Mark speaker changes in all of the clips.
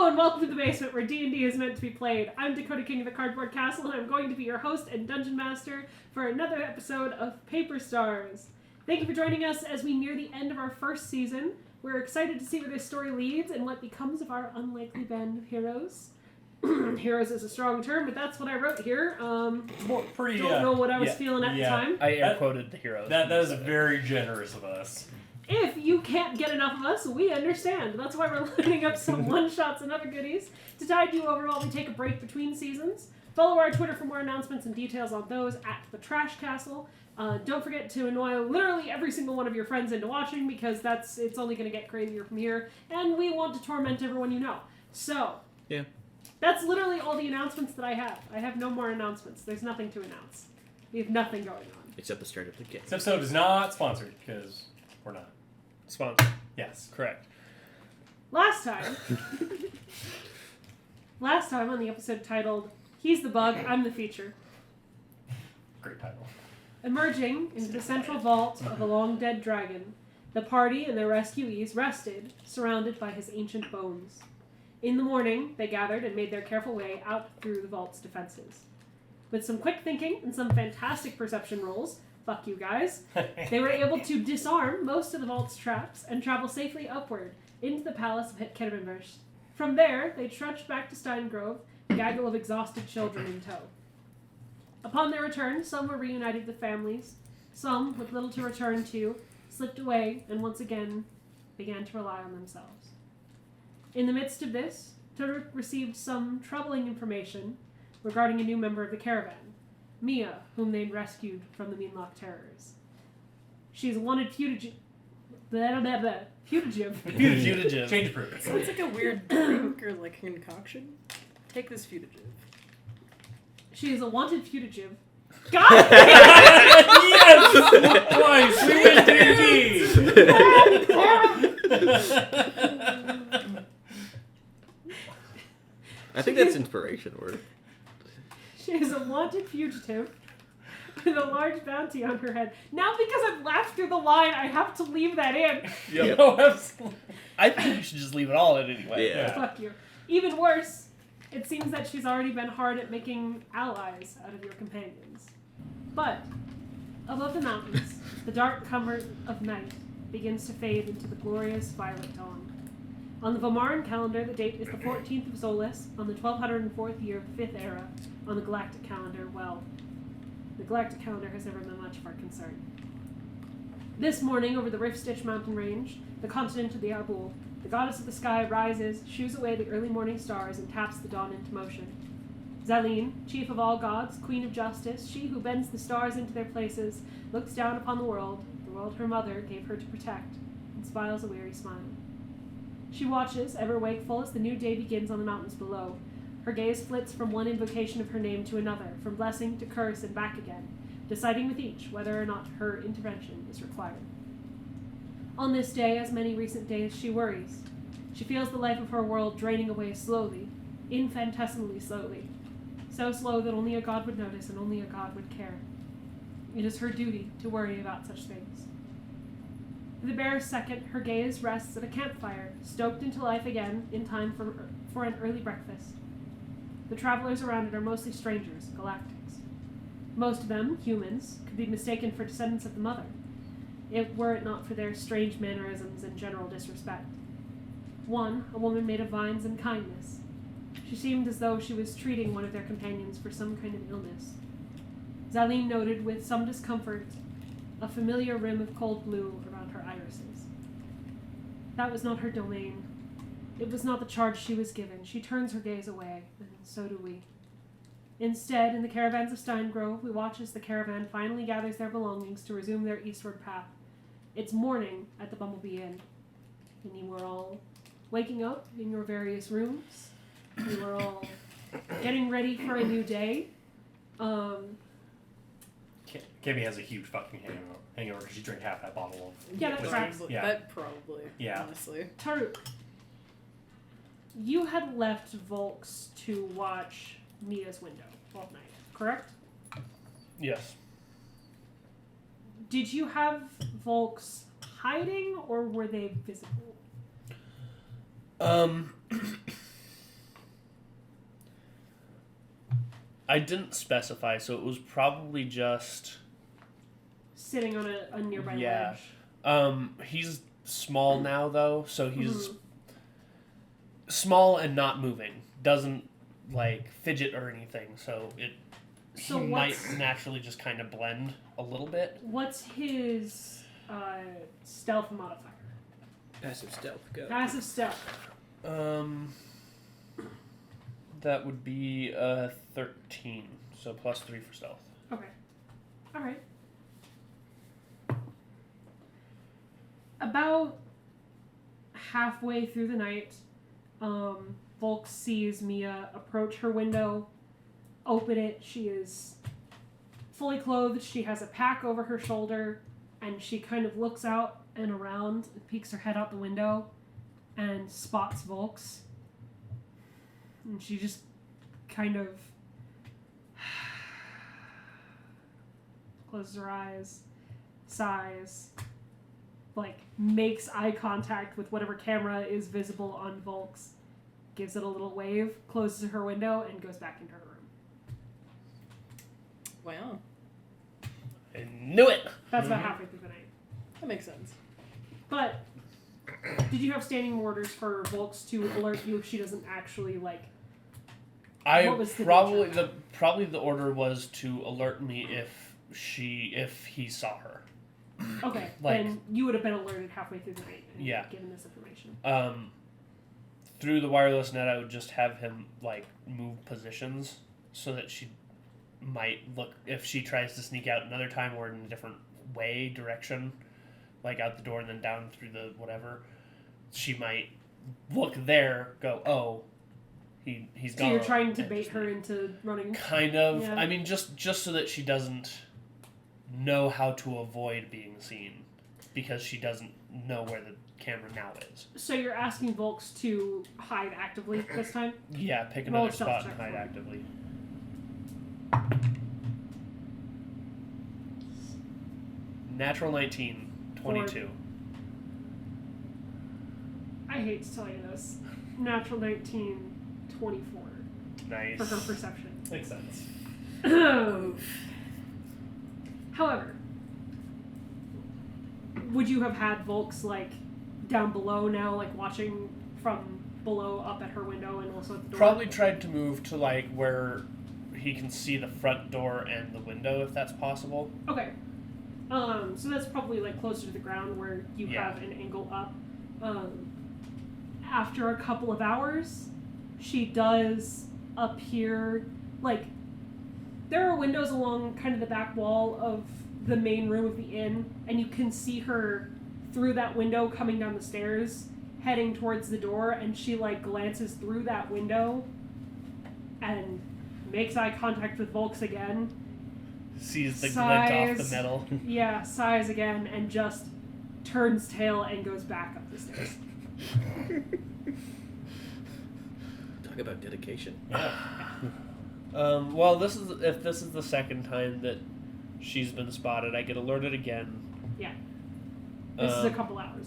Speaker 1: Hello and welcome to the basement where D&D is meant to be played. I'm Dakota King of the Cardboard Castle and I'm going to be your host and dungeon master for another episode of Paper Stars. Thank you for joining us as we near the end of our first season. We're excited to see where this story leads and what becomes of our unlikely band of heroes. Heroes is a strong term, but that's what I wrote here. Don't know what I was feeling at the time.
Speaker 2: I air quoted the heroes.
Speaker 3: That is very generous of us.
Speaker 1: If you can't get enough of us, we understand. That's why we're lining up some one-shots and other goodies to tide you over while we take a break between seasons. Follow our Twitter for more announcements and details on those at the Trash Castle. Don't forget to annoy literally every single one of your friends into watching because it's only going to get crazier from here. And we want to torment everyone you know. So,
Speaker 2: yeah.
Speaker 1: That's literally all the announcements that I have. I have no more announcements. There's nothing to announce. We have nothing going on.
Speaker 2: Except the start of the game.
Speaker 3: This episode is not sponsored because we're not.
Speaker 2: Sponsored.
Speaker 3: Yes.
Speaker 2: Correct.
Speaker 1: Last time on the episode titled, He's the Bug, I'm the Feature.
Speaker 3: Great title.
Speaker 1: Emerging into the central vault of a long-dead dragon, the party and their rescuees rested, surrounded by his ancient bones. In the morning, they gathered and made their careful way out through the vault's defenses. With some quick thinking and some fantastic perception rolls, fuck you guys, they were able to disarm most of the vault's traps and travel safely upward into the palace of Caravan. From there, they trudged back to Steingrove, a gaggle of exhausted children in tow. Upon their return, some were reunited with families, some, with little to return to, slipped away and once again began to rely on themselves. In the midst of this, Turuk received some troubling information regarding a new member of the caravan, Mia, whom they'd rescued from the Meanlock terrors. She's a wanted fugitive.
Speaker 2: Fugitive.
Speaker 3: Change proof.
Speaker 4: Sounds like a weird drink or like concoction. Take this fugitive.
Speaker 1: She is a wanted fugitive. God!
Speaker 3: Yes! Twice! We win D&D!
Speaker 2: I think that's inspiration word.
Speaker 1: She is a wanted fugitive with a large bounty on her head. Now because I've laughed through the line, I have to leave that in.
Speaker 2: Yep.
Speaker 3: No, absolutely.
Speaker 2: I think you should just leave it all in anyway.
Speaker 3: Yeah.
Speaker 1: Fuck you. Even worse, it seems that she's already been hard at making allies out of your companions. But, above the mountains, the dark cover of night begins to fade into the glorious violet dawn. On the Vomaran calendar, the date is the 14th of Zolis, on the 1204th year of the 5th era. On the galactic calendar, well, the galactic calendar has never been much of our concern. This morning, over the Rift-Stitch mountain range, the continent of the Abul, the goddess of the sky rises, shoos away the early morning stars, and taps the dawn into motion. Zaleen, chief of all gods, queen of justice, she who bends the stars into their places, looks down upon the world her mother gave her to protect, and smiles a weary smile. She watches, ever wakeful, as the new day begins on the mountains below. Her gaze flits from one invocation of her name to another, from blessing to curse and back again, deciding with each whether or not her intervention is required. On this day, as many recent days, she worries. She feels the life of her world draining away slowly, infinitesimally slowly, so slow that only a god would notice and only a god would care. It is her duty to worry about such things. For the barest second, her gaze rests at a campfire, stoked into life again in time for an early breakfast. The travelers around it are mostly strangers, galactics. Most of them, humans, could be mistaken for descendants of the Mother, were it not for their strange mannerisms and general disrespect. One, a woman made of vines and kindness. She seemed as though she was treating one of their companions for some kind of illness. Zaleen noted with some discomfort a familiar rim of cold blue around her irises. That was not her domain. It was not the charge she was given. She turns her gaze away, and so do we. Instead, in the caravans of Steingrove, we watch as the caravan finally gathers their belongings to resume their eastward path. It's morning at the Bumblebee Inn, and you were all waking up in your various rooms. You were all getting ready for a new day.
Speaker 3: Kimmy has a huge fucking hangover because she drank half that bottle of
Speaker 1: Yeah, that
Speaker 3: whiskey.
Speaker 1: tracks.
Speaker 3: Yeah.
Speaker 4: That probably.
Speaker 3: Yeah.
Speaker 4: Honestly.
Speaker 1: Taruk, you had left Volks to watch Mia's window all night, correct?
Speaker 2: Yes.
Speaker 1: Did you have Volks hiding, or were they visible?
Speaker 2: I didn't specify, so it was probably just...
Speaker 1: Sitting on a nearby
Speaker 2: Yeah.
Speaker 1: ledge.
Speaker 2: He's small now, though, so he's small and not moving. Doesn't, like, fidget or anything, so he might naturally just kind of blend a little bit.
Speaker 1: What's his stealth modifier?
Speaker 5: Passive stealth. Go.
Speaker 1: Passive stealth.
Speaker 2: That would be 13, so plus 3 for stealth.
Speaker 1: Okay. All right. About halfway through the night, Volk sees Mia approach her window, open it. She is fully clothed. She has a pack over her shoulder, and she kind of looks out and around and peeks her head out the window and spots Volk's. And she just kind of closes her eyes, sighs, like makes eye contact with whatever camera is visible on Volk's, gives it a little wave, closes her window, and goes back into her room.
Speaker 4: Wow.
Speaker 2: I knew it!
Speaker 1: That's about halfway through the night.
Speaker 4: That makes sense.
Speaker 1: But did you have standing orders for Volks to alert you if she doesn't actually like? What was the
Speaker 2: probably the order was to alert me if he saw her.
Speaker 1: Okay,
Speaker 2: Like-
Speaker 1: then you would have been alerted halfway through the night and
Speaker 2: Yeah.
Speaker 1: given this information.
Speaker 2: Through the wireless net, I would just have him like move positions so that she might look if she tries to sneak out another time or in a different direction, like out the door and then down through the whatever. She might look there, go, oh, he's
Speaker 1: So
Speaker 2: gone.
Speaker 1: you're trying to
Speaker 2: and
Speaker 1: bait
Speaker 2: just
Speaker 1: her into running.
Speaker 2: kind of.
Speaker 1: Yeah.
Speaker 2: I mean, just so that she doesn't know how to avoid being seen, because she doesn't know where the camera now is.
Speaker 1: So you're asking Volks to hide actively this time?
Speaker 2: Yeah, pick
Speaker 1: Roll
Speaker 2: another
Speaker 1: a stealth
Speaker 2: spot
Speaker 1: check
Speaker 2: and hide
Speaker 1: for me.
Speaker 2: actively. Natural 19, 22.
Speaker 1: I hate to tell you this. Natural 19, 24
Speaker 2: Nice.
Speaker 1: for her perception.
Speaker 3: Makes sense.
Speaker 1: However, would you have had Volks like down below now, like watching from below up at her window and also at the door?
Speaker 2: Probably tried to move to like where he can see the front door and the window, if that's possible.
Speaker 1: Okay. So that's probably like closer to the ground where you
Speaker 2: Yeah.
Speaker 1: have an angle up. After a couple of hours, she does appear like there are windows along kind of the back wall of the main room of the inn, and you can see her through that window coming down the stairs, heading towards the door, and she like glances through that window and makes eye contact with Volks again.
Speaker 2: Sees the glint off the
Speaker 1: Sighs.
Speaker 2: metal.
Speaker 1: Yeah, sighs again and just turns tail and goes back up the stairs.
Speaker 5: Talk about dedication.
Speaker 2: Well, if this is the second time that she's been spotted, I get alerted again.
Speaker 1: Yeah. This is a couple hours.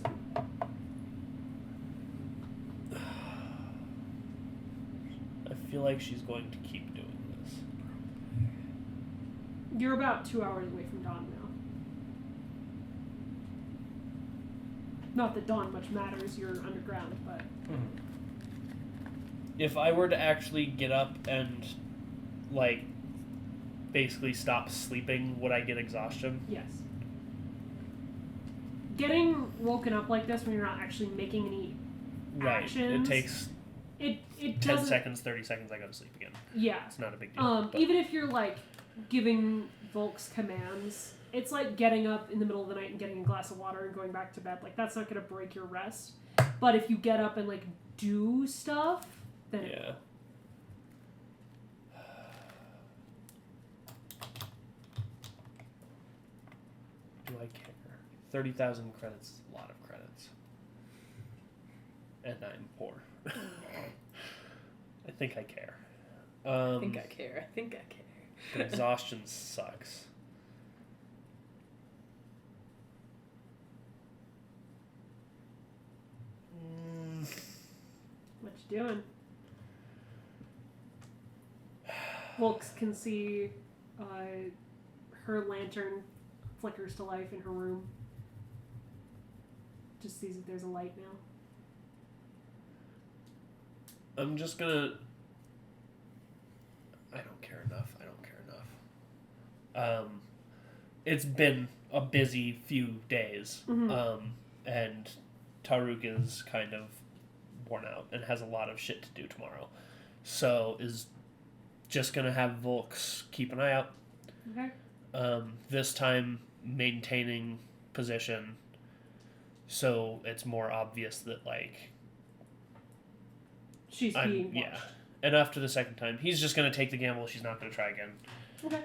Speaker 2: I feel like she's going to keep doing this.
Speaker 1: You're about 2 hours away from dawn now. Not that dawn much matters, you're underground, but...
Speaker 2: If I were to actually get up and, like, basically stop sleeping, would I get exhaustion?
Speaker 1: Yes. Getting woken up like this when you're not actually making any
Speaker 2: Right.
Speaker 1: actions...
Speaker 2: It takes
Speaker 1: It
Speaker 2: 10
Speaker 1: doesn't...
Speaker 2: seconds, 30 seconds, I go to sleep again.
Speaker 1: Yeah.
Speaker 2: It's not a big deal. But
Speaker 1: Even if you're, like, giving Volks commands, it's like getting up in the middle of the night and getting a glass of water and going back to bed. Like, that's not going to break your rest. But if you get up and, like, do stuff, then it
Speaker 2: yeah. Do I care? 30,000 credits is a lot of credits. And I'm poor. I think I care.
Speaker 4: I think I care. I think I care.
Speaker 2: But exhaustion sucks.
Speaker 1: What you doing? Volks can see her lantern flickers to life in her room. Just sees that there's a light now.
Speaker 2: I'm just gonna... I don't care enough. It's been a busy few days.
Speaker 1: Mm-hmm.
Speaker 2: And Taruk is kind of worn out and has a lot of shit to do tomorrow. So is just gonna have Volks keep an eye out.
Speaker 1: Okay.
Speaker 2: This time maintaining position so it's more obvious that, like...
Speaker 1: She's being watched.
Speaker 2: Yeah. And after the second time, he's just gonna take the gamble. She's not gonna try again.
Speaker 1: Okay.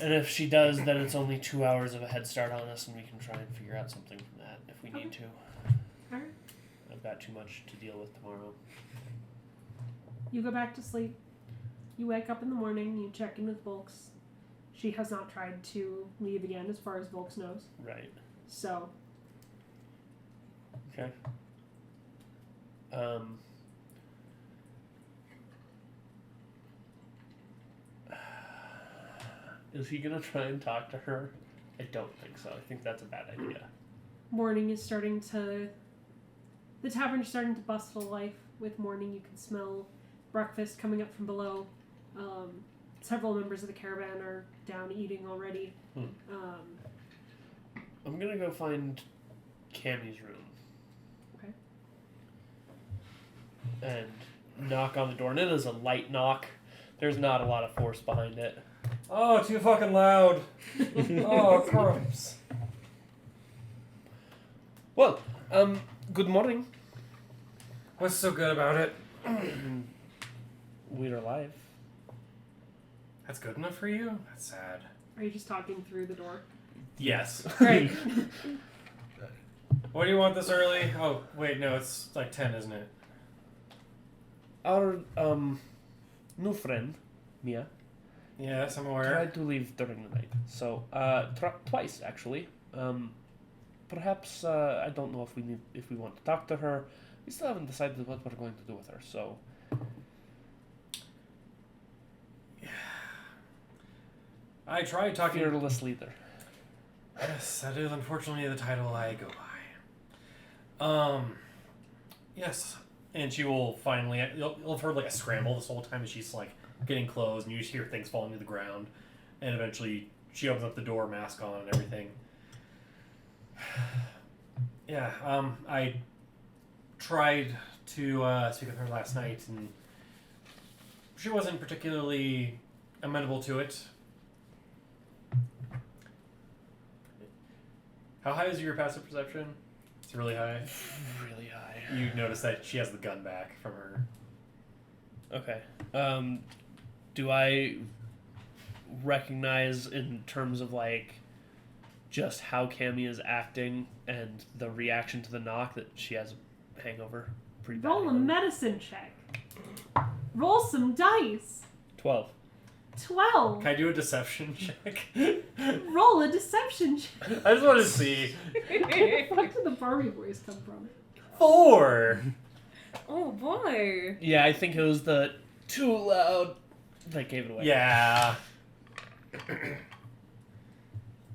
Speaker 2: And if she does, then it's only 2 hours of a head start on us, and we can try and figure out something from that if we need to.
Speaker 1: Alright.
Speaker 2: I've got too much to deal with tomorrow.
Speaker 1: You go back to sleep. You wake up in the morning, you check in with Volks. She has not tried to leave again, as far as Volks knows.
Speaker 2: Right.
Speaker 1: So.
Speaker 2: Okay. Is he gonna try and talk to her? I don't think so. I think that's a bad idea.
Speaker 1: Morning is starting to... The tavern is starting to bustle to life. With morning, you can smell breakfast coming up from below. Several members of the caravan are down eating already.
Speaker 2: I'm gonna go find Cammy's room.
Speaker 1: Okay.
Speaker 2: And knock on the door. And it is a light knock. There's not a lot of force behind it.
Speaker 3: Oh, too fucking loud. Oh, crumbs.
Speaker 2: Well, good morning.
Speaker 3: What's so good about it?
Speaker 2: We're alive.
Speaker 3: That's good enough for you? That's sad.
Speaker 1: Are you just talking through the door?
Speaker 3: Yes.
Speaker 1: Great.
Speaker 3: What do you want this early? Oh, wait, no, it's like 10, isn't it?
Speaker 2: Our, new friend, Mia,
Speaker 3: Yes, I'm aware.
Speaker 2: tried to leave during the night. So, twice, actually. Perhaps, I don't know if we want to talk to her. We still haven't decided what we're going to do with her, so...
Speaker 3: I tried talking...
Speaker 2: Fearless leader.
Speaker 3: Yes, that is unfortunately the title I go by. Yes. And she will finally... You'll have heard like a scramble this whole time as she's like getting clothes, and you just hear things falling to the ground. And eventually she opens up the door, mask on and everything. Yeah, I tried to speak with her last night, and she wasn't particularly amenable to it. How high is your passive perception? It's really high.
Speaker 2: Really high.
Speaker 3: You notice that she has the gun back from her.
Speaker 2: Okay. Do I recognize in terms of like just how Cammy is acting and the reaction to the knock that she has a hangover? Pretty bad.
Speaker 1: Roll a
Speaker 2: hangover.
Speaker 1: medicine check. Roll some dice.
Speaker 2: 12.
Speaker 1: 12.
Speaker 3: Can I do a deception check?
Speaker 1: Roll a deception check.
Speaker 3: I just want to see.
Speaker 1: Where the fuck did the Barbie voice come from?
Speaker 3: 4!
Speaker 4: Oh boy.
Speaker 2: Yeah, I think it was the too loud that gave it away.
Speaker 3: Yeah.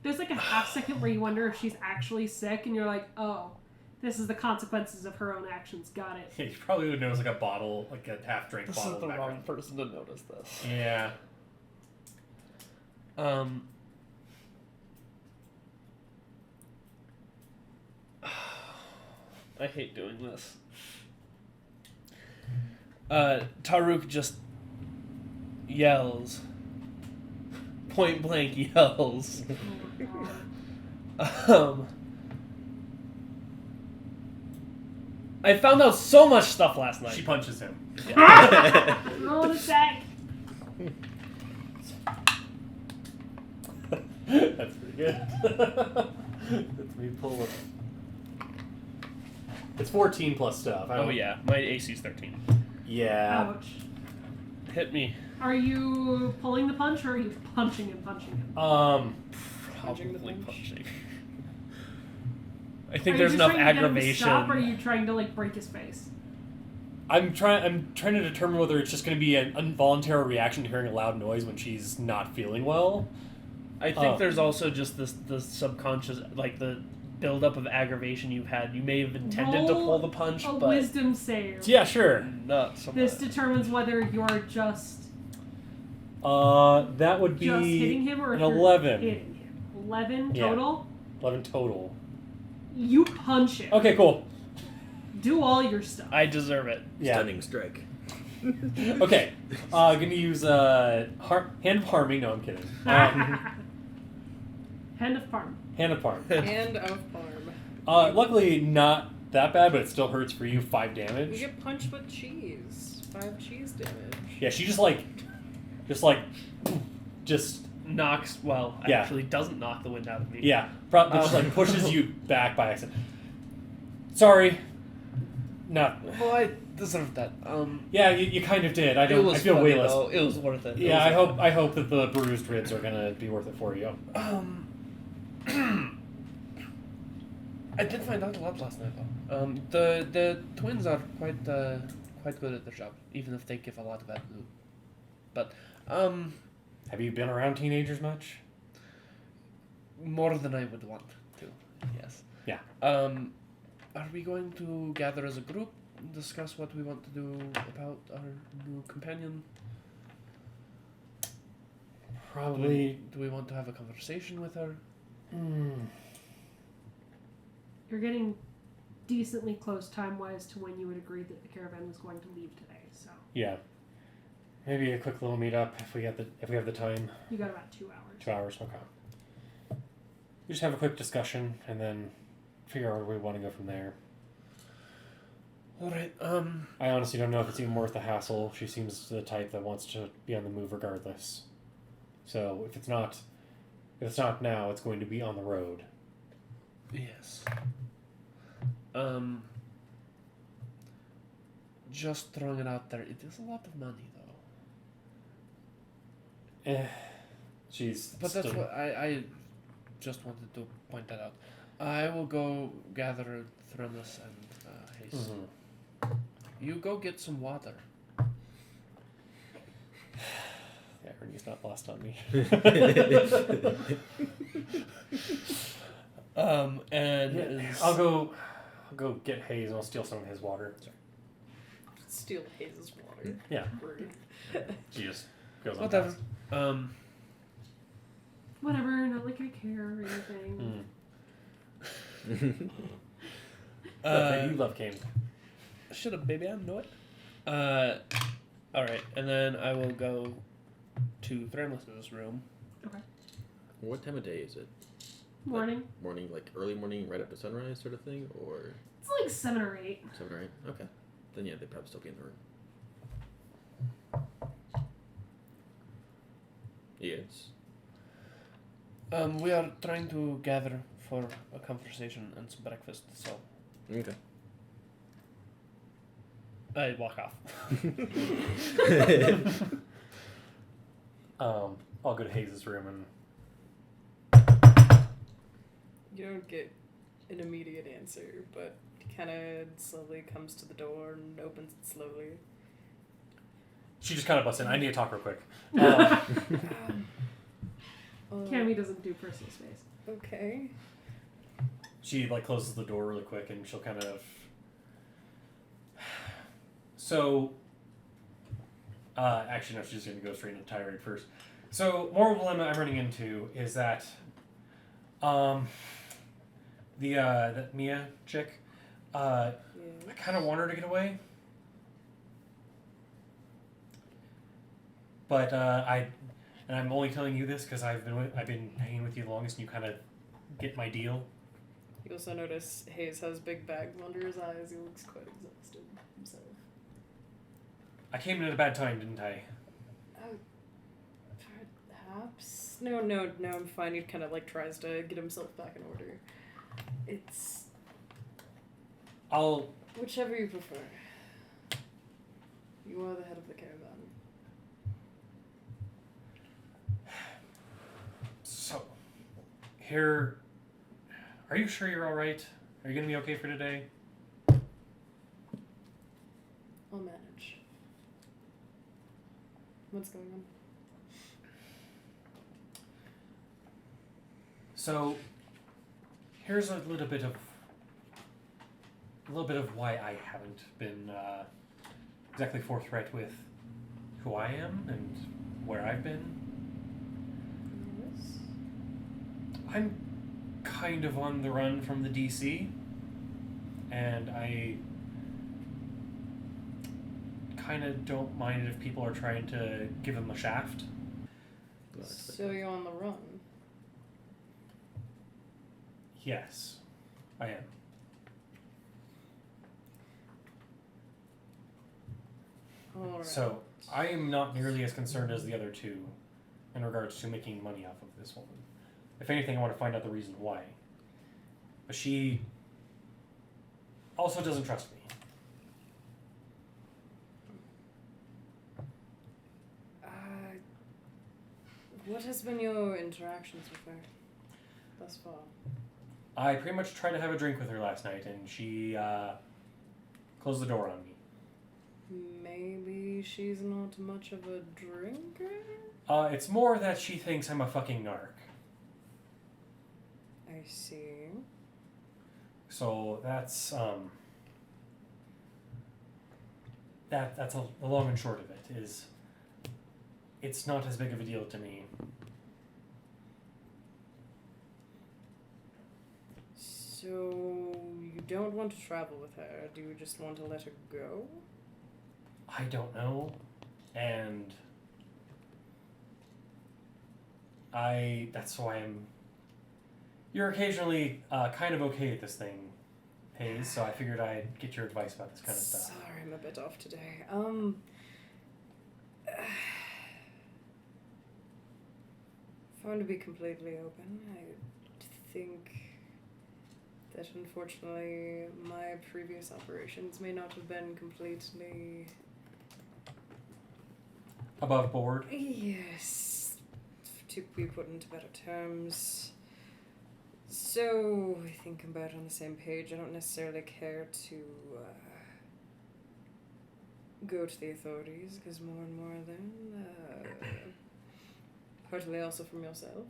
Speaker 1: There's like a half second where you wonder if she's actually sick, and you're like, oh, this is the consequences of her own actions. Got it.
Speaker 3: You probably would notice like a bottle, like a half-drink
Speaker 2: This
Speaker 3: bottle
Speaker 2: is
Speaker 3: in
Speaker 2: the
Speaker 3: the
Speaker 2: wrong
Speaker 3: background.
Speaker 2: person to notice this.
Speaker 3: Yeah.
Speaker 2: I hate doing this. Taruk just yells. Point blank yells.
Speaker 1: Oh my god.
Speaker 2: I found out so much stuff last night.
Speaker 3: She punches him.
Speaker 1: Roll an attack.
Speaker 3: That's pretty good. That's me pull it. It's 14 plus stuff.
Speaker 2: Oh yeah, my AC's 13.
Speaker 3: Yeah.
Speaker 1: Ouch.
Speaker 2: Hit me.
Speaker 1: Are you pulling the punch, or are you punching him?
Speaker 4: Punching the
Speaker 2: Probably
Speaker 4: punch.
Speaker 2: punching. I
Speaker 1: Are
Speaker 2: think
Speaker 1: you
Speaker 2: there's
Speaker 1: just
Speaker 2: enough
Speaker 1: trying to get him to
Speaker 2: aggravation.
Speaker 1: stop, or are you trying to like break his face?
Speaker 3: I'm trying to determine whether it's just going to be an involuntary reaction to hearing a loud noise when she's not feeling well.
Speaker 2: I think there's also just the subconscious, like the buildup of aggravation you've had. You may have intended to pull the punch,
Speaker 1: a
Speaker 2: but
Speaker 1: wisdom save.
Speaker 3: Yeah, sure.
Speaker 2: not so
Speaker 1: This
Speaker 2: much.
Speaker 1: determines whether you're just
Speaker 3: That would be
Speaker 1: just hitting him or
Speaker 3: an
Speaker 1: if you're
Speaker 3: 11.
Speaker 1: hitting him. 11
Speaker 3: Yeah.
Speaker 1: total.
Speaker 3: 11 total.
Speaker 1: You punch him.
Speaker 3: Okay, cool.
Speaker 1: Do all your stuff.
Speaker 2: I deserve it.
Speaker 3: Yeah.
Speaker 5: Stunning strike.
Speaker 3: Okay. Gonna use hand of harming. No, I'm kidding.
Speaker 1: Hand of Parm.
Speaker 3: Hand of harm.
Speaker 4: Hand of Parm.
Speaker 3: Luckily not that bad, but it still hurts for you. 5
Speaker 4: You
Speaker 3: damage.
Speaker 4: get punched with cheese. 5 cheese damage.
Speaker 3: Yeah, she just
Speaker 2: Knocks, well,
Speaker 3: Yeah.
Speaker 2: actually doesn't knock the wind out of me.
Speaker 3: yeah, but just like pushes you back by accident. Sorry. Not.
Speaker 2: Well, I deserved that.
Speaker 3: Yeah, you kind of did. I
Speaker 2: It
Speaker 3: don't.
Speaker 2: was
Speaker 3: I feel
Speaker 2: funny,
Speaker 3: way less.
Speaker 2: though. It was worth it. It
Speaker 3: Yeah,
Speaker 2: was
Speaker 3: I hope that the bruised ribs are gonna be worth it for you.
Speaker 2: I did find out a lot last night, though. The twins are quite good at their job, even if they give a lot of attitude. But
Speaker 3: Have you been around teenagers much?
Speaker 2: more than I would want to. Yes.
Speaker 3: Yeah.
Speaker 2: Are we going to gather as a group, discuss what we want to do about our new companion?
Speaker 3: Probably.
Speaker 2: Do we want to have a conversation with her?
Speaker 1: You're getting decently close time-wise to when you would agree that the caravan was going to leave today. So
Speaker 3: Yeah. Maybe a quick little meetup if we have the time.
Speaker 1: you got about 2 hours.
Speaker 3: 2 hours. Okay. We just have a quick discussion and then figure out where we want to go from there.
Speaker 2: All right.
Speaker 3: I honestly don't know if it's even worth the hassle. She seems the type that wants to be on the move regardless. So if it's not now, it's going to be on the road.
Speaker 2: Yes. Just throwing it out there. It is a lot of money, though.
Speaker 3: She's.
Speaker 2: But that's what I just wanted to point that out. I will go gather Thremus and Haste.
Speaker 3: Mhm.
Speaker 2: You go get some water.
Speaker 3: Yeah, Ernie's not lost on me.
Speaker 2: And
Speaker 3: Yeah, I'll go get Hayes and I'll steal some of his water.
Speaker 4: Steal Hayes' water.
Speaker 3: Yeah.
Speaker 4: Rude.
Speaker 3: She just goes on
Speaker 2: whatever.
Speaker 3: past.
Speaker 1: Whatever, not like I care or anything.
Speaker 3: You love Kane.
Speaker 2: Shut up, baby. I know it. All right, and then I will go to Thremus's room.
Speaker 1: Okay.
Speaker 5: What time of day is it?
Speaker 1: Morning.
Speaker 5: Morning, like early morning, right after sunrise, sort of thing, or
Speaker 1: It's like 7 or 8.
Speaker 5: 7 or 8? Okay. Then yeah, they'd probably still be in the room. Yes.
Speaker 2: We are trying to gather for a conversation and some breakfast, so
Speaker 5: Okay.
Speaker 2: I walk off.
Speaker 3: I'll go to Hayes' room and
Speaker 4: You don't get an immediate answer, but he kind of slowly comes to the door and opens it slowly.
Speaker 3: she just kind of busts in. I need to talk real quick.
Speaker 1: Cammy doesn't do personal space.
Speaker 4: Okay.
Speaker 3: She like closes the door really quick and she'll kind of. So. Actually, no. She's just gonna go straight into tirade first. So, moral dilemma I'm running into is that, that Mia chick, I kind of want her to get away, but and I'm only telling you this because I've been hanging with you the longest, and you kind of get my deal.
Speaker 4: You also notice Hayes has big bags under his eyes. He looks quite exhausted himself.
Speaker 3: I came in at a bad time, didn't I?
Speaker 4: Perhaps. No, I'm fine. He kind of like tries to get himself back in order. It's
Speaker 3: I'll.
Speaker 4: whichever you prefer. You are the head of the caravan.
Speaker 3: So, here. Are you sure you're all right? Are you gonna be okay for today?
Speaker 4: I'll manage. What's going on?
Speaker 3: So, here's a little bit of why I haven't been exactly forthright with who I am and where I've been.
Speaker 4: Yes.
Speaker 3: I'm kind of on the run from the DC, and I kind of don't mind it if people are trying to give them a shaft.
Speaker 4: So you're on the run.
Speaker 3: Yes, I am.
Speaker 4: Alright.
Speaker 3: So, I am not nearly as concerned as the other two in regards to making money off of this woman. If anything, I want to find out the reason why. But she also doesn't trust me.
Speaker 4: What has been your interactions with her thus far?
Speaker 3: I pretty much tried to have a drink with her last night, and she closed the door on me.
Speaker 4: Maybe she's not much of a drinker?
Speaker 3: It's more that she thinks I'm a fucking narc.
Speaker 4: I see.
Speaker 3: So that's that's the long and short of it. Is it's not as big of a deal to me.
Speaker 4: So you don't want to travel with her? Do you just want to let her go?
Speaker 3: I don't know, and that's why I'm. You're occasionally kind of okay at this thing, Hayes. So I figured I'd get your advice about this kind of stuff.
Speaker 4: Sorry, I'm a bit off today. If I want to be completely open, I think that unfortunately my previous operations may not have been completely...
Speaker 3: Above board.
Speaker 4: Yes, to be put into better terms. So, I think I'm about on the same page. I don't necessarily care to go to the authorities, because more and more of them, partly also from yourself,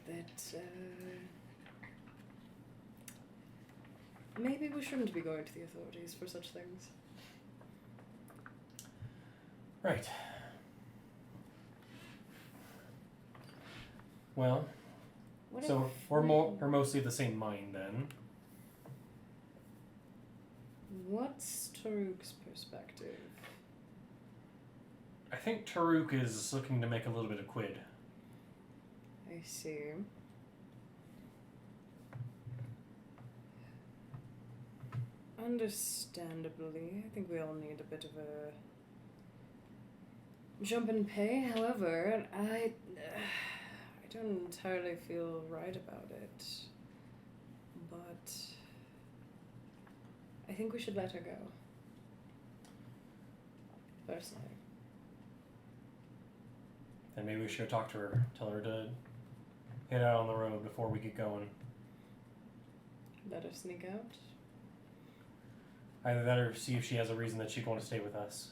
Speaker 4: that maybe we shouldn't be going to the authorities for such things.
Speaker 3: Right. Well,
Speaker 4: What
Speaker 3: so
Speaker 4: if
Speaker 3: we're mostly of the same mind then.
Speaker 4: What's Taruk's perspective?
Speaker 3: I think Taruk is looking to make a little bit of quid.
Speaker 4: I see. Understandably, I think we all need a bit of a jump in pay. However, I don't entirely feel right about it. But I think we should let her go. Personally.
Speaker 3: Then maybe we should talk to her, tell her to head out on the road before we get going.
Speaker 4: Let her sneak out.
Speaker 3: Either that or see if she has a reason that she'd want to stay with us.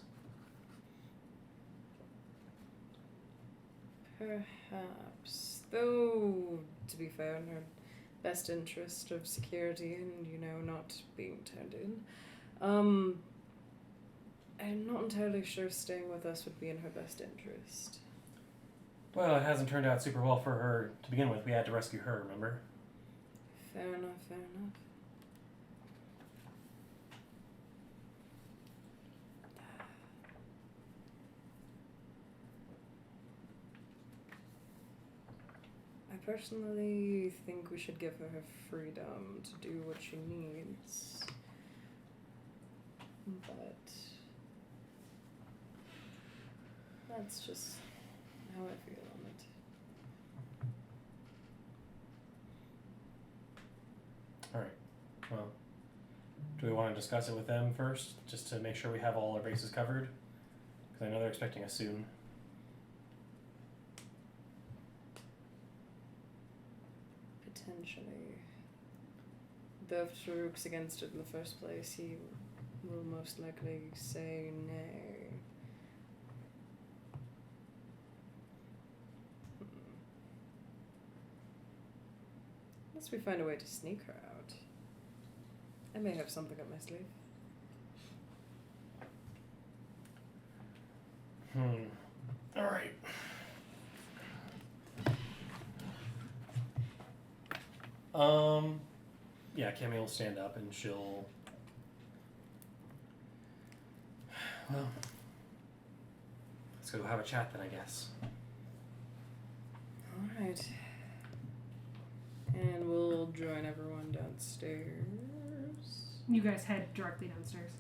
Speaker 4: Perhaps. Though, to be fair, in her best interest of security and, not being turned in, I'm not entirely sure staying with us would be in her best interest.
Speaker 3: Well, it hasn't turned out super well for her to begin with. We had to rescue her, remember?
Speaker 4: Fair enough, fair enough. I personally think we should give her her freedom to do what she needs. But that's just how I feel on it.
Speaker 3: Alright. Well, do we want to discuss it with them first, just to make sure we have all our bases covered? Because I know they're expecting us soon.
Speaker 4: Potentially. Though if Taruk's against it in the first place, he will most likely say nay. Unless we find a way to sneak her out. I may have something up my sleeve.
Speaker 3: All right. Yeah, Camille will stand up and she'll. Well, let's go have a chat then, I guess.
Speaker 4: All right. And we'll join everyone downstairs.
Speaker 1: You guys head directly downstairs.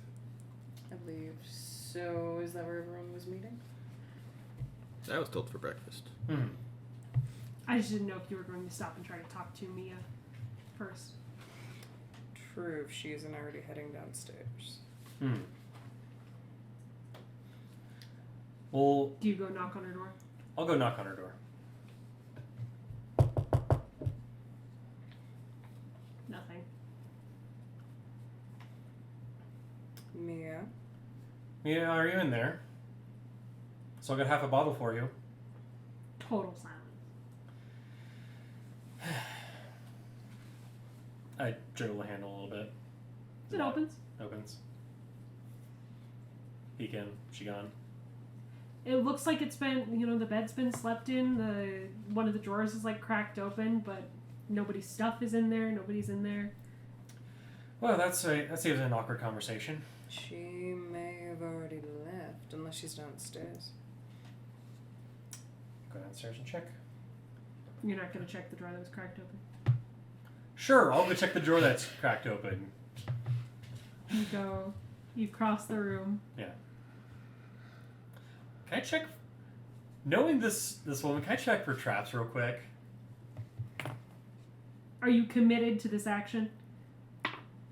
Speaker 4: I believe. So, is that where everyone was meeting?
Speaker 5: I was told for breakfast.
Speaker 1: I just didn't know if you were going to stop and try to talk to Mia first.
Speaker 4: True, if she isn't already heading downstairs.
Speaker 3: Well,
Speaker 1: Do you go knock on her door?
Speaker 3: I'll go knock on her door.
Speaker 1: Nothing.
Speaker 4: Mia?
Speaker 3: Mia, are you in there? So I got half a bottle for you.
Speaker 1: Total silence.
Speaker 3: I jiggle the handle a little bit.
Speaker 1: It opens.
Speaker 3: Opens. Peek in. She gone.
Speaker 1: It looks like it's been, the bed's been slept in. One of the drawers is like cracked open, but nobody's stuff is in there. Nobody's in there.
Speaker 3: Well, that saves an awkward conversation.
Speaker 4: She may have already left, unless she's downstairs.
Speaker 3: Go downstairs and check.
Speaker 1: You're not going to check the drawer that was cracked open.
Speaker 3: Sure, I'll go check the drawer that's cracked open.
Speaker 1: You cross the room.
Speaker 3: Yeah. Can I check? Knowing this woman, can I check for traps real quick?
Speaker 1: Are you committed to this action?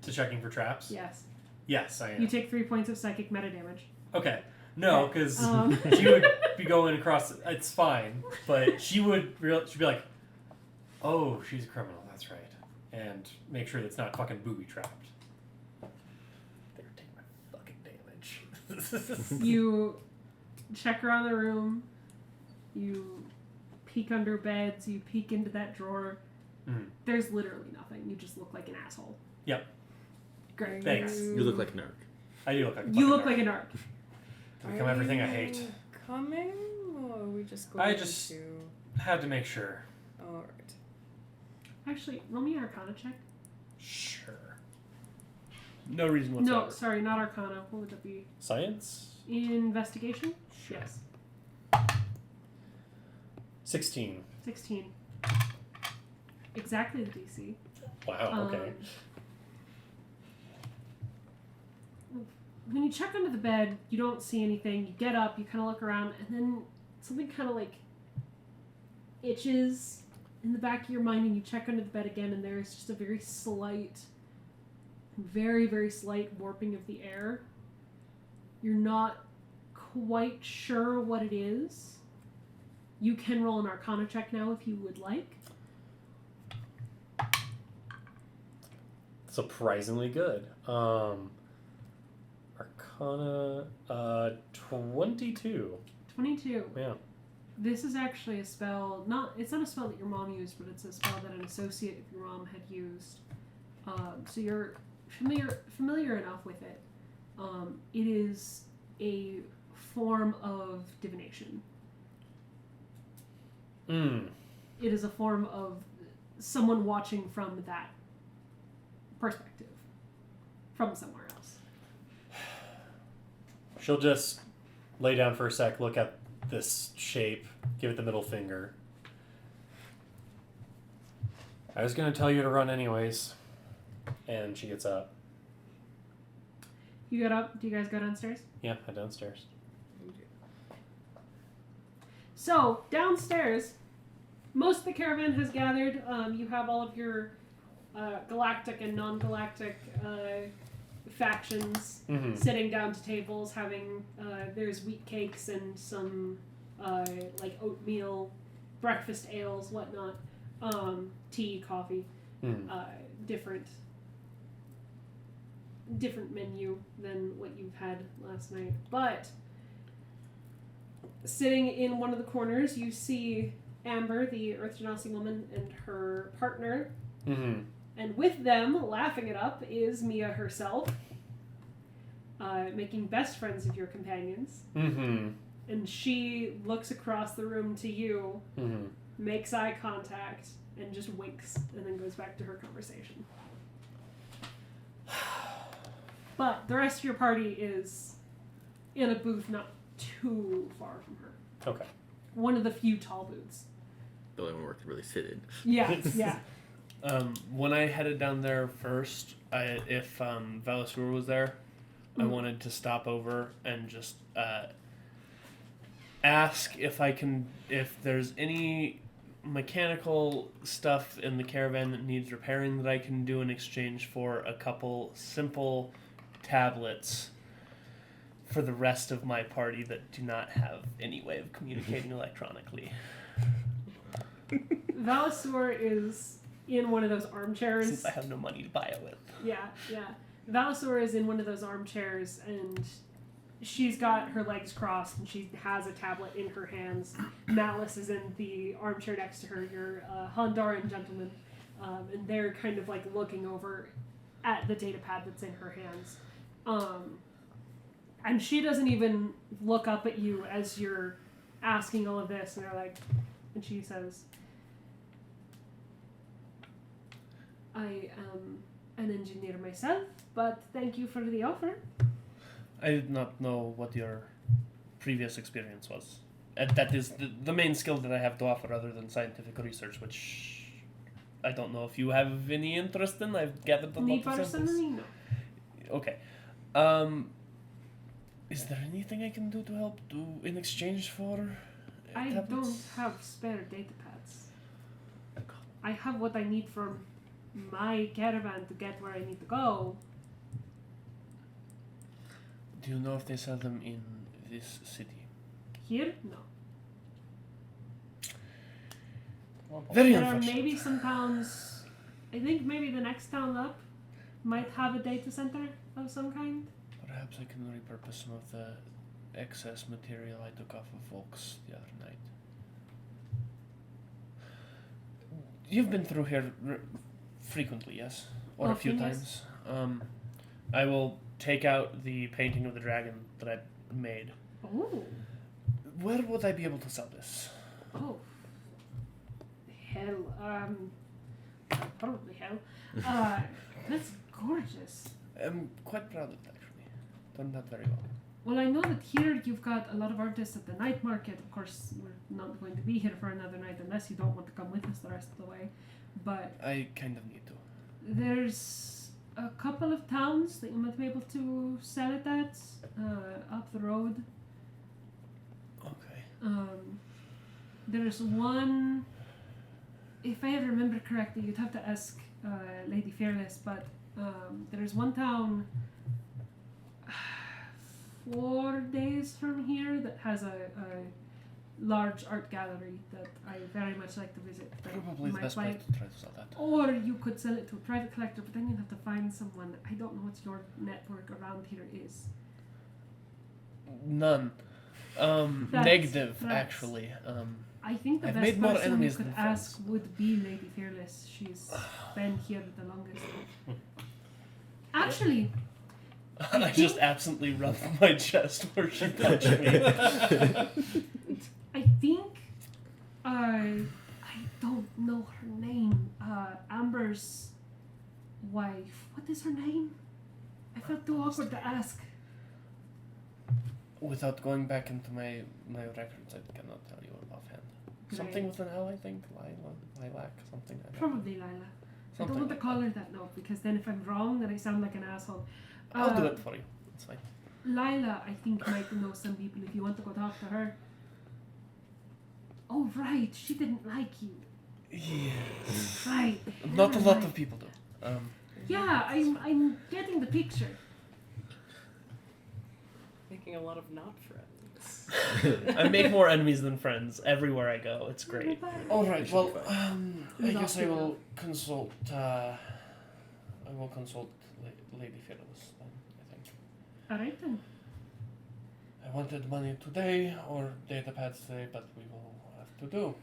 Speaker 3: To checking for traps?
Speaker 1: Yes.
Speaker 3: Yes, I am.
Speaker 1: You take 3 points of psychic meta damage.
Speaker 3: Okay. No, because she would be going across. It's fine, but she'd be like, "Oh, she's a criminal. That's right," and make sure that's not fucking booby trapped. They're taking my fucking damage.
Speaker 1: You check around the room. You peek under beds. You peek into that drawer. There's literally nothing. You just look like an asshole.
Speaker 3: Yep.
Speaker 1: Great.
Speaker 3: Thanks.
Speaker 5: You look like a narc.
Speaker 3: I do look like.
Speaker 1: You look like a narc.
Speaker 3: To become everything I hate.
Speaker 4: Coming, or are we just going
Speaker 3: I just had to make sure.
Speaker 4: All right.
Speaker 1: Actually, roll me an Arcana check.
Speaker 3: Sure.
Speaker 2: No reason whatsoever.
Speaker 1: No, sorry, not Arcana. What would that be?
Speaker 3: Science.
Speaker 1: Investigation?
Speaker 3: Sure.
Speaker 1: Yes.
Speaker 3: 16.
Speaker 1: 16. Exactly the DC.
Speaker 3: Wow. Okay.
Speaker 1: When you check under the bed, you don't see anything. You get up, you kind of look around, and then something kind of like itches in the back of your mind, and you check under the bed again, and there's just a very slight, very, very slight warping of the air. You're not quite sure what it is. You can roll an Arcana check now if you would like.
Speaker 3: Surprisingly good. Arcana 22.
Speaker 1: 22.
Speaker 3: Yeah.
Speaker 1: This is actually a spell, it's not a spell that your mom used, but it's a spell that an associate of your mom had used. So you're familiar enough with it. It is a form of divination. It is a form of someone watching from that perspective, from somewhere else.
Speaker 3: She'll just lay down for a sec, look at this shape, give it the middle finger. I was going to tell you to run anyways. And she gets up.
Speaker 1: You get up? Do you guys go downstairs?
Speaker 3: Yeah, head downstairs.
Speaker 1: So, downstairs, most of the caravan has gathered. You have all of your galactic and non-galactic factions sitting down to tables, having there's wheat cakes and some like oatmeal, breakfast ales, whatnot, tea, coffee, different different menu than what you've had last night. But sitting in one of the corners, you see Amber, the Earth Genasi woman, and her partner.
Speaker 3: Mm-hmm.
Speaker 1: And with them, laughing it up, is Mia herself, making best friends of your companions.
Speaker 3: Mm-hmm.
Speaker 1: And she looks across the room to you,
Speaker 3: Mm-hmm.
Speaker 1: makes eye contact, and just winks, and then goes back to her conversation. But the rest of your party is in a booth not too far from her.
Speaker 3: Okay.
Speaker 1: One of the few tall booths.
Speaker 5: The only one where it really fitted.
Speaker 1: Yeah, yeah.
Speaker 2: When I headed down there first, if Valisur was there, I wanted to stop over and just ask if there's any mechanical stuff in the caravan that needs repairing that I can do in exchange for a couple simple tablets for the rest of my party that do not have any way of communicating electronically.
Speaker 1: Valisur is in one of those armchairs.
Speaker 2: Since I have no money to buy it with.
Speaker 1: Yeah, yeah. Valisur is in one of those armchairs, and she's got her legs crossed, and she has a tablet in her hands. Malice is in the armchair next to her, your Honduran gentleman, and they're kind of like looking over at the data pad that's in her hands. And she doesn't even look up at you as you're asking all of this, and they're like, and she says, I am an engineer myself, but thank you for the offer.
Speaker 2: I did not know what your previous experience was. That is the main skill that I have to offer other than scientific research, which I don't know if you have any interest in. I've gathered a
Speaker 1: Me
Speaker 2: lot of samples.
Speaker 1: personally, no.
Speaker 2: Okay. Is there anything I can do to help in exchange for
Speaker 1: I
Speaker 2: tablets?
Speaker 1: don't have spare data pads. I have what I need from my caravan to get where I need to go.
Speaker 2: Do you know if they sell them in this city?
Speaker 1: Here, no.
Speaker 2: Very
Speaker 1: There are
Speaker 2: unfortunate.
Speaker 1: maybe some towns. I think maybe the next town up might have a data center of some kind.
Speaker 2: Perhaps I can repurpose some of the excess material I took off of Volks the other night. You've been through here frequently, yes? Or a few
Speaker 1: Often,
Speaker 2: times. I will take out the painting of the dragon that I made.
Speaker 1: Oh,
Speaker 2: Where would I be able to sell this?
Speaker 1: oh, hell. Probably hell. That's gorgeous.
Speaker 2: I'm quite proud of it, actually. Done that very well.
Speaker 1: Well, I know that here you've got a lot of artists at the night market. Of course, we're not going to be here for another night unless you don't want to come with us the rest of the way. But
Speaker 2: I kind of need to.
Speaker 1: there's a couple of towns that you might be able to sell it at up the road.
Speaker 2: Okay.
Speaker 1: There's one, if I remember correctly, you'd have to ask Lady Fearless, but there's one town 4 days from here that has a large art gallery that I very much like to visit. That
Speaker 2: Probably the
Speaker 1: might
Speaker 2: best
Speaker 1: buy
Speaker 2: way
Speaker 1: it.
Speaker 2: to try to sell that.
Speaker 1: Or you could sell it to a private collector, but then you'd have to find someone. I don't know what your network around here is.
Speaker 2: None.
Speaker 1: That's-
Speaker 2: Negative,
Speaker 1: that's-
Speaker 2: actually.
Speaker 1: I think the
Speaker 2: I've
Speaker 1: best
Speaker 2: made more
Speaker 1: person you
Speaker 2: enemies
Speaker 1: could
Speaker 2: than
Speaker 1: ask
Speaker 2: friends.
Speaker 1: would be Lady Fearless. She's been here the longest. Actually,
Speaker 2: I just absently rubbed my chest where she touched me.
Speaker 1: I think I don't know her name. Amber's wife. What is her name? I felt too awkward to ask.
Speaker 2: Without going back into my records, I cannot tell you offhand. Something
Speaker 1: Great.
Speaker 2: with an L, I think. Lilac, something. I don't know.
Speaker 1: Probably Lila. I
Speaker 2: Something
Speaker 1: don't want to
Speaker 2: like
Speaker 1: call
Speaker 2: that.
Speaker 1: her that, no, because then if I'm wrong, then I sound like an asshole.
Speaker 2: I'll do it for you. It's fine.
Speaker 1: Lila, I think, might know some people if you want to go talk to her. Oh, right. She didn't like you.
Speaker 2: Yeah.
Speaker 1: Right.
Speaker 2: Not a
Speaker 1: never
Speaker 2: lot
Speaker 1: mind.
Speaker 2: of people do.
Speaker 1: Yeah, I'm getting the picture.
Speaker 4: Making a lot of not friends.
Speaker 2: I make more enemies than friends everywhere I go. It's great. All right. Well, I guess I will consult. I will consult Lady Fearless.
Speaker 1: Alright then.
Speaker 2: I wanted money today or data pads today, but we will have to do.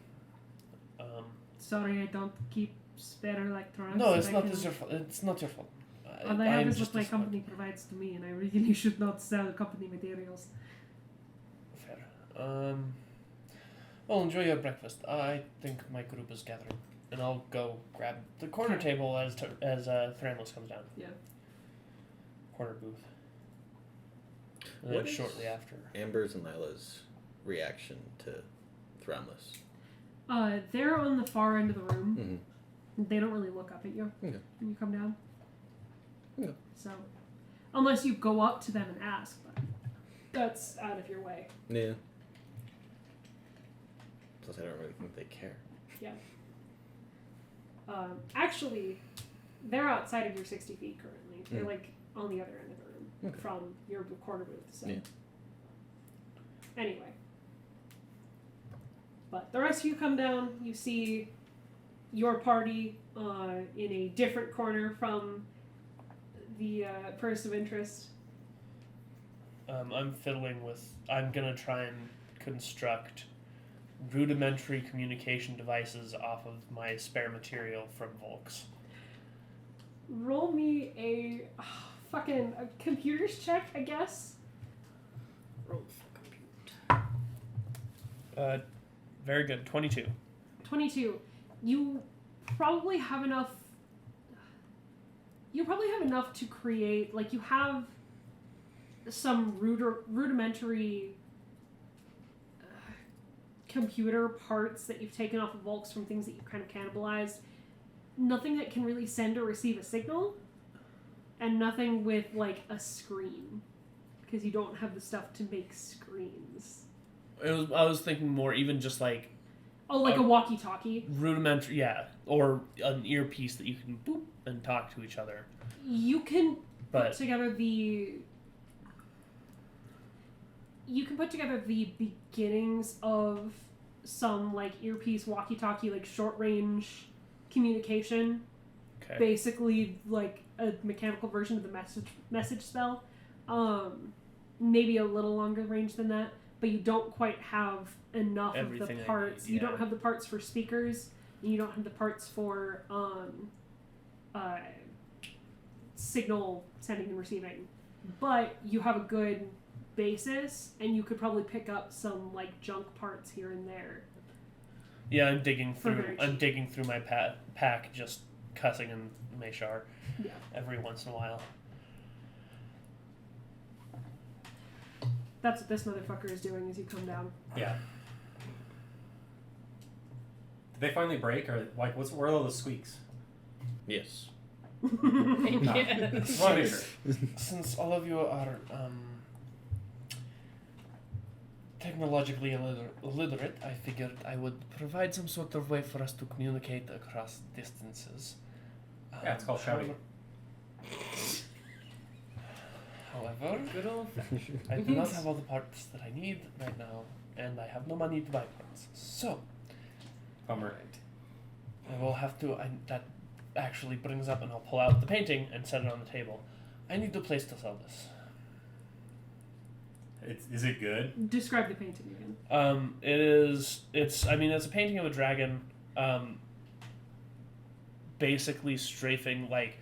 Speaker 1: Sorry, I don't keep spare electronics.
Speaker 2: No, it's
Speaker 1: that I
Speaker 2: not
Speaker 1: can-
Speaker 2: your fault. It's not your fault.
Speaker 1: All I have
Speaker 2: I'm
Speaker 1: is
Speaker 2: just
Speaker 1: what my
Speaker 2: a smart-
Speaker 1: company provides to me, and I really should not sell company materials.
Speaker 2: Fair. Well, enjoy your breakfast. I think my group is gathering, and I'll go grab the corner
Speaker 1: Okay.
Speaker 2: table as Thramlos comes down.
Speaker 1: Yeah.
Speaker 2: Corner booth. And
Speaker 5: What
Speaker 2: then
Speaker 5: is-
Speaker 2: shortly after.
Speaker 5: Amber's and Lila's reaction to Thramless.
Speaker 1: They're on the far end of the room.
Speaker 5: Mm-hmm.
Speaker 1: They don't really look up at you
Speaker 5: Okay.
Speaker 1: when you come down.
Speaker 5: Okay.
Speaker 1: So, unless you go up to them and ask, but that's out of your way.
Speaker 5: Yeah. Plus, I don't really think they care.
Speaker 1: Actually, they're outside of your 60 feet currently. They're
Speaker 5: Mm.
Speaker 1: like on the other end of the room
Speaker 5: Okay.
Speaker 1: from your corner booth. So,
Speaker 5: Yeah.
Speaker 1: anyway. But the rest of you come down. You see your party in a different corner from the person of interest.
Speaker 2: I'm fiddling with. I'm gonna try and construct rudimentary communication devices off of my spare material from Volks.
Speaker 1: Roll me a fucking a computers check, I guess.
Speaker 4: Roll for compute.
Speaker 2: Very good. 22.
Speaker 1: 22. You probably have enough. You probably have enough to create. Like you have some rudimentary computer parts that you've taken off of Volks from things that you've kind of cannibalized. Nothing that can really send or receive a signal, and nothing with like a screen, because you don't have the stuff to make screens.
Speaker 2: I was thinking more even just like
Speaker 1: Oh, like a walkie-talkie.
Speaker 2: rudimentary, yeah, or an earpiece that you can boop and talk to each other.
Speaker 1: You can
Speaker 2: But
Speaker 1: put together the. You can put together the beginnings of some like earpiece walkie-talkie, like short-range communication.
Speaker 2: okay,
Speaker 1: Basically, like a mechanical version of the message spell. Maybe a little longer range than that, but you don't quite have enough
Speaker 2: Everything
Speaker 1: of
Speaker 2: I
Speaker 1: the parts.
Speaker 2: need,
Speaker 1: You
Speaker 2: yeah.
Speaker 1: don't have the parts for speakers, and you don't have the parts for signal sending and receiving. But you have a good basis, and you could probably pick up some like junk parts here and there.
Speaker 2: yeah, I'm digging
Speaker 1: For
Speaker 2: through.
Speaker 1: very
Speaker 2: I'm
Speaker 1: cheap.
Speaker 2: digging through my pack, just cussing and Meshar
Speaker 1: Yeah.
Speaker 2: every once in a while.
Speaker 1: That's what this motherfucker is doing as you come down.
Speaker 3: Yeah. Did they finally break, or like where are all the squeaks?
Speaker 5: Yes.
Speaker 4: Yeah.
Speaker 3: Just want to make sure.
Speaker 2: Since all of you are technologically illiterate, I figured I would provide some sort of way for us to communicate across distances.
Speaker 3: Yeah, it's called shouting.
Speaker 2: However,
Speaker 4: Good old fashioned.
Speaker 2: I do not have all the parts that I need right now, and I have no money to buy parts. So,
Speaker 3: Bummer.
Speaker 2: I will have to. That actually brings up, and I'll pull out the painting and set it on the table. I need a place to sell this.
Speaker 3: Is it good?
Speaker 1: Describe the painting again.
Speaker 2: It is. It's. I mean, it's a painting of a dragon. Basically strafing like.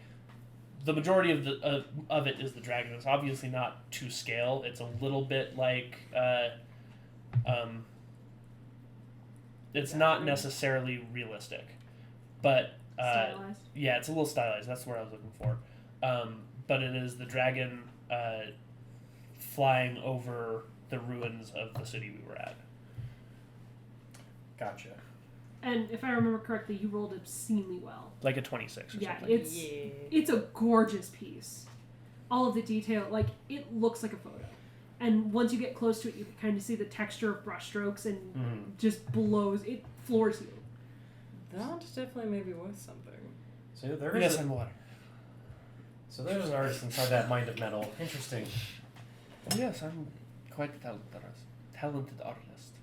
Speaker 2: The majority of of it is the dragon. It's obviously not to scale. It's a little bit like. It's not necessarily realistic, but
Speaker 1: Stylized.
Speaker 2: yeah, it's a little stylized. That's what I was looking for. But it is the dragon flying over the ruins of the city we were at.
Speaker 3: Gotcha.
Speaker 1: And if I remember correctly, you rolled obscenely well.
Speaker 2: Like a 26 or
Speaker 1: Yeah,
Speaker 2: something.
Speaker 1: it's a gorgeous piece. All of the detail, like it looks like a photo. And once you get close to it, you can kind of see the texture of brushstrokes, and just blows. It floors you.
Speaker 4: That definitely may be worth something.
Speaker 3: So there is.
Speaker 2: Yes, I'm water.
Speaker 3: So there's an artist inside that mind of metal. Interesting.
Speaker 2: Yes, I'm quite a talented artist.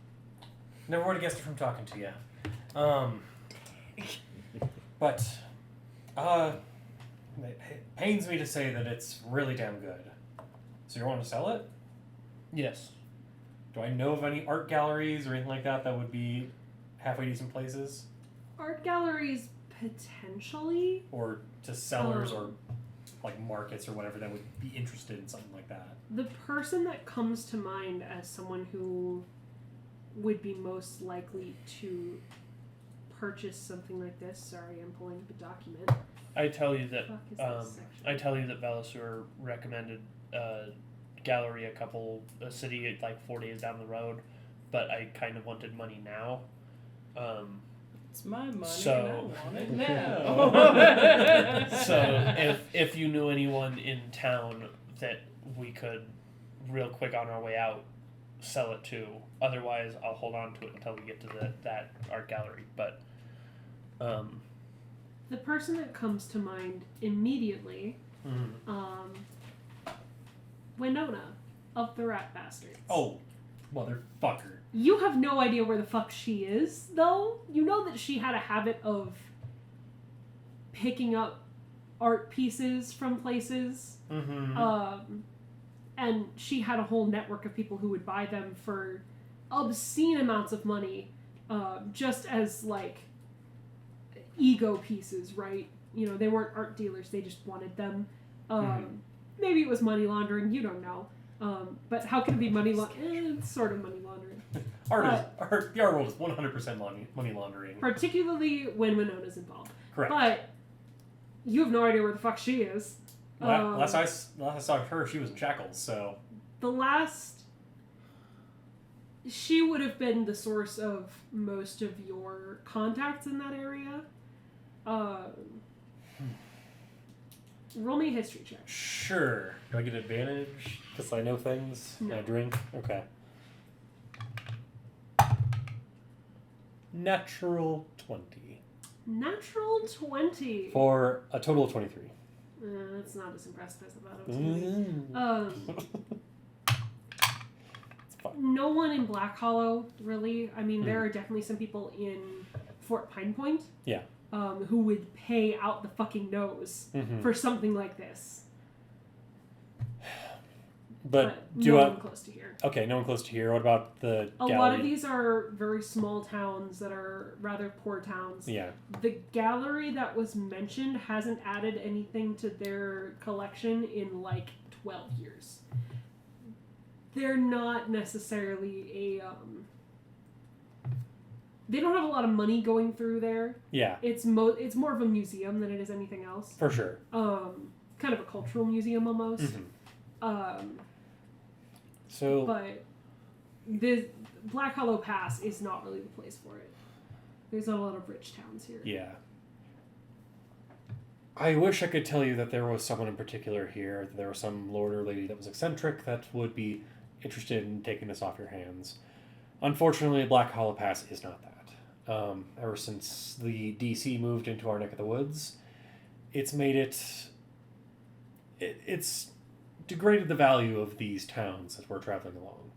Speaker 3: Never would have guessed it from talking to you. But it pains me to say that it's really damn good. So you want to sell it?
Speaker 2: Yes.
Speaker 3: Do I know of any art galleries or anything like that that would be halfway decent places?
Speaker 1: Art galleries, potentially.
Speaker 3: Or to sellers
Speaker 1: Oh.
Speaker 3: or like markets or whatever that would be interested in something like that?
Speaker 1: The person that comes to mind as someone who would be most likely to purchase something like this. Sorry, I'm pulling up a document.
Speaker 2: I tell you that
Speaker 1: Fuck is this section?
Speaker 2: I tell you that Velasur recommended gallery a city like 4 days down the road, but I kind of wanted money now.
Speaker 4: It's my money
Speaker 2: So-
Speaker 4: and I want it now.
Speaker 2: So if you knew anyone in town that we could, real quick on our way out, sell it to. Otherwise, I'll hold on to it until we get to that art gallery. But
Speaker 1: The person that comes to mind immediately, Winona of the Rat Bastards.
Speaker 3: Oh, motherfucker.
Speaker 1: You have no idea where the fuck she is, though. You know that she had a habit of picking up art pieces from places. And she had a whole network of people who would buy them for obscene amounts of money, just as, like, ego pieces, right? You know, they weren't art dealers, they just wanted them. Maybe it was money laundering, you don't know. But how can it be money laundering? It's sort of money laundering.
Speaker 3: The art world is 100% money laundering.
Speaker 1: Particularly when Winona's involved.
Speaker 3: Correct.
Speaker 1: But you have no idea where the fuck she is.
Speaker 3: Last I saw her, she was in shackles, so...
Speaker 1: She would have been the source of most of your contacts in that area. Roll me a history check.
Speaker 3: Sure. Do I get advantage because I know things?
Speaker 1: No.
Speaker 3: I drink? Okay. Natural 20.
Speaker 1: Natural 20.
Speaker 3: For a total of 23.
Speaker 1: That's not as impressive as I thought it was going to be.
Speaker 3: It's fine.
Speaker 1: No one in Black Hollow, really. I mean, there are definitely some people in Fort Pine Point.
Speaker 3: Yeah.
Speaker 1: Who would pay out the fucking nose for something like this.
Speaker 3: But
Speaker 1: no one close to here.
Speaker 3: Okay, no one close to here. What about the
Speaker 1: A
Speaker 3: gallery?
Speaker 1: lot of these are very small towns that are rather poor towns.
Speaker 3: Yeah.
Speaker 1: The gallery that was mentioned hasn't added anything to their collection in like 12 years. They're not necessarily they don't have a lot of money going through there.
Speaker 3: Yeah.
Speaker 1: It's more of a museum than it is anything else.
Speaker 3: For sure.
Speaker 1: Kind of a cultural museum almost. But the Black Hollow Pass is not really the place for it. There's not a lot of rich towns here.
Speaker 3: Yeah. I wish I could tell you that there was someone in particular here, that there was some lord or lady that was eccentric that would be interested in taking this off your hands. Unfortunately, Black Hollow Pass is not that. Ever since the DC moved into our neck of the woods, it's made it's degraded the value of these towns as we're traveling along,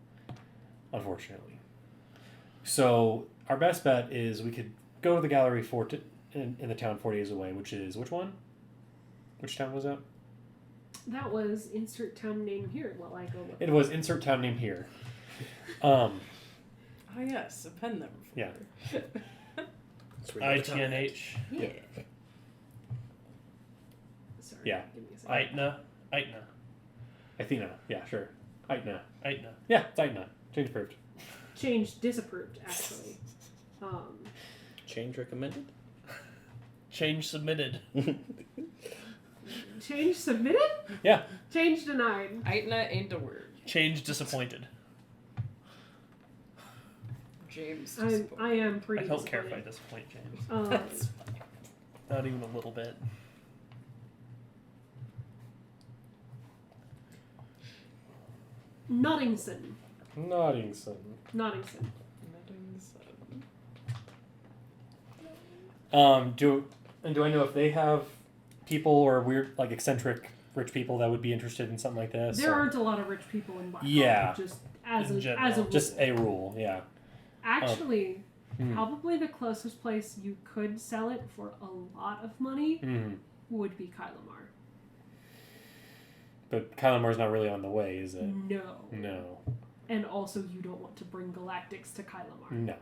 Speaker 3: unfortunately. So our best bet is we could go to the gallery in the town 4 days away, which is which one? Which town was that?
Speaker 1: That was insert town name here while I go look.
Speaker 3: It was insert town name here.
Speaker 4: Oh yes, a pen number.
Speaker 3: Yeah.
Speaker 2: ITNH.
Speaker 4: Yeah.
Speaker 1: Sorry.
Speaker 3: Yeah.
Speaker 1: Give me a second.
Speaker 2: Aitna.
Speaker 3: Athena. Yeah, sure. Aitna.
Speaker 2: Yeah,
Speaker 3: it's Aitna. Change approved.
Speaker 1: Change disapproved, actually.
Speaker 5: Change recommended?
Speaker 2: Change submitted.
Speaker 1: Change submitted?
Speaker 3: Yeah.
Speaker 1: Change denied.
Speaker 4: Aitna ain't a word.
Speaker 2: Change disappointed.
Speaker 4: James.
Speaker 1: I am pretty
Speaker 2: I don't care if I
Speaker 1: disappointed.
Speaker 2: disappoint James. Not even a little bit.
Speaker 1: Nottingson.
Speaker 3: Nottingson. Do I know if they have people or weird, like eccentric rich people that would be interested in something like this?
Speaker 1: There
Speaker 3: or-
Speaker 1: aren't a lot of rich people in Black
Speaker 3: Yeah.
Speaker 1: Hawk, just as
Speaker 2: In
Speaker 1: a
Speaker 2: general.
Speaker 1: rule.
Speaker 3: Just a rule, yeah.
Speaker 1: Actually, probably the closest place you could sell it for a lot of money would be Kylamar.
Speaker 3: But Kylamar's not really on the way, is it?
Speaker 1: No.
Speaker 3: No.
Speaker 1: And also, you don't want to bring Galactics to Kylamar.
Speaker 3: No.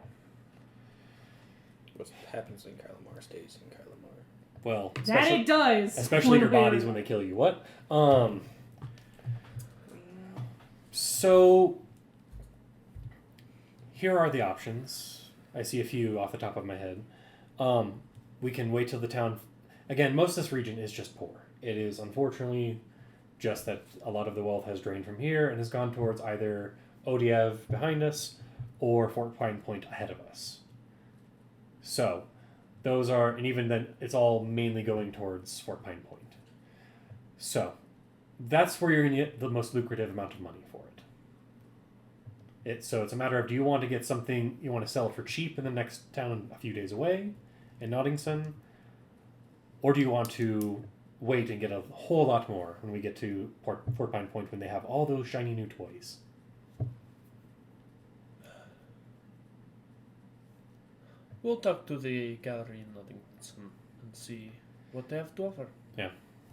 Speaker 5: What happens in Kylamar stays in Kylamar.
Speaker 3: Well,
Speaker 1: That it does.
Speaker 3: especially your
Speaker 1: One way or
Speaker 3: bodies when they
Speaker 1: another.
Speaker 3: kill you. What? So here are the options. I see a few off the top of my head. We can wait till the town. Again, most of this region is just poor. It is unfortunately just that a lot of the wealth has drained from here and has gone towards either Odiev behind us or Fort Pine Point ahead of us. So those are, and even then, it's all mainly going towards Fort Pine Point. So that's where you're going to get the most lucrative amount of money for it. So it's a matter of, do you want to get something, you want to sell it for cheap in the next town a few days away in Nottingson, or do you want to wait and get a whole lot more when we get to Fort Pine Point when they have all those shiny new toys?
Speaker 2: We'll talk to the gallery in Nottington and see what they have to offer.
Speaker 3: Yeah.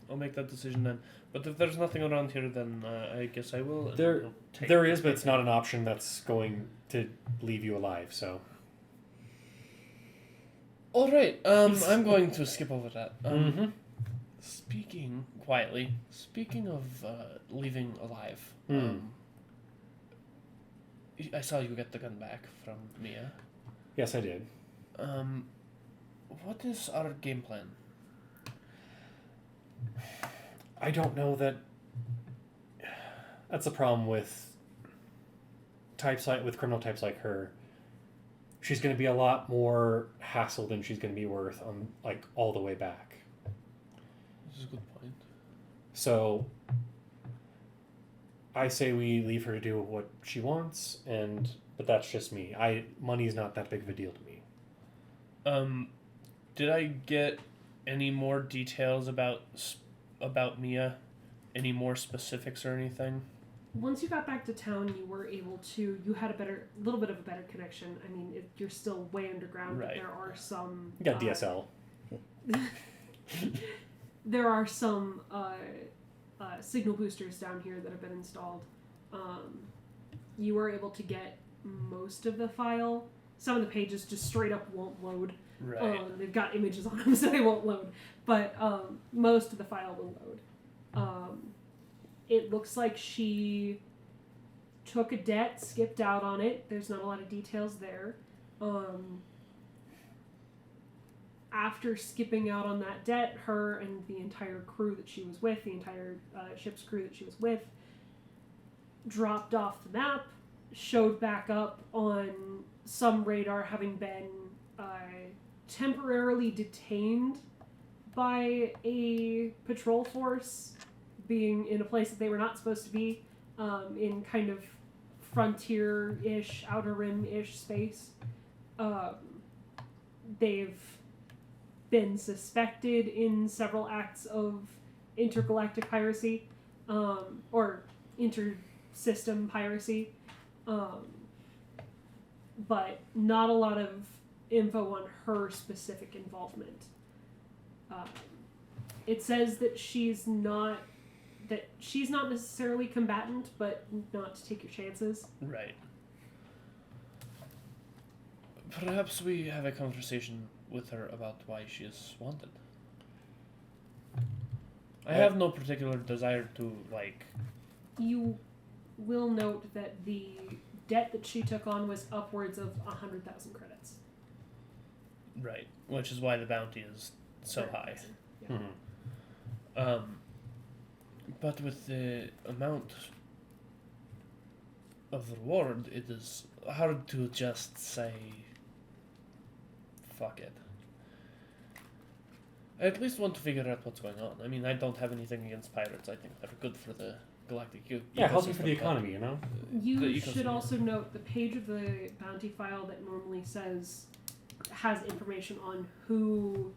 Speaker 2: I'll make that decision then. But if there's nothing around here, then I guess I will. and
Speaker 3: There-
Speaker 2: I'll take
Speaker 3: There
Speaker 2: it.
Speaker 3: is, but it's not an option that's going to leave you alive, so.
Speaker 2: All right. I'm going to skip over that.
Speaker 3: Mm-hmm.
Speaker 2: Speaking of leaving alive,
Speaker 3: Hmm.
Speaker 2: I saw you get the gun back from Mia.
Speaker 3: Yes, I did.
Speaker 2: What is our game plan?
Speaker 3: I don't know that. That's a problem with criminal types like her. She's going to be a lot more hassle than she's going to be worth on all the way back.
Speaker 2: This is a good point.
Speaker 3: So I say we leave her to do what she wants, but that's just me. Money's not that big of a deal to me.
Speaker 2: Did I get any more details about Mia? Any more specifics or anything?
Speaker 1: Once you got back to town, you were able to. You had a little bit of a better connection. I mean, you're still way underground,
Speaker 2: Right.
Speaker 1: but there are some.
Speaker 3: You got DSL.
Speaker 1: There are some signal boosters down here that have been installed. You were able to get most of the file. Some of the pages just straight up won't load.
Speaker 2: Right.
Speaker 1: They've got images on them, so they won't load. But most of the file will load. It looks like she took a debt, skipped out on it. There's not a lot of details there. After skipping out on that debt, her and the entire crew that she was with, the entire ship's crew that she was with, dropped off the map, showed back up on some radar, having been temporarily detained by a patrol force, being in a place that they were not supposed to be, in kind of frontier-ish, outer rim-ish space. They've been suspected in several acts of intergalactic piracy, or inter-system piracy, but not a lot of info on her specific involvement. It says that she's not necessarily combatant, but not to take your chances.
Speaker 2: Right. Perhaps we have a conversation with her about why she is wanted. I have no particular desire to,
Speaker 1: You will note that the debt that she took on was upwards of 100,000 credits.
Speaker 2: Right, which is why the bounty is so high.
Speaker 1: Yeah.
Speaker 3: Mm-hmm.
Speaker 2: But with the amount of reward, it is hard to just say, fuck it. I at least want to figure out what's going on. I mean, I don't have anything against pirates. I think they're good for the galactic
Speaker 3: Yeah, helps me for the
Speaker 2: ecosystem, but
Speaker 3: economy, you know?
Speaker 1: You
Speaker 2: The
Speaker 1: should
Speaker 2: ecosystem.
Speaker 1: also note the page of the bounty file that normally has information on who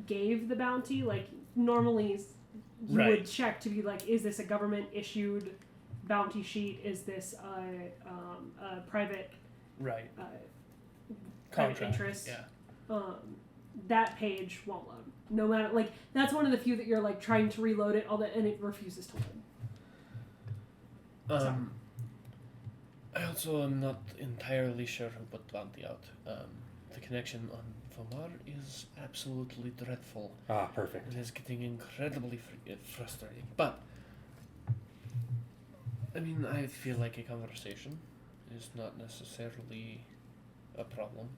Speaker 1: gave the bounty. Normally you
Speaker 2: Right.
Speaker 1: would check to be is this a government issued bounty sheet? Is this a private
Speaker 2: Right.
Speaker 1: private
Speaker 2: Contract.
Speaker 1: interest?
Speaker 2: Yeah.
Speaker 1: That page won't load. no matter, like, that's one of the few that you're, like, trying to reload it, all that, and it refuses to load.
Speaker 2: I also am not entirely sure who put Bounty out. The connection on Vomar is absolutely dreadful.
Speaker 3: Ah, perfect.
Speaker 2: It is getting incredibly frustrating. But, I mean, I feel like a conversation is not necessarily a problem.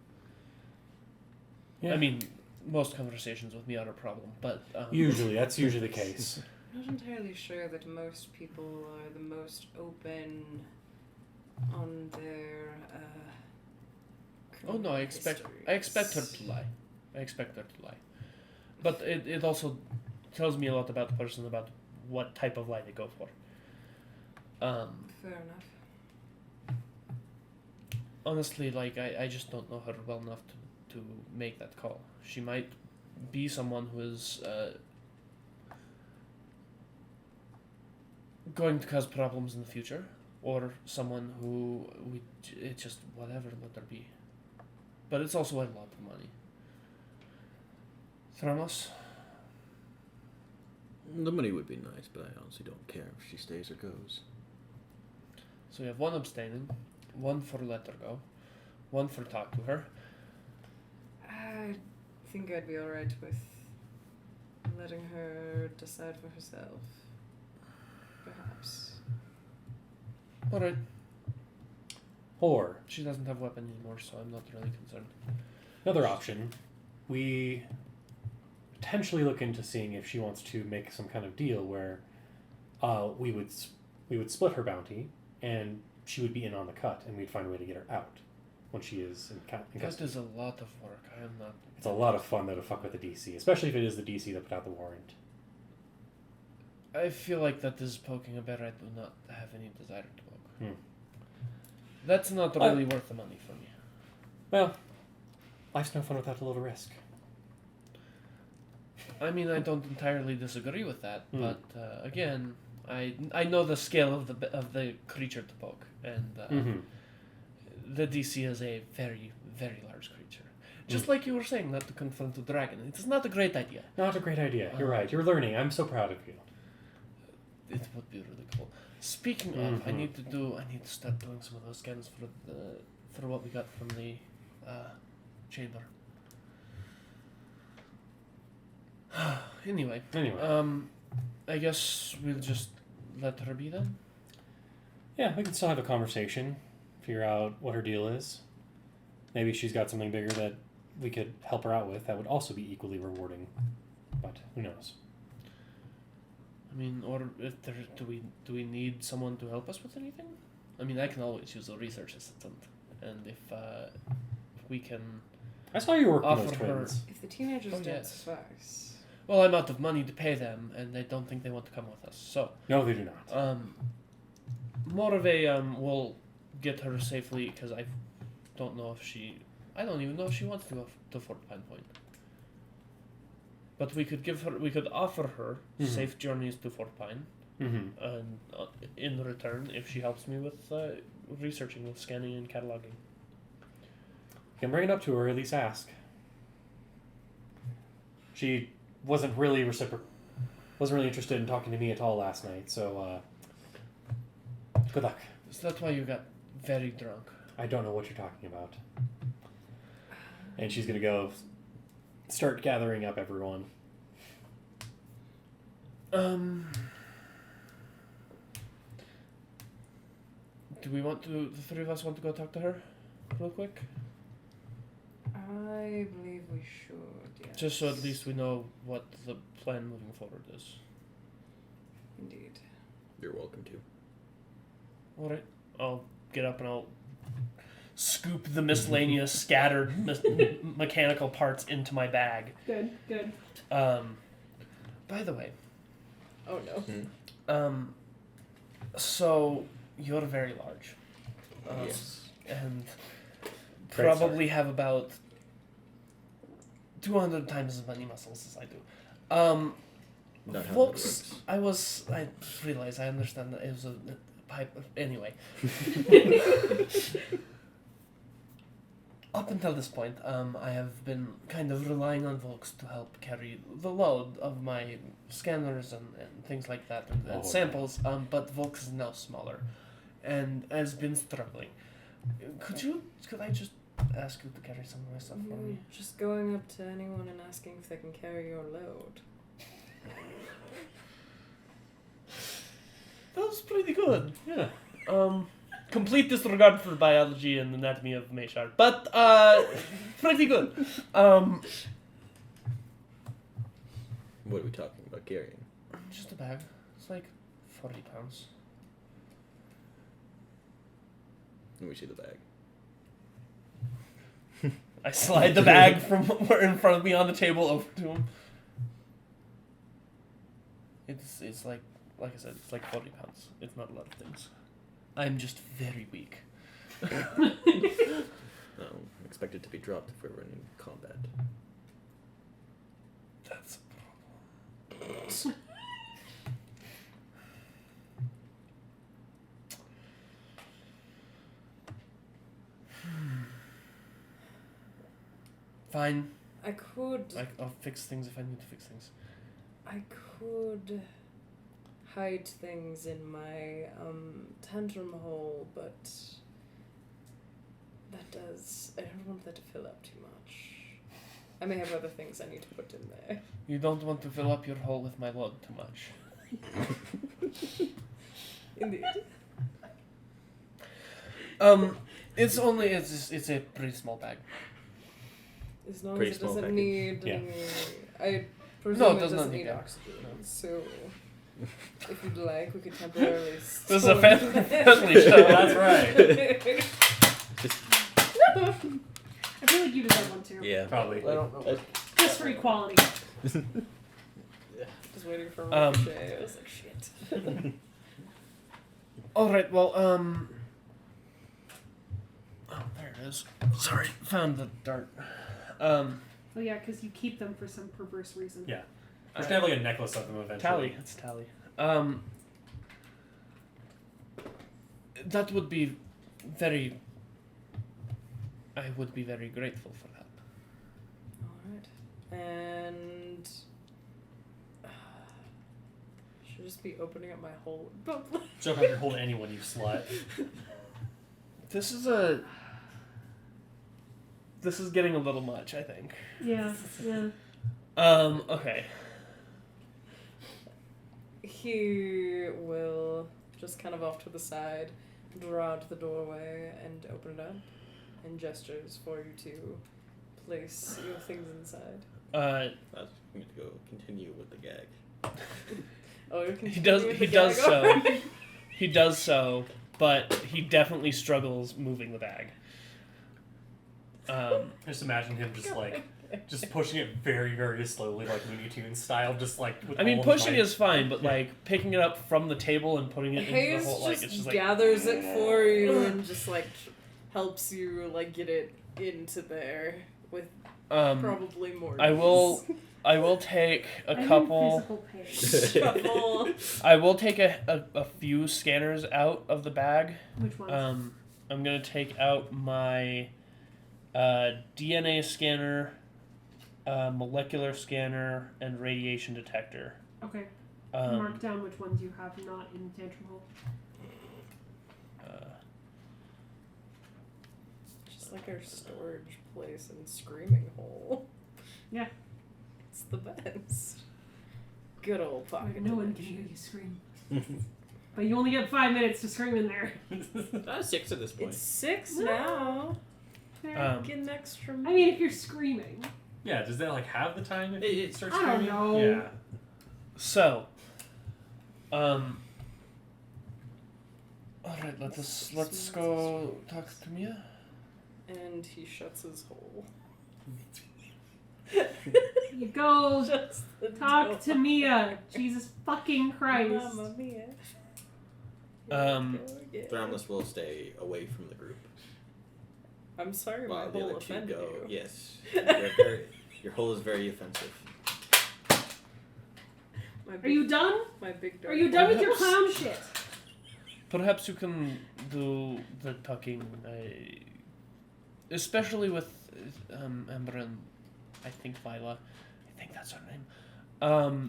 Speaker 3: Yeah.
Speaker 2: I mean, most conversations with me are a problem, but...
Speaker 3: That's usually the case.
Speaker 4: I'm not entirely sure that most people are the most open on their
Speaker 2: Oh no, I expect her to lie. But it also tells me a lot about the person, about what type of lie they go for.
Speaker 4: Fair enough.
Speaker 2: Honestly, like, I just don't know her well enough to make that call. She might be someone who is going to cause problems in the future, or someone who it just whatever let her be. But it's also a lot of money. Thramos?
Speaker 5: The money would be nice, but I honestly don't care if she stays or goes.
Speaker 2: So you have one abstaining, one for let her go, one for talk to her.
Speaker 4: I think I'd be alright with letting her decide for herself. Perhaps.
Speaker 2: Alright.
Speaker 3: Or,
Speaker 2: She doesn't have a weapon anymore, so I'm not really concerned.
Speaker 3: another option, we potentially look into seeing if she wants to make some kind of deal where we would split her bounty, and she would be in on the cut, and we'd find a way to get her out when she is in
Speaker 2: That
Speaker 3: custody.
Speaker 2: is a lot of work. I am not...
Speaker 3: It's a lot of fun, though, to fuck with the DC, especially if it is the DC that put out the warrant.
Speaker 2: I feel like that is poking a bear I do not have any desire to poke. That's not really worth the money for me.
Speaker 3: Well, life's no fun without a little risk.
Speaker 2: I mean, I don't entirely disagree with that, but again, I know the scale of the creature to poke, and the DC is a very, very large creature. Just like you were saying, not to confront the dragon. It is not a great idea.
Speaker 3: Not a great idea. You're right. You're learning. I'm so proud of you.
Speaker 2: It would be really cool. Speaking of, I need to start doing some of those scans for what we got from the chamber. Anyway, I guess we'll just let her be then.
Speaker 3: Yeah, we can still have a conversation, figure out what her deal is. Maybe she's got something bigger that we could help her out with that would also be equally rewarding. But who knows?
Speaker 2: I mean, or if there, do we need someone to help us with anything? I mean, I can always use a research assistant, and if we can...
Speaker 3: I saw you working on those
Speaker 2: Offer her-
Speaker 3: twins.
Speaker 4: If the teenagers don't
Speaker 2: yes.
Speaker 4: suffice.
Speaker 2: Well, I'm out of money to pay them, and they don't think they want to come with us. So,
Speaker 3: No, they do not.
Speaker 2: more of a we'll get her safely, because I don't know if I don't even know if she wants to go to Fort Pine Point. But we could offer her safe journeys to Fort Pine, and in return, if she helps me with researching, with scanning and cataloging.
Speaker 3: You can bring it up to her, at least ask. She wasn't really wasn't really interested in talking to me at all last night, so good luck.
Speaker 2: Is that why you got very drunk?
Speaker 3: I don't know what you're talking about. And she's gonna go start gathering up everyone.
Speaker 2: Do the three of us want to go talk to her real quick?
Speaker 4: I believe we should, yes.
Speaker 2: Just so at least we know what the plan moving forward is.
Speaker 4: Indeed.
Speaker 5: You're welcome to.
Speaker 2: Alright. I'll get up and I'll scoop the miscellaneous scattered mechanical parts into my bag.
Speaker 1: Good.
Speaker 2: By the way,
Speaker 4: Oh no.
Speaker 2: so you're very large.
Speaker 5: Yes.
Speaker 2: And
Speaker 3: Great
Speaker 2: probably have about 200 times as many muscles as I do.
Speaker 5: Not how that
Speaker 2: Folks,
Speaker 5: works.
Speaker 2: I realize, I understand that it was a pipe. Anyway. Up until this point, I have been kind of relying on Volks to help carry the load of my scanners and things like that and samples, but Volks is now smaller and has been struggling. Could I just ask you to carry some of my stuff for me?
Speaker 4: Just going up to anyone and asking if they can carry your load.
Speaker 2: That was pretty good.
Speaker 3: Yeah.
Speaker 2: Complete disregard for biology and anatomy of Meshar, but pretty good.
Speaker 5: What are we talking about carrying?
Speaker 2: Just a bag. It's like 40 pounds.
Speaker 5: Let me see the bag.
Speaker 2: I slide the bag from in front of me on the table over to him. It's like I said, it's like 40 pounds. It's not a lot of things. I'm just very weak.
Speaker 5: No, expect it to be dropped if we're in combat.
Speaker 2: That's a problem. Fine. I'll fix things if I need to fix things.
Speaker 4: I could hide things in my tantrum hole, but I don't want that to fill up too much. I may have other things I need to put in there.
Speaker 2: You don't want to fill up your hole with my load too much.
Speaker 4: Indeed.
Speaker 2: It's a pretty small bag.
Speaker 4: As long
Speaker 5: Pretty
Speaker 4: as it
Speaker 5: small
Speaker 4: doesn't
Speaker 5: package.
Speaker 4: need
Speaker 3: Yeah.
Speaker 4: any... I presume
Speaker 2: No, it
Speaker 4: it
Speaker 2: does not
Speaker 4: doesn't
Speaker 2: need
Speaker 4: need
Speaker 2: that.
Speaker 4: oxygen.
Speaker 2: No.
Speaker 4: So, if you'd like, we could temporarily...
Speaker 2: This is a family show.
Speaker 3: That's right.
Speaker 1: I feel like you deserve one too.
Speaker 5: Yeah.
Speaker 3: Probably.
Speaker 2: I don't know.
Speaker 1: Just for equality.
Speaker 4: Just waiting for a
Speaker 2: Um,
Speaker 4: ricochet. I was like, shit.
Speaker 2: Alright, well, oh, there it is. Sorry, found the dart.
Speaker 1: Oh yeah, because you keep them for some perverse reason.
Speaker 3: Yeah. We're gonna have like a necklace of them eventually.
Speaker 2: Tally, it's Tally. That would be very... I would be very grateful for that.
Speaker 4: Alright. And... should just be opening up my whole...
Speaker 3: Jump out your hold anyone, you slut.
Speaker 2: This is getting a little much, I think.
Speaker 1: Yeah, yeah.
Speaker 2: Okay.
Speaker 4: He will just kind of off to the side, draw to the doorway and open it up, and gestures for you to place your things inside.
Speaker 5: I was going to go continue with the gag.
Speaker 4: Oh, you're
Speaker 2: He does so. He does so, but he definitely struggles moving the bag.
Speaker 3: Just imagine him just pushing it very, very slowly, like Looney Tunes style, just like. With
Speaker 2: I mean,
Speaker 3: all his
Speaker 2: pushing
Speaker 3: might.
Speaker 2: is fine, but like picking it up from the table and putting it into
Speaker 4: Hayes
Speaker 2: the whole, like
Speaker 4: just
Speaker 2: it's just like
Speaker 4: gathers it for you and just like helps you like get it into there with probably more.
Speaker 2: I will take
Speaker 1: I
Speaker 2: a
Speaker 1: need
Speaker 2: couple.
Speaker 1: physical pain.
Speaker 4: Shuffle.
Speaker 2: I will take a few scanners out of the bag.
Speaker 1: Which ones?
Speaker 2: I'm gonna take out my DNA scanner, molecular scanner, and radiation detector.
Speaker 1: Okay. Mark down which ones you have not in the tantrum hole.
Speaker 4: Just like our storage place in Screaming Hole.
Speaker 1: Yeah.
Speaker 4: It's the best. Good old pocket.
Speaker 1: No one can hear you scream. But you only get 5 minutes to scream in there.
Speaker 5: 6 at this point.
Speaker 4: It's 6
Speaker 1: No.
Speaker 4: now. Get an extra
Speaker 1: I mean, if you're screaming.
Speaker 3: Yeah, does that like have the time if it starts
Speaker 1: I don't
Speaker 3: screaming?
Speaker 1: know.
Speaker 3: Yeah.
Speaker 2: So, alright, let's go talk to Mia.
Speaker 4: And he shuts his hole.
Speaker 1: You go
Speaker 4: Just the
Speaker 1: talk
Speaker 4: door.
Speaker 1: to Mia. Jesus fucking Christ.
Speaker 4: Mamma mia.
Speaker 5: Thramless will stay away from the group.
Speaker 4: I'm sorry,
Speaker 5: While
Speaker 4: my
Speaker 5: the
Speaker 4: hole
Speaker 5: other two
Speaker 4: offended
Speaker 5: go.
Speaker 4: you.
Speaker 5: Yes. Your hole is very offensive.
Speaker 4: My
Speaker 1: Are
Speaker 4: big,
Speaker 1: you done?
Speaker 4: My big
Speaker 1: Are you done with your
Speaker 2: Perhaps.
Speaker 1: clown shit?
Speaker 2: Perhaps you can do the talking. especially with Amber and I think Lila. I think that's her name.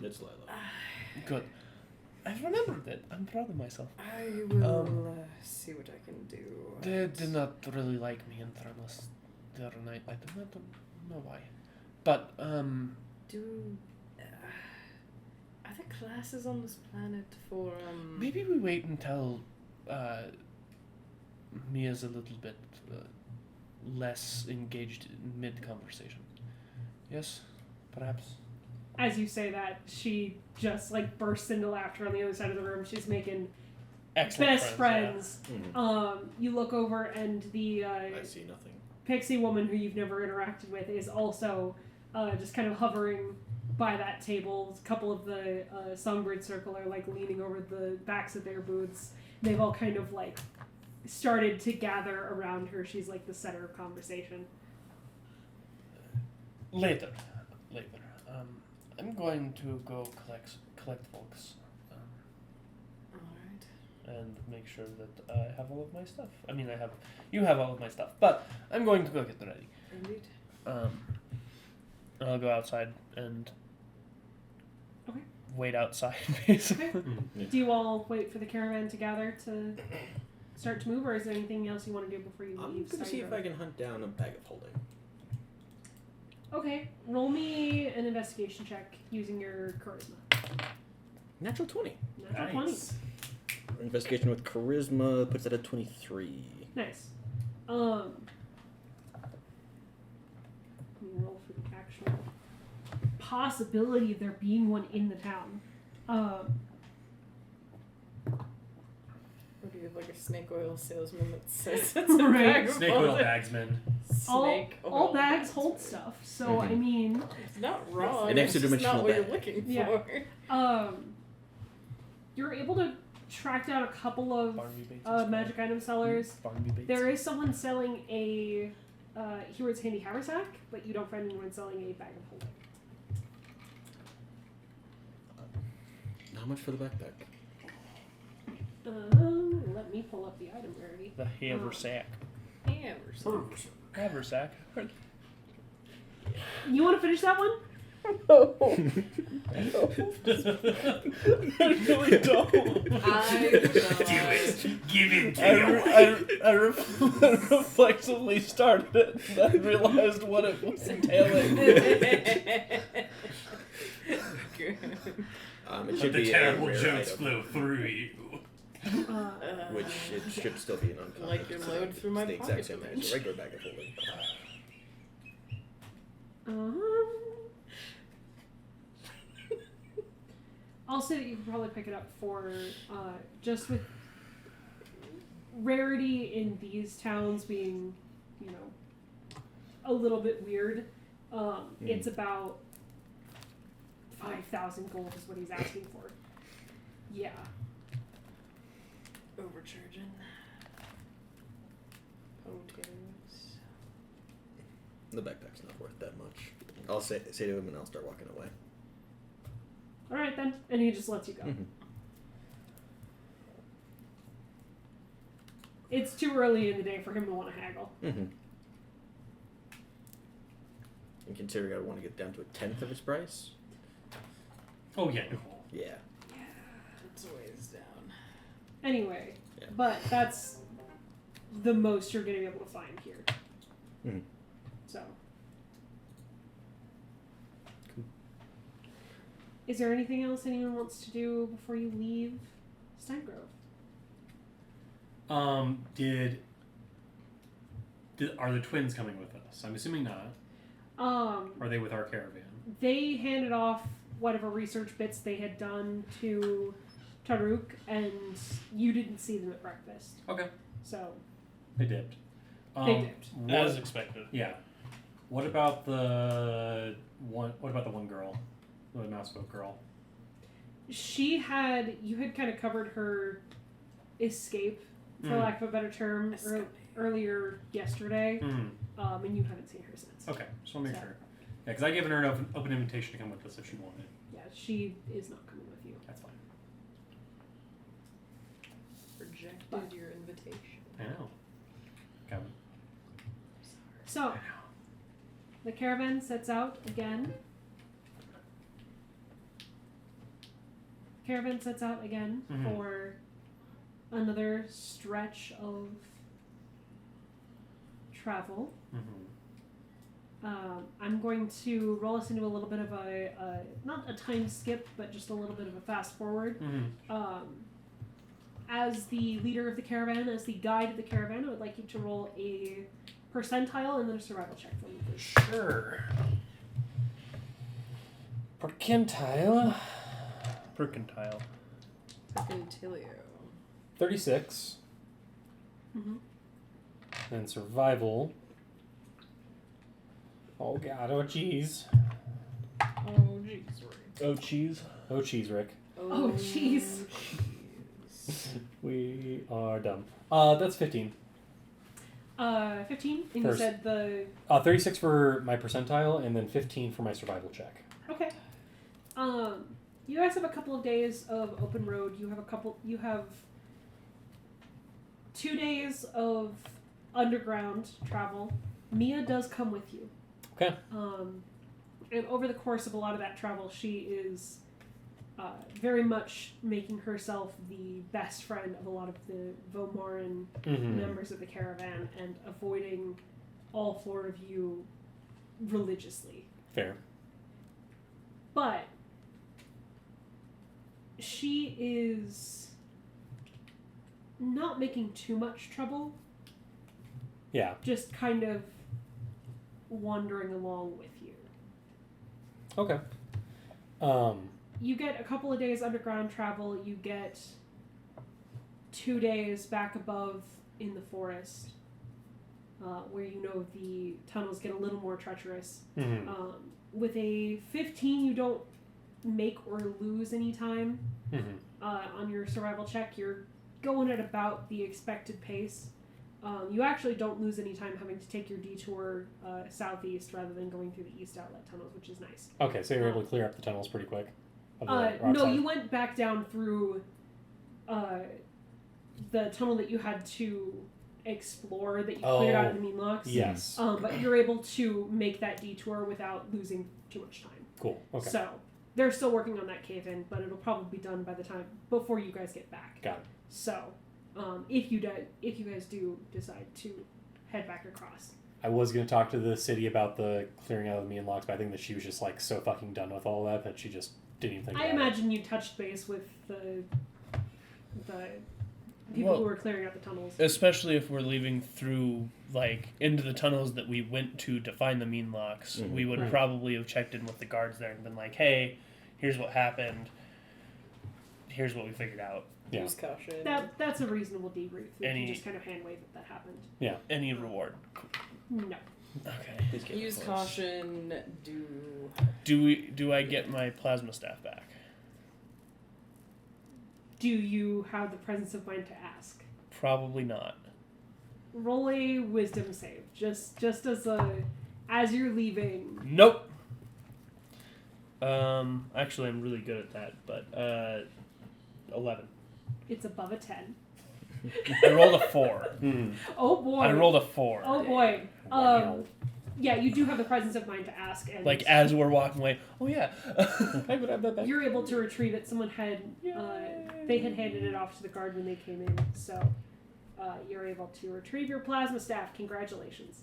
Speaker 5: It's Lila.
Speaker 2: Good. I've remembered it. I'm proud of myself.
Speaker 4: I will see what I can do.
Speaker 2: They did not really like me in Thramas the other night. I do not know why. But,
Speaker 4: Do are there classes on this planet for
Speaker 2: maybe we wait until Mia's a little bit less engaged in mid-conversation. Yes? Perhaps?
Speaker 1: As you say that, she just like bursts into laughter on the other side of the room. She's making
Speaker 2: Excellent
Speaker 1: best friends.
Speaker 5: Mm-hmm.
Speaker 1: You look over and the
Speaker 5: I see nothing.
Speaker 1: pixie woman who you've never interacted with is also just kind of hovering by that table. A couple of the songbird circle are like leaning over the backs of their booths. They've all kind of like started to gather around her. She's like the center of conversation.
Speaker 2: Later. I'm going to go collect folks.
Speaker 4: Alright.
Speaker 2: And make sure that I have all of my stuff. I mean, you have all of my stuff, but I'm going to go get ready.
Speaker 4: Indeed.
Speaker 2: I'll go outside and
Speaker 1: Okay.
Speaker 2: wait outside, basically.
Speaker 1: Okay. Do you all wait for the caravan to gather to start to move, or is there anything else you want to do before you
Speaker 5: I'm
Speaker 1: leave?
Speaker 5: gonna see if I can hunt down a bag of holding.
Speaker 1: Okay, roll me an investigation check using your charisma.
Speaker 5: Natural 20.
Speaker 1: Natural
Speaker 3: Nice.
Speaker 5: Investigation with charisma puts it at 23.
Speaker 1: 20. Nice. Let me roll for the actual possibility of there being one in the town.
Speaker 4: Or do you have like a snake oil salesman that says it's a
Speaker 1: Right.
Speaker 4: bag of
Speaker 3: Snake oil
Speaker 4: holding?
Speaker 3: bagsman.
Speaker 4: Snake oil.
Speaker 1: All bags hold stuff, so I mean,
Speaker 4: It's not wrong.
Speaker 5: An
Speaker 4: It's just
Speaker 5: extra-dimensional
Speaker 4: not what you're
Speaker 5: bag.
Speaker 4: looking
Speaker 1: Yeah.
Speaker 4: for.
Speaker 1: you're able to track down a couple of
Speaker 2: Barnaby Bates.
Speaker 1: magic item sellers.
Speaker 2: Barnaby Bates.
Speaker 1: There is someone selling a Hero's Handy Haversack, but you don't find anyone selling a bag of holding.
Speaker 5: How much for the backpack?
Speaker 1: Let me pull up the item rarity.
Speaker 2: The haversack.
Speaker 4: Haversack.
Speaker 2: Haversack.
Speaker 1: You want to finish that one?
Speaker 2: I really don't.
Speaker 3: Give it
Speaker 2: I reflexively started it and then realized what it was entailing.
Speaker 5: It should be a rare item,
Speaker 3: flow through you.
Speaker 5: which it should still be an uncommon.
Speaker 4: Like your
Speaker 5: considering
Speaker 4: load through my
Speaker 5: it's the exact same
Speaker 4: pocket
Speaker 5: as a regular bag of holding.
Speaker 1: I'll say that you can probably pick it up for just with rarity in these towns being, you know, a little bit weird. It's about 5,000 gold is what he's asking for. Yeah.
Speaker 4: Overcharging. Potatoes.
Speaker 5: The backpack's not worth that much. I'll say to him and I'll start walking away.
Speaker 1: All right then, and he just lets you go.
Speaker 5: Mm-hmm.
Speaker 1: It's too early in the day for him to want to haggle.
Speaker 5: Mm-hmm. And considering I want to get down to a tenth of its price.
Speaker 3: Oh yeah.
Speaker 5: Yeah.
Speaker 4: It's ways down.
Speaker 1: Anyway,
Speaker 5: Yeah.
Speaker 1: but that's the most you're going to be able to find here.
Speaker 5: Mhm.
Speaker 1: So.
Speaker 5: Cool.
Speaker 1: Is there anything else anyone wants to do before you leave Steingrove?
Speaker 3: Are the twins coming with us? I'm assuming not. Are they with our caravan?
Speaker 1: They handed off whatever research bits they had done to Taruk, and you didn't see them at breakfast.
Speaker 3: Okay.
Speaker 1: So
Speaker 3: They dipped.
Speaker 1: they dipped.
Speaker 2: As expected.
Speaker 3: Yeah. What about the one girl? The mouseboat girl.
Speaker 1: You had kind of covered her escape, for lack of a better term, earlier yesterday, and you haven't seen her since.
Speaker 3: Okay, just want to make sure. Yeah, because I gave her an open invitation to come with us if she wanted.
Speaker 1: Yeah, she is not coming with you.
Speaker 3: That's fine.
Speaker 4: Rejected your invitation.
Speaker 3: I know. Come.
Speaker 1: So, the caravan sets out again.
Speaker 3: Mhm.
Speaker 1: For another stretch of travel. I'm going to roll us into a little bit of not a time skip, but just a little bit of a fast forward. As the leader of the caravan, as the guide of the caravan, I would like you to roll a percentile and then a survival check for me, please.
Speaker 3: Sure. Percentile.
Speaker 2: Percentile.
Speaker 4: Percentilio.
Speaker 3: 36.
Speaker 1: Mm-hmm.
Speaker 3: And survival. Oh god, oh jeez.
Speaker 4: Oh, jeez, Rick.
Speaker 2: Oh, cheese.
Speaker 3: Oh cheese, Rick.
Speaker 1: Oh, jeez.
Speaker 3: We are dumb. That's 15.
Speaker 1: 15? And
Speaker 3: First.
Speaker 1: you said the...
Speaker 3: 36 for my percentile, and then 15 for my survival check.
Speaker 1: Okay. You guys have a couple of days of open road. You have 2 days of underground travel. Mia does come with you.
Speaker 3: Okay.
Speaker 1: And over the course of a lot of that travel, she is very much making herself the best friend of a lot of the Vomaran members of the caravan and avoiding all four of you religiously.
Speaker 3: Fair.
Speaker 1: But she is not making too much trouble.
Speaker 3: Yeah.
Speaker 1: Just kind of wandering along with you.
Speaker 3: Okay.
Speaker 1: You get a couple of days underground travel. You get 2 days back above in the forest, where you know the tunnels get a little more treacherous. With a 15, you don't make or lose any time on your survival check. You're going at about the expected pace. You actually don't lose any time having to take your detour southeast rather than going through the east outlet tunnels, which is nice.
Speaker 3: Okay, so you're able to clear up the tunnels pretty quick.
Speaker 1: No, you went back down through the tunnel that you had to explore that you cleared out in the mean locks.
Speaker 3: Yes.
Speaker 1: But you're able to make that detour without losing too much time.
Speaker 3: Cool. Okay.
Speaker 1: So they're still working on that cave-in, but it'll probably be done by the time before you guys get back.
Speaker 3: Got it.
Speaker 1: So, if you guys do decide to head back across.
Speaker 3: I was going to talk to the city about the clearing out of the mean locks, but I think that she was just like so fucking done with all that she just didn't even think
Speaker 1: I
Speaker 3: about
Speaker 1: imagine you touched base with the people who were clearing out the tunnels.
Speaker 2: Especially if we're leaving through, like, into the tunnels that we went to find the mean locks. We would probably have checked in with the guards there and been like, hey, here's what happened. Here's what we figured out.
Speaker 3: Yeah.
Speaker 4: Use caution.
Speaker 1: That's a reasonable debrief. If you
Speaker 2: Any-
Speaker 1: just kind of hand wave that happened.
Speaker 3: Yeah.
Speaker 2: Any reward.
Speaker 1: No.
Speaker 2: Okay.
Speaker 5: Please get
Speaker 4: Use
Speaker 5: close.
Speaker 4: caution.
Speaker 2: Do I get my plasma staff back?
Speaker 1: Do you have the presence of mind to ask?
Speaker 2: Probably not.
Speaker 1: Roll a wisdom save. Just as you're leaving.
Speaker 2: Nope. Actually, I'm really good at that, but 11.
Speaker 1: It's above a 10.
Speaker 2: I rolled a 4.
Speaker 1: Oh boy.
Speaker 2: I rolled a 4.
Speaker 1: Oh boy.
Speaker 3: Wow.
Speaker 1: Yeah, you do have the presence of mind to ask, and
Speaker 2: Like as we're walking away. Oh yeah. I would have that back.
Speaker 1: you're able to retrieve it. Someone had they had handed it off to the guard when they came in, so you're able to retrieve your plasma staff. Congratulations.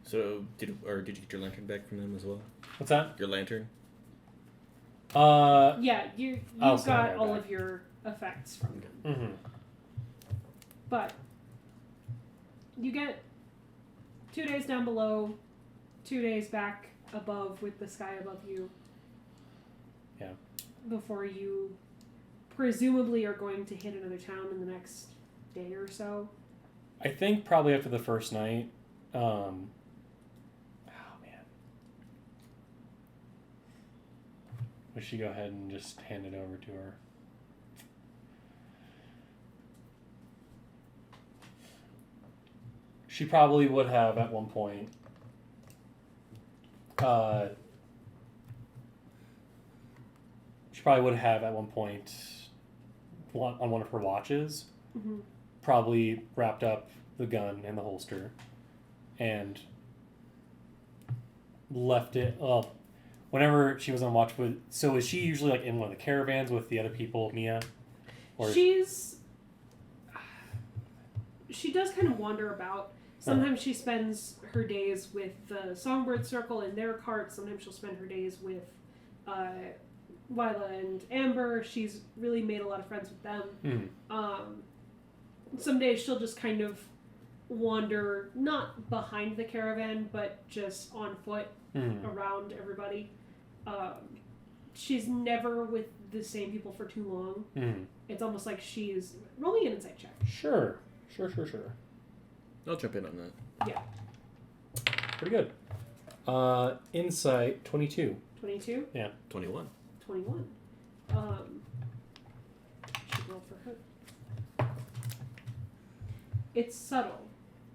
Speaker 5: So did you get your lantern back from them as well?
Speaker 3: What's that?
Speaker 5: Your lantern?
Speaker 1: Yeah, you've
Speaker 3: I'll send
Speaker 1: got
Speaker 3: that
Speaker 1: all
Speaker 3: back.
Speaker 1: of your effects from them.
Speaker 3: Mm-hmm.
Speaker 1: But you get 2 days down below, 2 days back above with the sky above you.
Speaker 3: Yeah.
Speaker 1: Before you presumably are going to hit another town in the next day or so.
Speaker 3: I think probably after the first night. Oh man. We should go ahead and just hand it over to her. She probably would have at one point. She probably would have at one point on one of her watches.
Speaker 1: Mm-hmm.
Speaker 3: Probably wrapped up the gun in the holster and left it. Whenever she was on watch with, so is she usually like in one of the caravans with the other people, Mia? Or
Speaker 1: She does kind of wander about. Sometimes she spends her days with the Songbird Circle in their cart. Sometimes she'll spend her days with Lila and Amber. She's really made a lot of friends with them. Some days she'll just kind of wander, not behind the caravan, but just on foot around everybody. She's never with the same people for too long. It's almost like she's... Roll me an insight check.
Speaker 3: Sure.
Speaker 5: I'll jump in on that.
Speaker 1: Yeah.
Speaker 3: Pretty good. Insight 22.
Speaker 1: 22?
Speaker 3: Yeah.
Speaker 5: 21.
Speaker 1: 21. Should roll for her. It's subtle,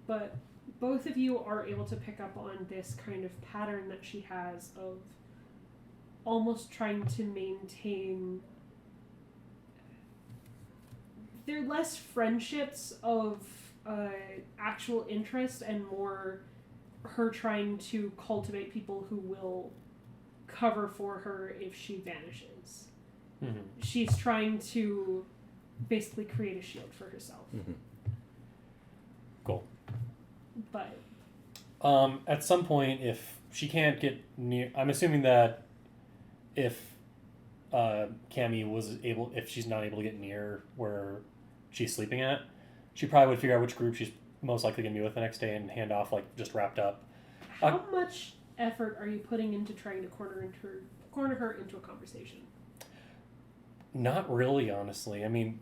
Speaker 1: but both of you are able to pick up on this kind of pattern that she has of almost trying to maintain... They're less friendships of actual interest and more her trying to cultivate people who will cover for her if she vanishes. She's trying to basically create a shield for herself.
Speaker 3: Cool.
Speaker 1: But
Speaker 3: at some point, if she can't get near, I'm assuming that if Cammy was able, if she's not able to get near where she's sleeping at, she probably would figure out which group she's most likely going to be with the next day and hand off, like, just wrapped up.
Speaker 1: how much effort are you putting into trying to corner her into a conversation?
Speaker 3: Not really, honestly. I mean,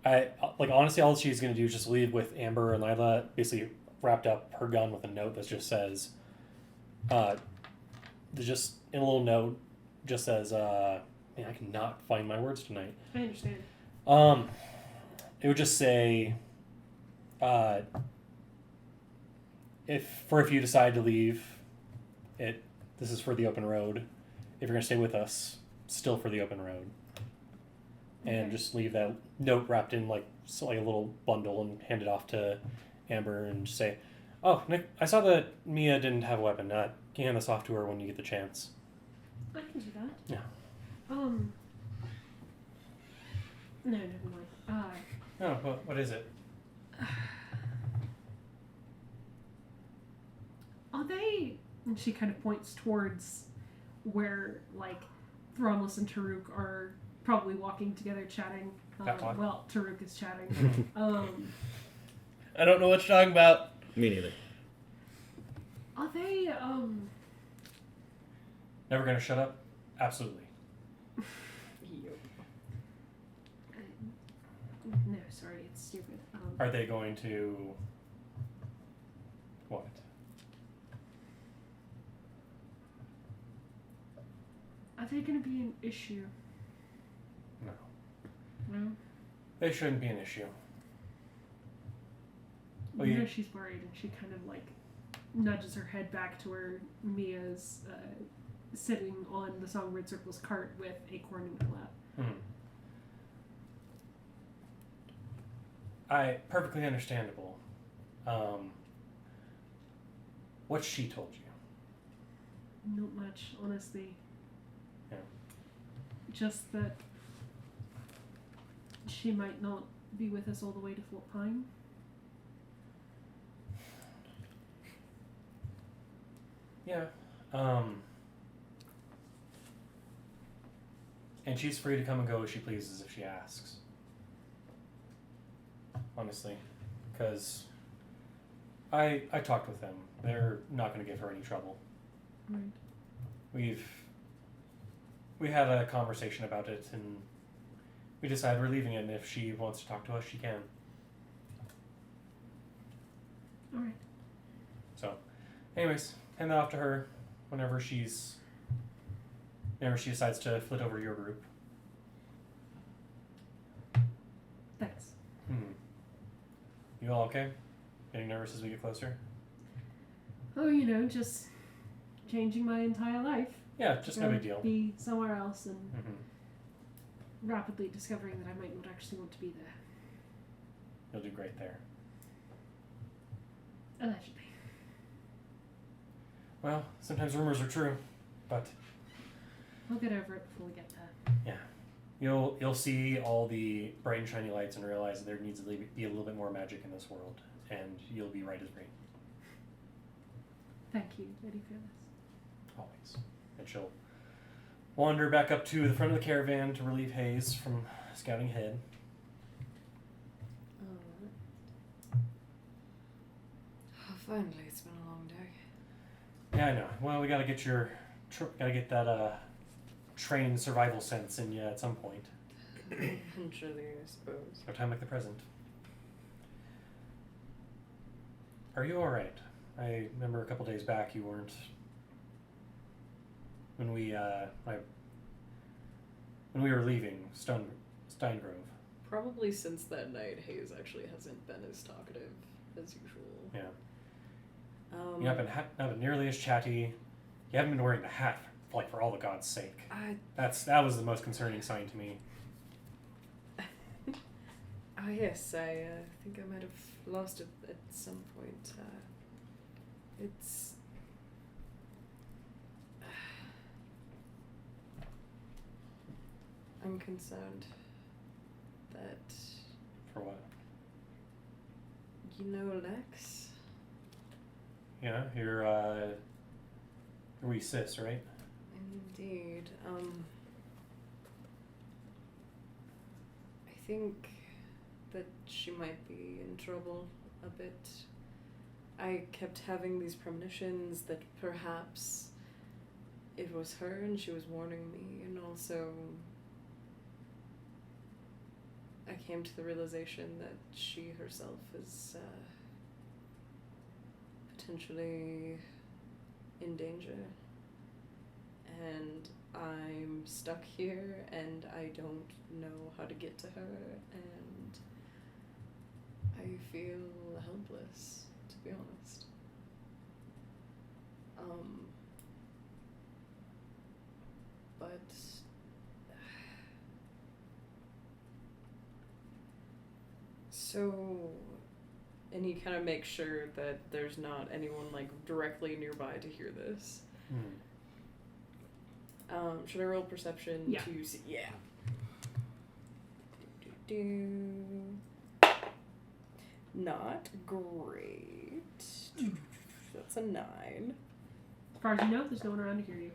Speaker 3: honestly, all she's going to do is just leave with Amber and Lila, basically wrapped up her gun with a note that just says, just in a little note, just says, man, I cannot find my words tonight.
Speaker 1: I understand.
Speaker 3: It would just say, if you decide to leave, this is for the open road. If you're going to stay with us, still for the open road. And just leave that note wrapped in like a little bundle and hand it off to Amber and just say, oh, Nick, I saw that Mia didn't have a weapon. Can you hand this off to her when you get the chance?
Speaker 1: I can do that.
Speaker 3: Yeah.
Speaker 1: No, never mind.
Speaker 3: No, what is it?
Speaker 1: Are they... And she kind of points towards where, like, Thrombus and Taruk are probably walking together chatting. Well, Taruk is chatting.
Speaker 2: I don't know what you're talking about.
Speaker 5: Me neither.
Speaker 1: Are they,
Speaker 3: Never gonna shut up? Absolutely.
Speaker 1: No, sorry, it's stupid.
Speaker 3: Are they going to... What?
Speaker 1: Are they going to be an issue?
Speaker 3: No.
Speaker 1: No?
Speaker 3: They shouldn't be an issue. Oh,
Speaker 1: You
Speaker 3: you-
Speaker 1: know she's worried, and she kind of, like, nudges her head back to where Mia's sitting on the Songbird Circle's cart with Acorn in her lap.
Speaker 3: Perfectly understandable. What she told you?
Speaker 1: Not much, honestly.
Speaker 3: Yeah.
Speaker 1: Just that she might not be with us all the way to Fort Pine.
Speaker 3: Yeah. And she's free to come and go as she pleases if she asks. Honestly. Because I talked with them. They're not going to give her any trouble.
Speaker 1: Right.
Speaker 3: We had a conversation about it, and we decided we're leaving it, and if she wants to talk to us, she can.
Speaker 1: Alright.
Speaker 3: So, anyways, hand that off to her whenever she decides to flit over your group.
Speaker 1: Thanks.
Speaker 3: You all okay? Getting nervous as we get closer?
Speaker 1: Oh, you know, just changing my entire life.
Speaker 3: Yeah, just no big deal.
Speaker 1: Be somewhere else and
Speaker 3: Mm-hmm.
Speaker 1: rapidly discovering that I might not actually want to be there.
Speaker 3: You'll do great there.
Speaker 1: Allegedly.
Speaker 3: Well, sometimes rumors are true, but
Speaker 1: We'll get over it before we get there.
Speaker 3: yeah. You'll see all the bright and shiny lights and realize that there needs to be a little bit more magic in this world, and you'll be right as rain.
Speaker 1: Thank you, Lady Fearless.
Speaker 3: Always. And she'll wander back up to the front of the caravan to relieve Hayes from scouting ahead.
Speaker 4: Oh, finally, it's been a long day.
Speaker 3: Yeah, I know. Well, we gotta get that trained survival sense in you at some point.
Speaker 4: Eventually, I suppose.
Speaker 3: No time like the present. Are you alright? I remember a couple days back you weren't. When we were leaving Steingrove.
Speaker 4: Probably since that night, Hayes actually hasn't been as talkative as usual.
Speaker 3: Yeah. You haven't been nearly as chatty. You haven't been wearing the hat, for all the gods' sake. That was the most concerning sign to me.
Speaker 4: Oh yes, I think I might have lost it at some point. It's... I'm concerned that...
Speaker 3: For what?
Speaker 4: You know Lex?
Speaker 3: Yeah, you're wee sis, right?
Speaker 4: Indeed. I think that she might be in trouble a bit. I kept having these premonitions that perhaps it was her and she was warning me, and also I came to the realization that she herself is potentially in danger. And I'm stuck here and I don't know how to get to her, and I feel helpless, to be honest. But so, and he kind of makes sure that there's not anyone directly nearby to hear this. Should I roll perception
Speaker 1: Yeah.
Speaker 4: to see? Yeah. Not great. That's a 9.
Speaker 1: As far as you know, there's no one around to hear you.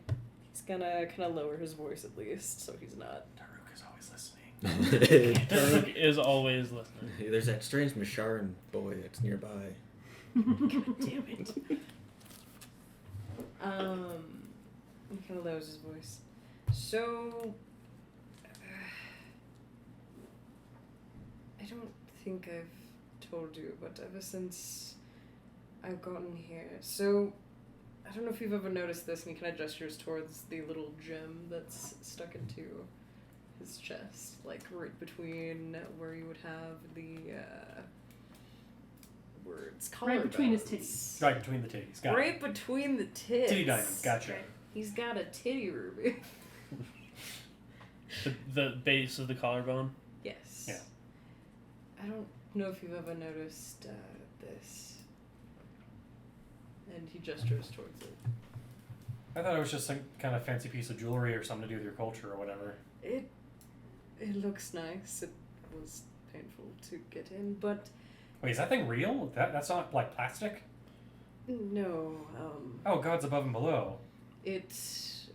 Speaker 4: He's gonna kind of lower his voice at least, so he's not.
Speaker 3: Daruk is always listening.
Speaker 2: Daruk is always listening.
Speaker 5: There's that strange Misharan boy that's nearby.
Speaker 1: God damn it.
Speaker 4: He kind of lowers his voice. So, I don't think I've told you, but ever since I've gotten here, so I don't know if you've ever noticed this, and he kind of gestures towards the little gem that's stuck into his chest, right between where you would have the words.
Speaker 1: Right between his titties.
Speaker 3: Right between the titties. Got
Speaker 4: Right between the tits.
Speaker 3: Titty diamond. Gotcha.
Speaker 1: Right.
Speaker 4: He's got a titty ruby.
Speaker 2: The base of the collarbone.
Speaker 4: Yes.
Speaker 3: Yeah.
Speaker 4: I don't know if you've ever noticed this. And he gestures towards it.
Speaker 3: I thought it was just some kind of fancy piece of jewelry or something to do with your culture or whatever.
Speaker 4: It looks nice. It was painful to get in, but
Speaker 3: Wait, is that thing real? That's not plastic?
Speaker 4: no.
Speaker 3: Oh, God's above and below.
Speaker 4: It's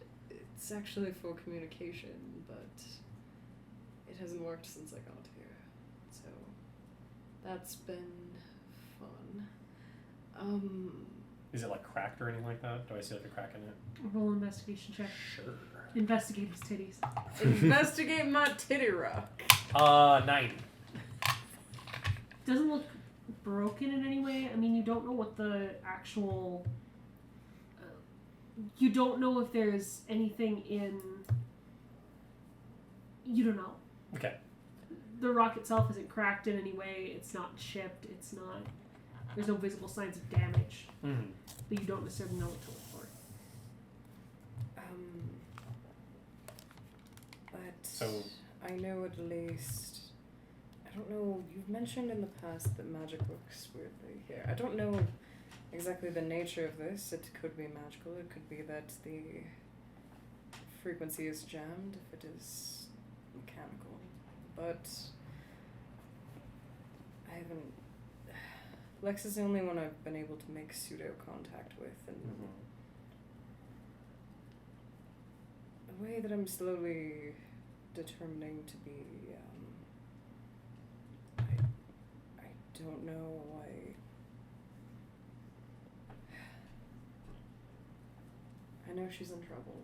Speaker 4: actually for communication, but it hasn't worked since I got here. So that's been fun.
Speaker 3: Is it cracked or anything like that? Do I see a crack in it?
Speaker 1: Roll an investigation check.
Speaker 3: Sure.
Speaker 1: Investigate his titties.
Speaker 4: Investigate my titty rock.
Speaker 3: 9.
Speaker 1: Doesn't look broken in any way. I mean, you don't know what the actual... you don't know if there's anything in... You don't know.
Speaker 3: Okay.
Speaker 1: The rock itself isn't cracked in any way. It's not chipped. It's not... There's no visible signs of damage.
Speaker 3: Mm-hmm.
Speaker 1: But you don't necessarily know what to look for.
Speaker 4: But
Speaker 3: So-
Speaker 4: I know at least. I don't know. You've mentioned in the past that magic works weirdly here. I don't know exactly the nature of this. It could be magical. It could be that the frequency is jammed if it is mechanical. But I haven't... Lex is the only one I've been able to make pseudo contact with, and a way that I'm slowly determining to be, I don't know why. I know she's in trouble.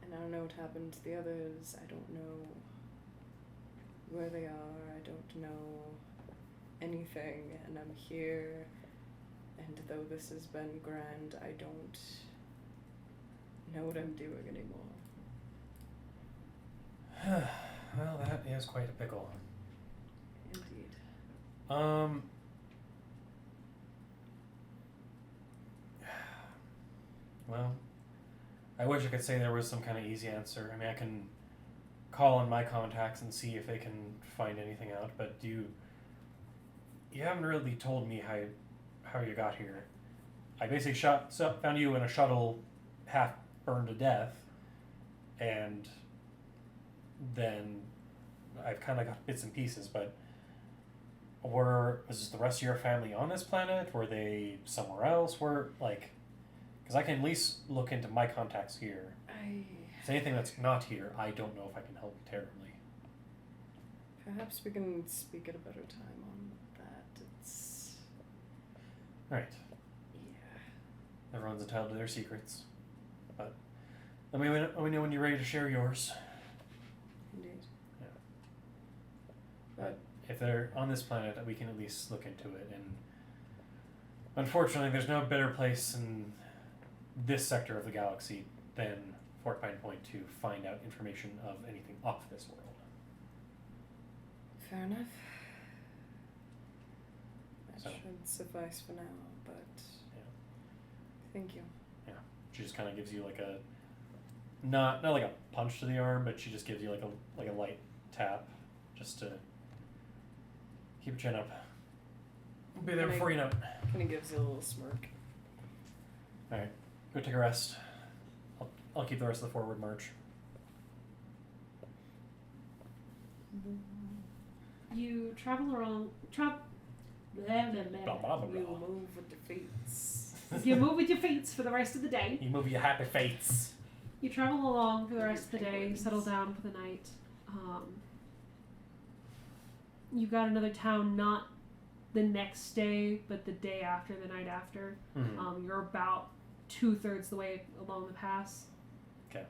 Speaker 4: And I don't know what happened to the others. I don't know where they are. I don't know anything. And I'm here. And though this has been grand, I don't know what I'm doing anymore.
Speaker 3: Well, that is quite a pickle.
Speaker 4: Indeed.
Speaker 3: Well, I wish I could say there was some kind of easy answer. I mean, I can call on my contacts and see if they can find anything out, but you haven't really told me how you got here. I basically found you in a shuttle half burned to death, and then I've kind of got bits and pieces, but was the rest of your family on this planet? Were they somewhere else? Because I can at least look into my contacts here. If there's anything that's not here, I don't know if I can help you terribly.
Speaker 4: Perhaps we can speak at a better time on that. It's...
Speaker 3: Right.
Speaker 4: Yeah.
Speaker 3: Everyone's entitled to their secrets. But let me know when you're ready to share yours.
Speaker 4: Indeed.
Speaker 3: Yeah. But if they're on this planet, we can at least look into it. And unfortunately, there's no better place in this sector of the galaxy than Fort Pine Point to find out information of anything off this world.
Speaker 4: Fair enough. That
Speaker 3: So.
Speaker 4: should suffice for now, but
Speaker 3: Yeah.
Speaker 4: thank you.
Speaker 3: Yeah. She just kind of gives you like a not like a punch to the arm, but she just gives you like a light tap just to keep your chin up. We'll be there before you know it.
Speaker 4: Kind of gives you a little smirk.
Speaker 3: All right. Go take a rest. I'll keep the rest of the forward march.
Speaker 1: You travel around.
Speaker 3: Blah, blah, blah, blah.
Speaker 4: You move with your feet.
Speaker 1: You move with your feet for the rest of the day.
Speaker 3: You move your happy fates.
Speaker 1: You travel along for the rest of the day, settle down for the night. You got another town, not the next day, but the day after, the night after.
Speaker 3: Mm-hmm.
Speaker 1: You're about 2/3 the way along the pass.
Speaker 3: Okay.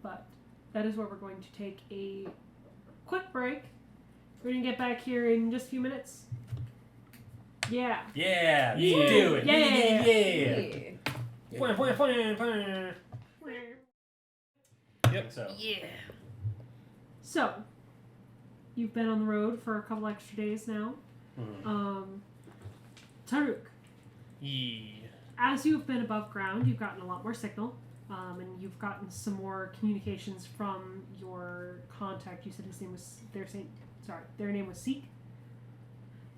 Speaker 1: But that is where we're going to take a quick break. We're going to get back here in just a few minutes. Yeah.
Speaker 3: Yeah.
Speaker 2: Yeah.
Speaker 3: Do it.
Speaker 1: Yeah.
Speaker 3: Yep. So.
Speaker 4: Yeah.
Speaker 1: So, you've been on the road for a couple extra days now.
Speaker 3: Mm-hmm.
Speaker 1: Taruk,
Speaker 2: Yeah.
Speaker 1: as you've been above ground, you've gotten a lot more signal, and you've gotten some more communications from your contact. You said his name was their name was Seek.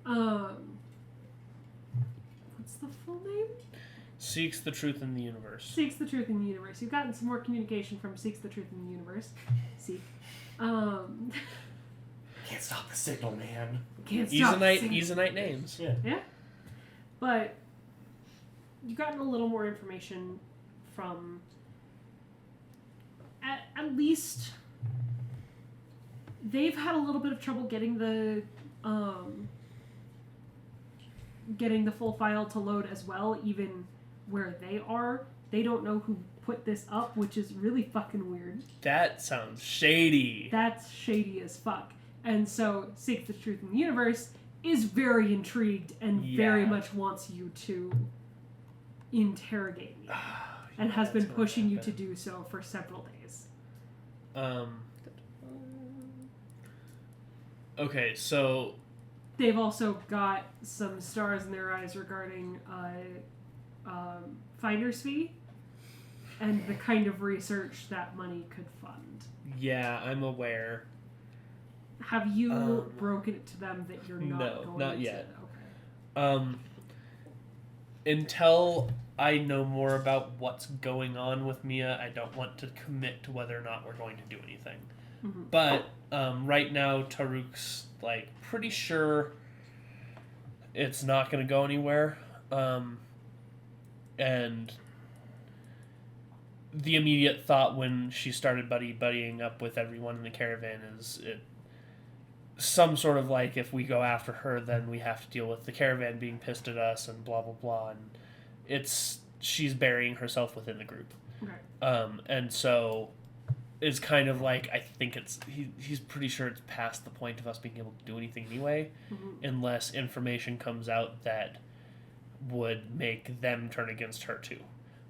Speaker 1: What's the full name?
Speaker 2: Seeks the truth in the universe.
Speaker 1: Seeks the truth in the universe. You've gotten some more communication from Seeks the truth in the universe. Seek.
Speaker 3: Can't stop the signal, man.
Speaker 1: Can't stop.
Speaker 2: Easonite names.
Speaker 3: Yeah.
Speaker 1: Yeah. But you've gotten a little more information from at least they've had a little bit of trouble getting the full file to load as well, even where they are. They don't know who put this up, which is really fucking weird.
Speaker 2: That sounds shady.
Speaker 1: That's shady as fuck. And so Seek the Truth in the Universe is very intrigued and very much wants you to interrogate me. And has been pushing you to do so for several days.
Speaker 2: Okay, so
Speaker 1: They've also got some stars in their eyes regarding finder's fee and the kind of research that money could fund.
Speaker 2: yeah, I'm aware.
Speaker 1: Have you broken it to them that you're not
Speaker 2: No,
Speaker 1: going
Speaker 2: not
Speaker 1: to?
Speaker 2: yet.
Speaker 1: Okay.
Speaker 2: Until I know more about what's going on with Mia, I don't want to commit to whether or not we're going to do anything.
Speaker 1: Mhm.
Speaker 2: But right now, Taruk's like pretty sure it's not going to go anywhere, and the immediate thought when she started buddying up with everyone in the caravan is some sort of like, if we go after her, then we have to deal with the caravan being pissed at us and blah blah blah, and she's burying herself within the group.
Speaker 1: Okay.
Speaker 2: And so is kind of like, I think he's pretty sure it's past the point of us being able to do anything anyway, unless information comes out that would make them turn against her too,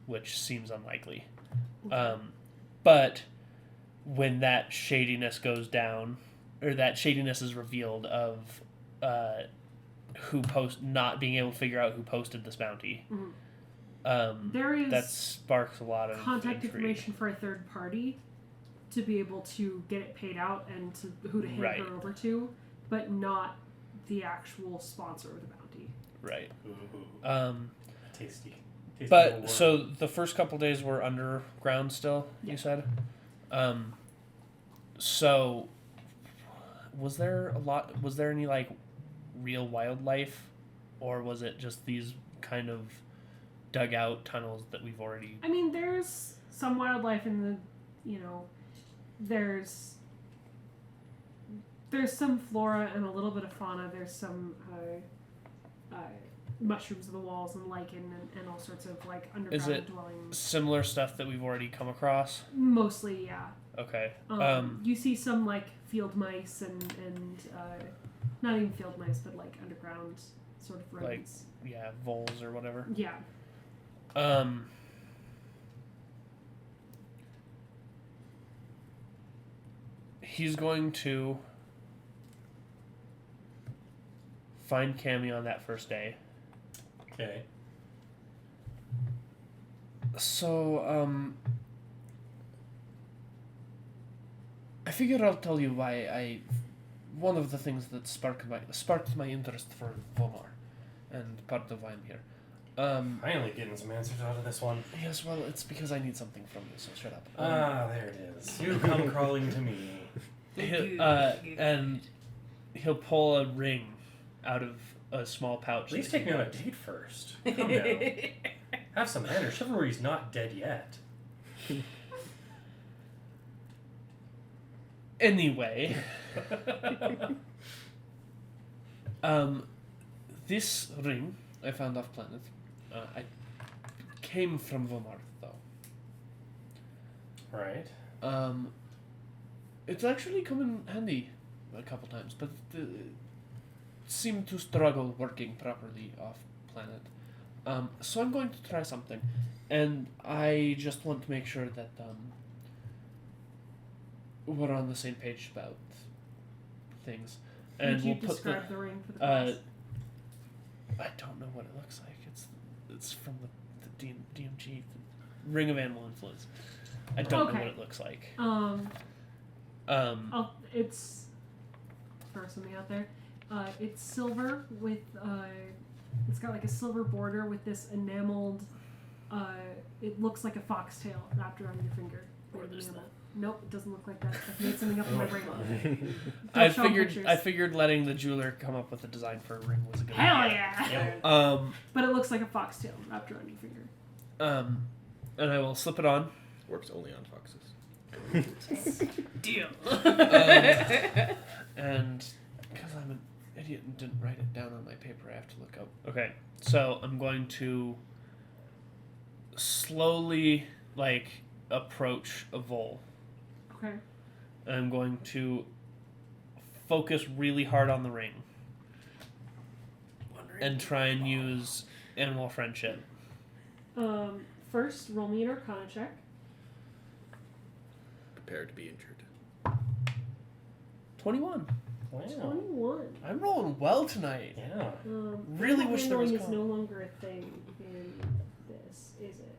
Speaker 2: which seems unlikely. But when that shadiness goes down, or that shadiness is revealed of not being able to figure out who posted this bounty,
Speaker 1: there is
Speaker 2: that sparks a lot of
Speaker 1: contact
Speaker 2: intrigue.
Speaker 1: information for a third party to be able to get it paid out and to who to hand
Speaker 2: Right.
Speaker 1: her over to, but not the actual sponsor of the bounty.
Speaker 2: Right.
Speaker 3: Ooh, tasty.
Speaker 2: But
Speaker 3: little
Speaker 2: so
Speaker 3: worm.
Speaker 2: the first couple days were underground still,
Speaker 1: Yeah.
Speaker 2: you said? So was there any like real wildlife, or was it just these kind of dugout tunnels that we've already...
Speaker 1: I mean, there's some wildlife in the, there's some flora and a little bit of fauna. There's some mushrooms in the walls and lichen and all sorts of like underground
Speaker 2: Is it
Speaker 1: dwellings.
Speaker 2: similar stuff that we've already come across?
Speaker 1: Mostly, yeah.
Speaker 2: Okay.
Speaker 1: You see some like field mice and not even field mice, but like underground sort of rodents.
Speaker 2: Yeah, voles or whatever.
Speaker 1: Yeah.
Speaker 2: He's going to find Cammy on that first day.
Speaker 3: Okay.
Speaker 2: So, I figured I'll tell you why one of the things that sparked my interest for Vomar, and part of why I'm here.
Speaker 3: Finally getting some answers out of this one.
Speaker 2: Yes, well, it's because I need something from you, so shut up.
Speaker 3: There it is. You come crawling to me.
Speaker 2: And he'll pull a ring out of a small pouch.
Speaker 3: Please
Speaker 2: that
Speaker 3: take
Speaker 2: he
Speaker 3: me on a
Speaker 2: got.
Speaker 3: date first. Calm down. Have some manners. Chivalry's not dead yet.
Speaker 2: Anyway, this ring I found off planet. I came from Vomar, though.
Speaker 3: Right.
Speaker 2: It's actually come in handy a couple times, but seemed to struggle working properly off planet. So I'm going to try something, and I just want to make sure that we're on the same page about things. And
Speaker 1: Would you
Speaker 2: we'll put
Speaker 1: describe the ring for the class?
Speaker 2: I don't know what it looks like. It's from the DMG, the Ring of Animal Influence. I don't know what it looks like.
Speaker 1: It's throw something out there. It's silver with it's got like a silver border with this enameled. It looks like a foxtail wrapped around your finger.
Speaker 2: What is that?
Speaker 1: Nope, it doesn't look like that. I've made something up in my brain.
Speaker 2: I
Speaker 1: Don't show 'em
Speaker 2: figured
Speaker 1: pictures.
Speaker 2: letting the jeweler come up with a design for a ring was a good
Speaker 1: Hell
Speaker 2: idea.
Speaker 1: yeah!
Speaker 3: Yep.
Speaker 1: But it looks like a foxtail wrapped around your finger.
Speaker 2: And I will slip it on.
Speaker 5: Works only on foxes.
Speaker 1: Deal.
Speaker 2: And because I'm an idiot and didn't write it down on my paper, I have to look up. Okay, so I'm going to slowly approach a vole.
Speaker 1: Okay.
Speaker 2: And I'm going to focus really hard on the ring and try and use animal friendship.
Speaker 1: First, roll me an Arcana check.
Speaker 5: Prepare to be injured.
Speaker 2: 21.
Speaker 3: Wow.
Speaker 1: 21.
Speaker 2: I'm rolling well tonight.
Speaker 3: Yeah.
Speaker 2: Really wish there was
Speaker 1: handling is
Speaker 2: con-
Speaker 1: no longer a thing in this, is it?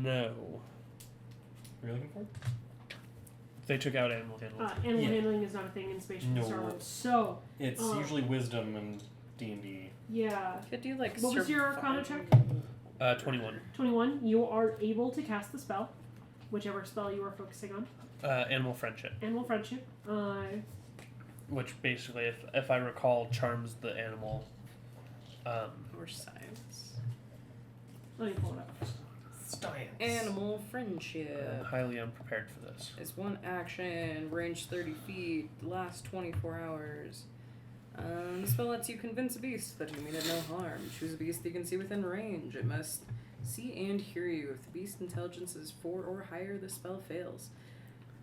Speaker 2: No.
Speaker 3: What are you looking for?
Speaker 2: They took out animal handling.
Speaker 1: Animal
Speaker 3: Yeah.
Speaker 1: handling is not a thing in Space
Speaker 3: No.
Speaker 1: Star Wars. So,
Speaker 3: It's
Speaker 1: Oh.
Speaker 3: usually wisdom and D&D.
Speaker 1: Yeah.
Speaker 4: Could you like?
Speaker 1: What was your Arcana check?
Speaker 2: 21.
Speaker 1: 21. You are able to cast the spell, whichever spell you are focusing on.
Speaker 2: Animal friendship.
Speaker 1: Animal friendship.
Speaker 2: Which basically, if I recall, charms the animal.
Speaker 4: Or science.
Speaker 1: Let me pull it up.
Speaker 3: Science.
Speaker 4: Animal friendship.
Speaker 2: I'm highly unprepared for this.
Speaker 4: It's one action, range 30 feet, lasts 24 hours. The spell lets you convince a beast that you mean it no harm. Choose a beast that you can see within range. It must see and hear you. If the beast's intelligence is 4 or higher, the spell fails.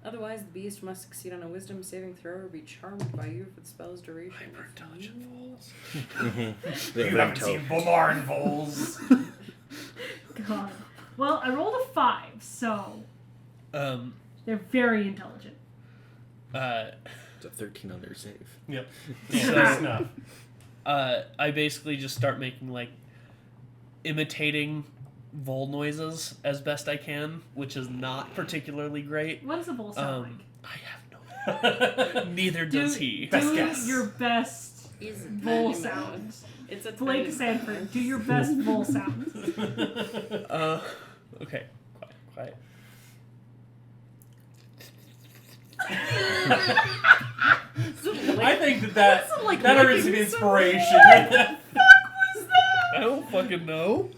Speaker 4: Otherwise, the beast must succeed on a wisdom saving throw or be charmed by you for the spell's duration.
Speaker 2: Hyper-intelligent voles.
Speaker 3: You haven't seen Bomarn Voles.
Speaker 1: God. Well, I rolled a 5, so they're very intelligent.
Speaker 5: It's a 13 on their save.
Speaker 3: Yep.
Speaker 2: So-
Speaker 3: Yeah, that's enough.
Speaker 2: I basically just start making, like, imitating vole noises as best I can, which is not particularly great.
Speaker 1: What does a bull sound like?
Speaker 2: I have no idea. Neither does he.
Speaker 3: Best
Speaker 1: do
Speaker 3: guess.
Speaker 1: your best
Speaker 4: He's a
Speaker 1: bull
Speaker 4: tiny
Speaker 1: sound.
Speaker 4: man. It's a
Speaker 1: Blake
Speaker 4: tiny
Speaker 1: Sanford,
Speaker 4: man.
Speaker 1: do your best bull sound.
Speaker 2: Okay. Quiet.
Speaker 3: I think that
Speaker 1: Some, like,
Speaker 3: that earns some
Speaker 1: licking
Speaker 3: inspiration.
Speaker 1: What the fuck was that?
Speaker 2: I don't fucking know.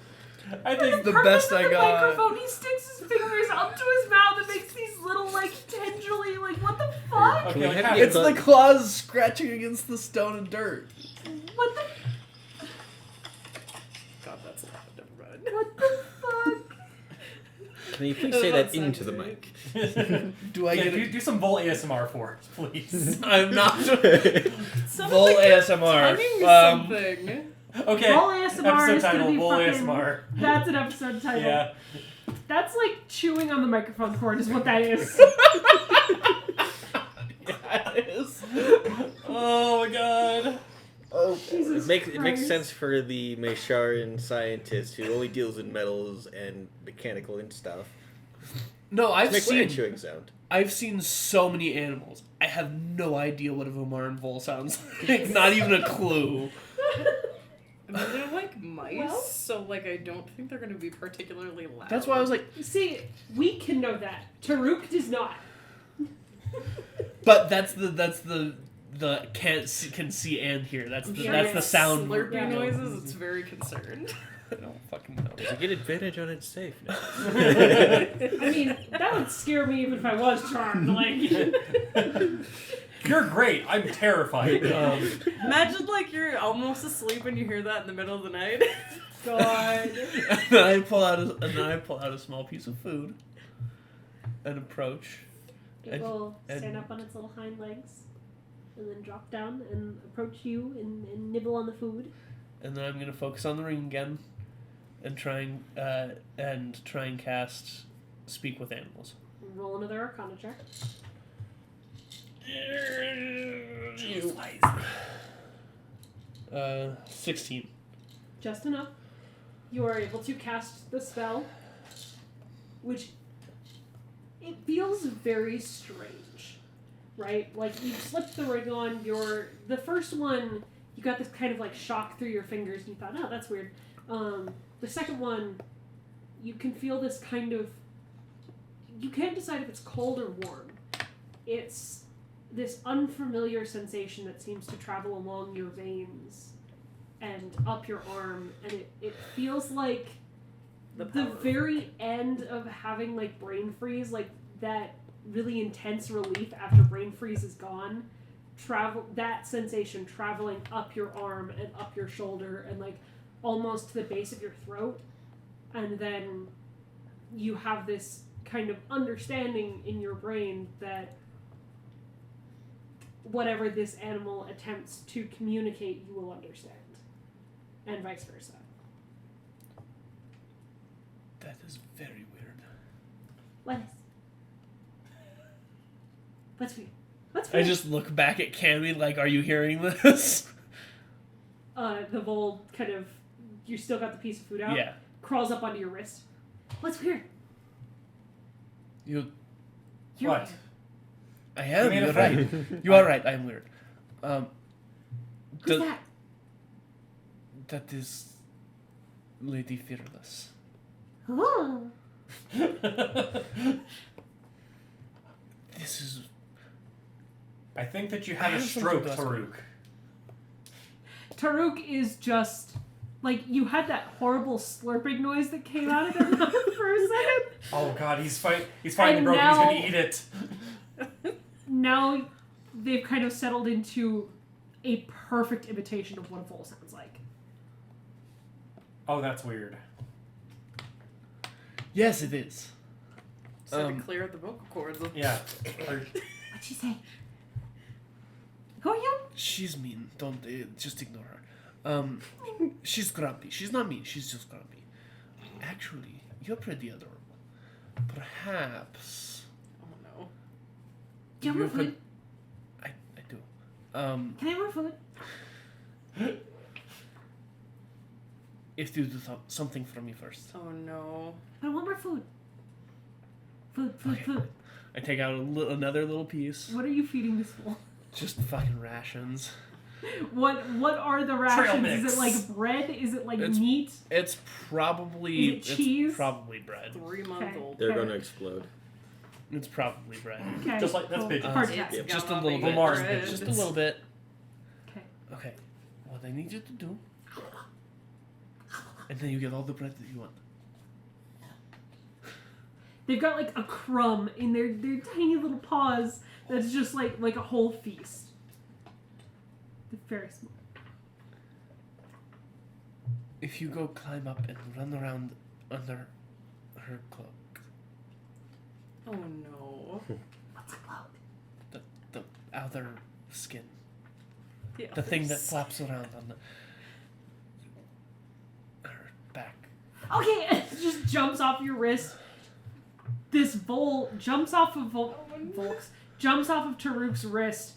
Speaker 3: I think
Speaker 2: The
Speaker 1: Kermit
Speaker 2: best
Speaker 1: with
Speaker 2: I
Speaker 1: the
Speaker 2: got.
Speaker 1: microphone, he sticks his fingers up to his mouth and makes these little, like, tendrily, like, what the fuck?
Speaker 3: Okay,
Speaker 5: Can we
Speaker 3: like,
Speaker 5: have
Speaker 3: how-
Speaker 5: you-
Speaker 2: It's the claws scratching against the stone and dirt.
Speaker 1: What the,
Speaker 4: God, that's loud. Never mind.
Speaker 1: what the fuck?
Speaker 5: Can you please
Speaker 4: Oh,
Speaker 5: say that
Speaker 4: that
Speaker 5: into the
Speaker 4: sounds
Speaker 5: mic?
Speaker 2: Do I
Speaker 3: yeah,
Speaker 2: get
Speaker 3: do,
Speaker 2: it?
Speaker 3: do some Vole ASMR for us, please.
Speaker 2: I'm not.
Speaker 4: Sounds
Speaker 2: Vole
Speaker 4: like you're
Speaker 2: ASMR.
Speaker 4: tonguing something.
Speaker 3: Okay.
Speaker 1: Vole ASMR
Speaker 3: episode
Speaker 1: is gonna
Speaker 3: title,
Speaker 1: be
Speaker 3: Vole
Speaker 1: fucking-
Speaker 3: ASMR.
Speaker 1: That's an episode title.
Speaker 3: Yeah.
Speaker 1: That's like chewing on the microphone cord is what that is.
Speaker 2: Yeah, it is.
Speaker 3: Oh my god.
Speaker 5: Oh,
Speaker 1: Jesus
Speaker 5: it makes
Speaker 1: Christ.
Speaker 5: sense for the Mesharan scientist who only deals in metals and mechanical and stuff.
Speaker 2: No, I've
Speaker 5: Make what a
Speaker 2: seen.
Speaker 5: chewing sound.
Speaker 2: I've seen so many animals. I have no idea what a Vomaran vole sounds like. Not even a clue.
Speaker 4: I mean, they're like mice,
Speaker 1: Well-
Speaker 4: so like I don't think they're gonna be particularly loud.
Speaker 2: That's why I was like,
Speaker 1: See, we can know that. Taruk does not.
Speaker 2: but that's the can see and hear. That's the
Speaker 1: Yeah,
Speaker 2: that's
Speaker 1: yeah.
Speaker 2: the sound.
Speaker 4: Slurpy
Speaker 1: Yeah.
Speaker 4: noises. It's very concerned.
Speaker 2: I don't fucking know.
Speaker 5: Does it get advantage on its save now?
Speaker 1: I mean, that would scare me even if I was charmed. Like,
Speaker 3: You're great. I'm terrified.
Speaker 4: Imagine like you're almost asleep and you hear that in the middle of the night.
Speaker 1: God.
Speaker 2: And then I pull out a small piece of food and approach.
Speaker 1: It will
Speaker 2: and-
Speaker 1: stand up on its little hind legs and then drop down and approach you and nibble on the food.
Speaker 2: And then I'm gonna focus on the ring again, and try and cast Speak with Animals.
Speaker 1: Roll another Arcana check.
Speaker 2: 16.
Speaker 1: Just enough. You are able to cast the spell, which it feels very strange, right? Like you slipped the ring on. The first one, you got this kind of like shock through your fingers, and you thought, "Oh, that's weird." The second one, you can feel this kind of. You can't decide if it's cold or warm. It's this unfamiliar sensation that seems to travel along your veins and up your arm, and it feels like
Speaker 4: The
Speaker 1: the
Speaker 4: power.
Speaker 1: very end of having like brain freeze, like that really intense relief after brain freeze is gone. That sensation traveling up your arm and up your shoulder and like almost to the base of your throat, and then you have this kind of understanding in your brain that whatever this animal attempts to communicate, you will understand, and vice versa.
Speaker 2: That is very weird.
Speaker 1: What is? What's weird? What's
Speaker 2: I
Speaker 1: weird?
Speaker 2: just look back at Cammy like, are you hearing this?
Speaker 1: The vole kind of, you still got the piece of food out.
Speaker 2: Yeah.
Speaker 1: Crawls up onto your wrist. What's weird?
Speaker 2: You're
Speaker 3: What?
Speaker 2: I am.
Speaker 3: You made a
Speaker 2: You're
Speaker 3: friend.
Speaker 2: right. You are right. I am weird.
Speaker 1: Who's
Speaker 2: Does,
Speaker 1: that?
Speaker 2: That is Lady Fearless.
Speaker 1: Oh.
Speaker 2: This is...
Speaker 3: I think that you had
Speaker 2: I
Speaker 3: a
Speaker 2: have
Speaker 3: stroke,
Speaker 2: something to ask you.
Speaker 1: Taruk is just like you had that horrible slurping noise that came out of their mouth for a second.
Speaker 3: Oh god, he's fighting the broken.
Speaker 1: now-
Speaker 3: He's gonna eat it.
Speaker 1: Now they've kind of settled into a perfect imitation of what a vole sounds like.
Speaker 3: Oh, that's weird.
Speaker 2: Yes, it is.
Speaker 4: So to clear the vocal cords.
Speaker 3: Yeah.
Speaker 1: What'd she say? Who are you?
Speaker 2: She's mean. Don't just ignore her. She's grumpy. She's not mean. She's just grumpy. Actually, you're pretty adorable. Perhaps
Speaker 4: Oh no.
Speaker 1: Do you have more food?
Speaker 2: I do.
Speaker 1: Can I have more food?
Speaker 2: If you do something for me first.
Speaker 4: Oh no.
Speaker 1: I want more food. Food,
Speaker 2: Okay.
Speaker 1: food.
Speaker 2: I take out another little piece.
Speaker 1: What are you feeding this fool?
Speaker 2: Just fucking rations.
Speaker 1: What are the rations?
Speaker 3: mix.
Speaker 1: Is it like bread? Is it like
Speaker 2: It's-
Speaker 1: meat?
Speaker 2: It's probably
Speaker 1: Is it cheese?
Speaker 2: It's probably bread.
Speaker 4: 3-month-old.
Speaker 5: They're
Speaker 1: Okay.
Speaker 5: gonna explode.
Speaker 2: It's probably bread.
Speaker 1: Okay.
Speaker 3: Just like- that's
Speaker 1: cool.
Speaker 3: pigeons.
Speaker 1: Hard
Speaker 4: It's
Speaker 1: task.
Speaker 5: Yep.
Speaker 2: Just a
Speaker 4: gonna
Speaker 2: little
Speaker 4: be
Speaker 2: bit.
Speaker 3: Lamar's
Speaker 4: bread.
Speaker 3: pigeons.
Speaker 2: Just a little bit.
Speaker 1: Okay.
Speaker 2: Okay. What I need you to do, and then you get all the bread that you want.
Speaker 1: They've got like a crumb in their tiny little paws that's just like a whole feast. They're very small.
Speaker 2: If you go climb up and run around under her cloak,
Speaker 4: Oh no.
Speaker 1: What's a cloak?
Speaker 2: the outer skin,
Speaker 4: The
Speaker 2: the thing that
Speaker 4: others.
Speaker 2: flaps around on her back.
Speaker 1: Okay, it just jumps off your wrist. This vole jumps off of jumps off of Taruk's wrist,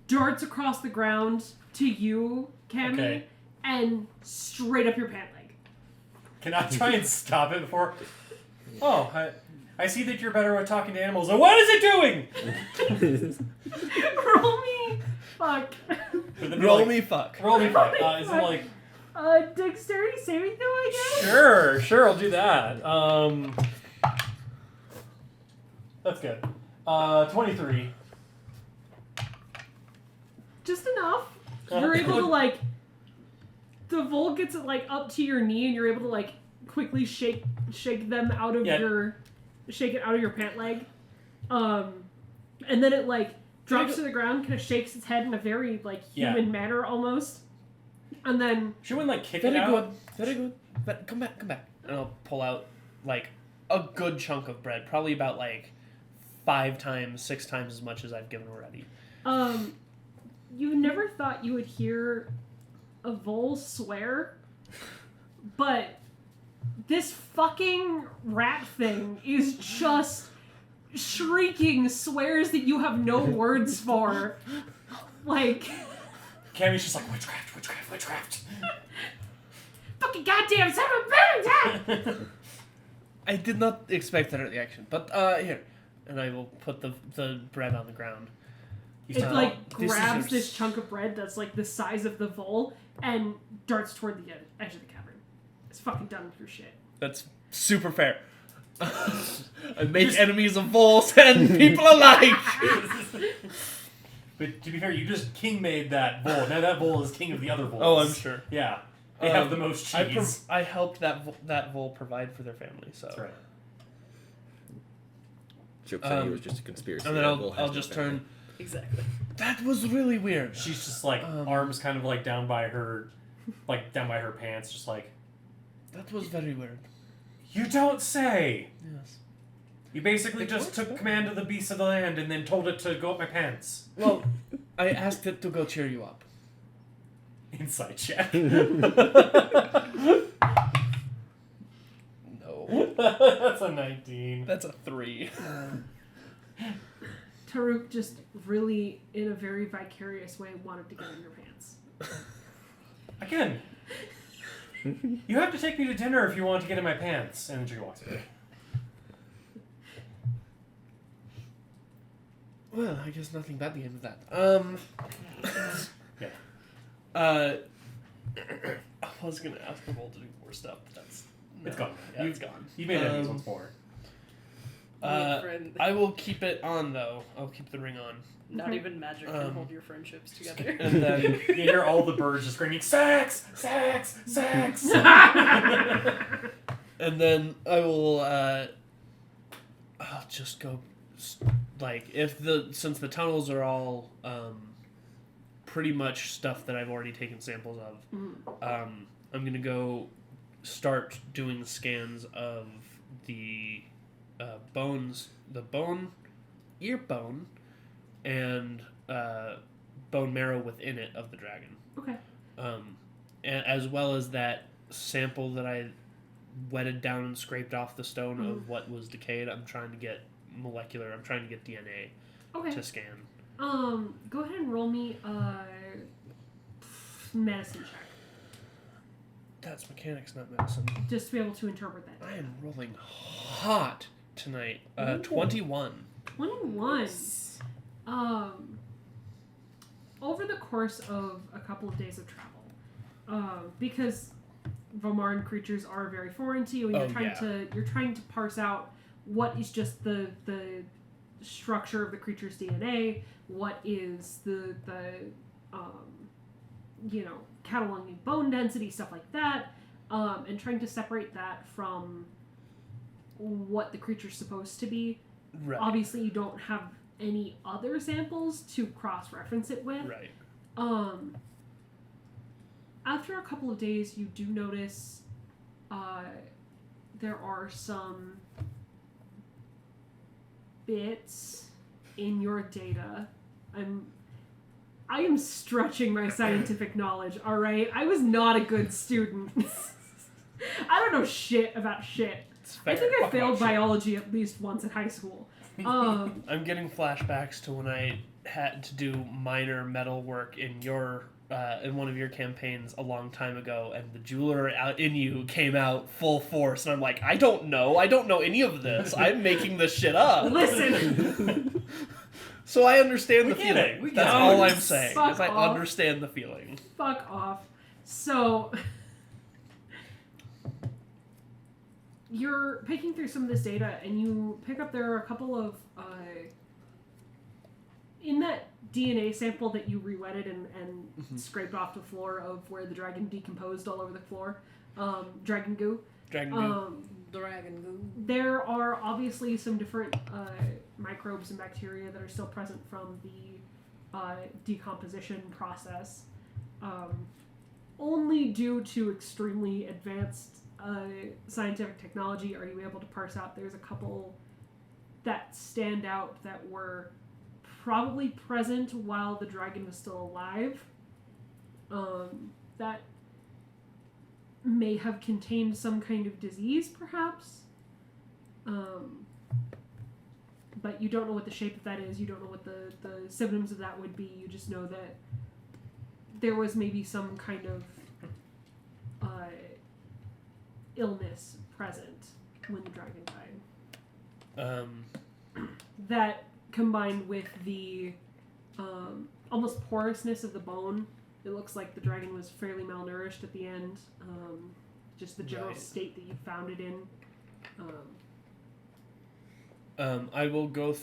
Speaker 1: darts across the ground to you, Cammy,
Speaker 3: Okay.
Speaker 1: and straight up your pant leg.
Speaker 3: Can I try and stop it before? Oh, I see that you're better at talking to animals. What is it doing?
Speaker 1: Roll me, fuck.
Speaker 2: Roll me fuck.
Speaker 3: Roll me fuck.
Speaker 1: Roll me
Speaker 3: Is it
Speaker 1: fuck.
Speaker 3: like?
Speaker 1: Dexterity saving throw, I guess.
Speaker 3: Sure, I'll do that. That's good. 23.
Speaker 1: Just enough. You're able to like. The vole gets it like up to your knee, and you're able to like quickly shake them out of shake it out of your pant leg, and then it like drops to the ground, kind of shakes its head in a very like human manner almost, and then
Speaker 3: She wouldn't like kick
Speaker 2: Very
Speaker 3: it out.
Speaker 2: good. Very good. But come back. And I'll pull out like a good chunk of bread, probably about like 5 times, 6 times as much as I've given already.
Speaker 1: you never thought you would hear a vole swear, but this fucking rat thing is just shrieking swears that you have no words for. Like,
Speaker 3: Cammy's just like witchcraft.
Speaker 1: fucking goddamn son of a bitch!
Speaker 2: I did not expect that reaction, but here, and I will put the bread on the ground.
Speaker 1: It like
Speaker 2: This is
Speaker 1: grabs
Speaker 2: yours.
Speaker 1: this chunk of bread that's like the size of the vole and darts toward the edge of the cavern. It's fucking done with your shit.
Speaker 2: That's super fair. I make enemies of voles and people alike.
Speaker 3: But to be fair, you just king made that bull. Now that bull is king of the other bulls.
Speaker 2: Oh, I'm sure.
Speaker 3: Yeah, they have the most cheese.
Speaker 2: I helped that vole provide for their family, so.
Speaker 3: That's right.
Speaker 5: Joke's on you, it was just a conspiracy.
Speaker 2: And then
Speaker 5: That bull
Speaker 2: I'll
Speaker 5: has
Speaker 2: just
Speaker 5: no family.
Speaker 2: turn.
Speaker 4: Exactly.
Speaker 2: That was really weird.
Speaker 3: She's just like arms kind of like down by her pants, just like.
Speaker 2: That was very weird.
Speaker 3: You don't say.
Speaker 2: Yes.
Speaker 3: You basically
Speaker 2: It
Speaker 3: just
Speaker 2: works,
Speaker 3: took
Speaker 2: though.
Speaker 3: command of the beasts of the land and then told it to go up my pants.
Speaker 2: Well, I asked it to go cheer you up.
Speaker 3: Insight check.
Speaker 2: No.
Speaker 3: That's a 19.
Speaker 2: That's a 3.
Speaker 1: Taruk just really, in a very vicarious way, wanted to get in your pants.
Speaker 3: Again. You have to take me to dinner if you want to get in my pants. And then she walks away.
Speaker 2: Well, I guess nothing bad came of that.
Speaker 3: Yeah.
Speaker 2: Oh was gonna ask the roll to do more stuff, but that's
Speaker 3: It's gone.
Speaker 2: Yeah, it's gone.
Speaker 3: You made enemies once more.
Speaker 4: Friend.
Speaker 2: I will keep it on though. I'll keep the ring on.
Speaker 6: Not
Speaker 1: Okay.
Speaker 6: even magic can hold your friendships together.
Speaker 2: And then
Speaker 3: You hear all the birds just screaming, sex, sex, sex.
Speaker 2: and then I will I'll just go like since the tunnels are all pretty much stuff that I've already taken samples of. I'm gonna go start doing scans of the bones, the ear bone, and bone marrow within it of the dragon.
Speaker 1: Okay.
Speaker 2: And as well as that sample that I wetted down and scraped off the stone of what was decayed. I'm trying to get molecular. I'm trying to get DNA
Speaker 1: Okay.
Speaker 2: to scan.
Speaker 1: Go ahead and roll me a medicine check.
Speaker 2: That's mechanics, not medicine.
Speaker 1: Just to be able to interpret that.
Speaker 2: I am rolling hot tonight. 21.
Speaker 1: 21. Over the course of a couple of days of travel, because Vomaran creatures are very foreign to you, and you're trying to parse out what is just the structure of the creature's DNA, what is the cataloging bone density, stuff like that, and trying to separate that from what the creature's supposed to be.
Speaker 2: Right.
Speaker 1: Obviously, you don't have any other samples to cross-reference it with.
Speaker 2: Right.
Speaker 1: After a couple of days, you do notice there are some bits in your data. I am stretching my scientific knowledge, alright? I was not a good student. I don't know shit about shit.
Speaker 2: It's fair.
Speaker 1: I think I
Speaker 2: Fuck
Speaker 1: failed
Speaker 2: about shit.
Speaker 1: biology at least once at high school.
Speaker 2: I'm getting flashbacks to when I had to do minor metal work in one of your campaigns a long time ago, and the jeweler out in you came out full force, and I'm like, I don't know any of this. I'm making this shit up.
Speaker 1: Listen!
Speaker 2: So I understand
Speaker 3: We
Speaker 2: the
Speaker 3: get
Speaker 2: feeling.
Speaker 3: it. We get
Speaker 2: That's
Speaker 3: it.
Speaker 2: all I'm saying.
Speaker 1: Fuck
Speaker 2: Is I
Speaker 1: off.
Speaker 2: understand the feeling.
Speaker 1: Fuck off. So, you're picking through some of this data, and you pick up there are a couple of in that DNA sample that you re-wetted and scraped off the floor of where the dragon decomposed all over the floor, dragon goo.
Speaker 2: Dragon goo.
Speaker 4: Dragon goo.
Speaker 1: There are obviously some different microbes and bacteria that are still present from the decomposition process. Only due to extremely advanced scientific technology are you able to parse out. There's a couple that stand out that were probably present while the dragon was still alive. That may have contained some kind of disease, perhaps. But you don't know what the shape of that is. You don't know what the symptoms of that would be. You just know that there was maybe some kind of illness present when the dragon died. That combined with the almost porousness of the bone, it looks like the dragon was fairly malnourished at the end. Just the general
Speaker 2: Right.
Speaker 1: state that you found it in.
Speaker 2: I will go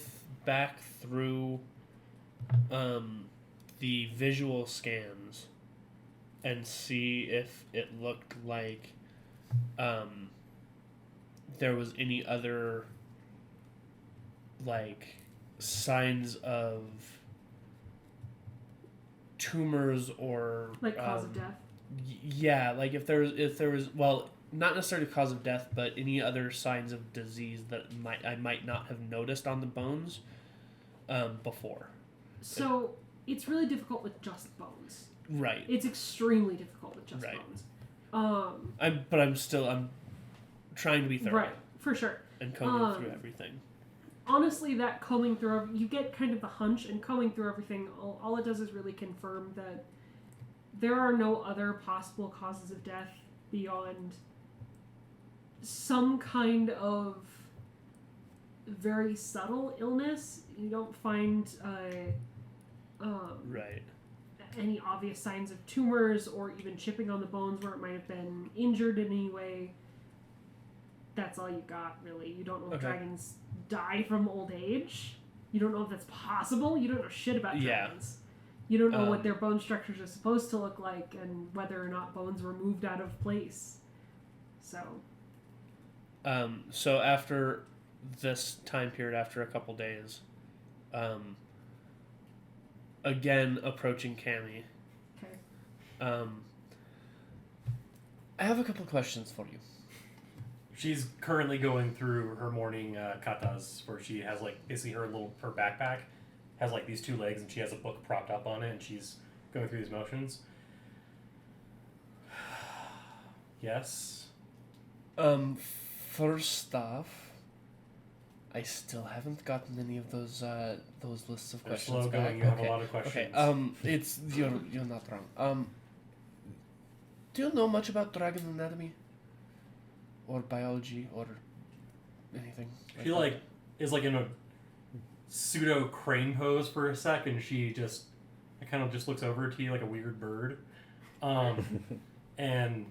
Speaker 2: back through the visual scans and see if it looked like there was any other like signs of tumors or
Speaker 1: Like cause of death.
Speaker 2: Yeah, like if there was well, not necessarily cause of death, but any other signs of disease that I might not have noticed on the bones before.
Speaker 1: So it's really difficult with just bones.
Speaker 2: Right.
Speaker 1: It's extremely difficult with just
Speaker 2: Right.
Speaker 1: bones.
Speaker 2: I'm trying to be thorough
Speaker 1: Right, for sure.
Speaker 2: and combing through everything.
Speaker 1: Honestly, that combing through, you get kind of the hunch, and combing through everything, all it does is really confirm that there are no other possible causes of death beyond some kind of very subtle illness. You don't find
Speaker 2: Right.
Speaker 1: any obvious signs of tumors or even chipping on the bones where it might have been injured in any way. That's all you got, really. You don't know if dragons die from old age. You don't know if that's possible. You don't know shit about dragons. You don't know what their bone structures are supposed to look like and whether or not bones were moved out of place. So.
Speaker 2: So after this time period, after a couple days, again approaching Cammy.
Speaker 1: Okay.
Speaker 2: I have a couple questions for you.
Speaker 3: She's currently going through her morning katas, where she has like basically her backpack has like these 2 legs, and she has a book propped up on it, and she's going through these motions. Yes.
Speaker 2: First off, I still haven't gotten any of those lists of
Speaker 3: They're
Speaker 2: questions
Speaker 3: slow
Speaker 2: back.
Speaker 3: going. You have a lot of questions.
Speaker 2: Okay. It's you're not wrong. Do you know much about dragon anatomy, or biology, or anything?
Speaker 3: She is in a pseudo crane pose for a sec, and she just kind of just looks over to you like a weird bird. And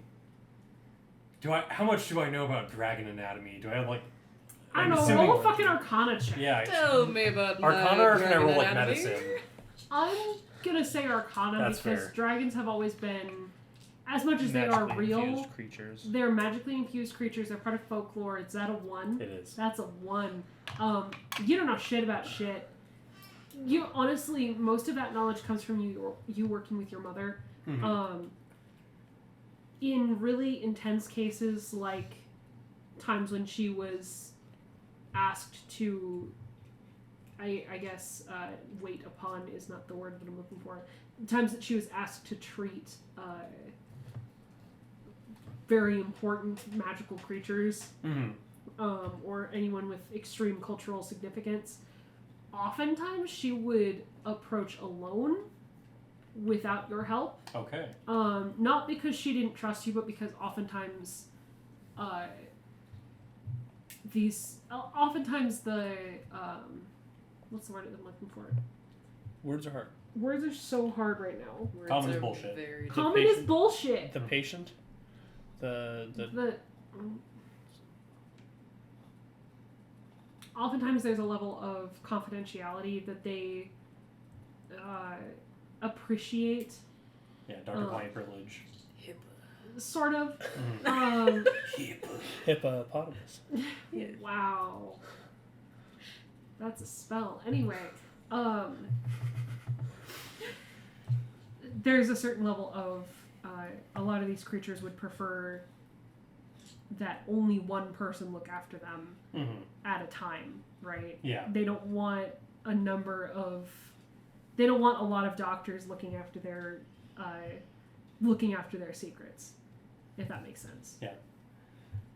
Speaker 3: how much do I know about dragon anatomy? Do I have
Speaker 1: I don't know, roll a fucking Arcana check.
Speaker 3: Yeah.
Speaker 4: Tell me about
Speaker 3: Arcana, or can I roll like
Speaker 4: anatomy?
Speaker 3: medicine?
Speaker 1: I'm gonna say Arcana
Speaker 3: That's
Speaker 1: because
Speaker 3: fair.
Speaker 1: dragons have always been, as much as they are
Speaker 2: Magically
Speaker 1: real,
Speaker 2: infused creatures.
Speaker 1: they're magically infused creatures. They're part of folklore. Is that a 1?
Speaker 3: It is.
Speaker 1: That's a 1. You don't know shit about shit. You honestly, most of that knowledge comes from you working with your mother.
Speaker 3: Mm-hmm.
Speaker 1: In really intense cases, like times when she was asked to, I guess, wait upon is not the word that I'm looking for. Times that she was asked to treat very important magical creatures, or anyone with extreme cultural significance, oftentimes she would approach alone without your help.
Speaker 3: Okay.
Speaker 1: Not because she didn't trust you, but because oftentimes oftentimes the what's the word I'm looking for?
Speaker 2: Words are hard.
Speaker 1: Words are so hard right now.
Speaker 4: Words
Speaker 3: Common is
Speaker 4: are
Speaker 3: bullshit.
Speaker 4: very
Speaker 1: Common is bullshit.
Speaker 2: The patient,
Speaker 1: oftentimes there's a level of confidentiality that they appreciate.
Speaker 3: Yeah, Dr. Client privilege.
Speaker 1: Sort of.
Speaker 2: hippopotamus.
Speaker 1: Wow. That's a spell. Anyway, there's a certain level of a lot of these creatures would prefer that only one person look after them at a time, right?
Speaker 3: Yeah.
Speaker 1: They don't want a lot of doctors looking after their secrets, if that makes sense.
Speaker 3: Yeah.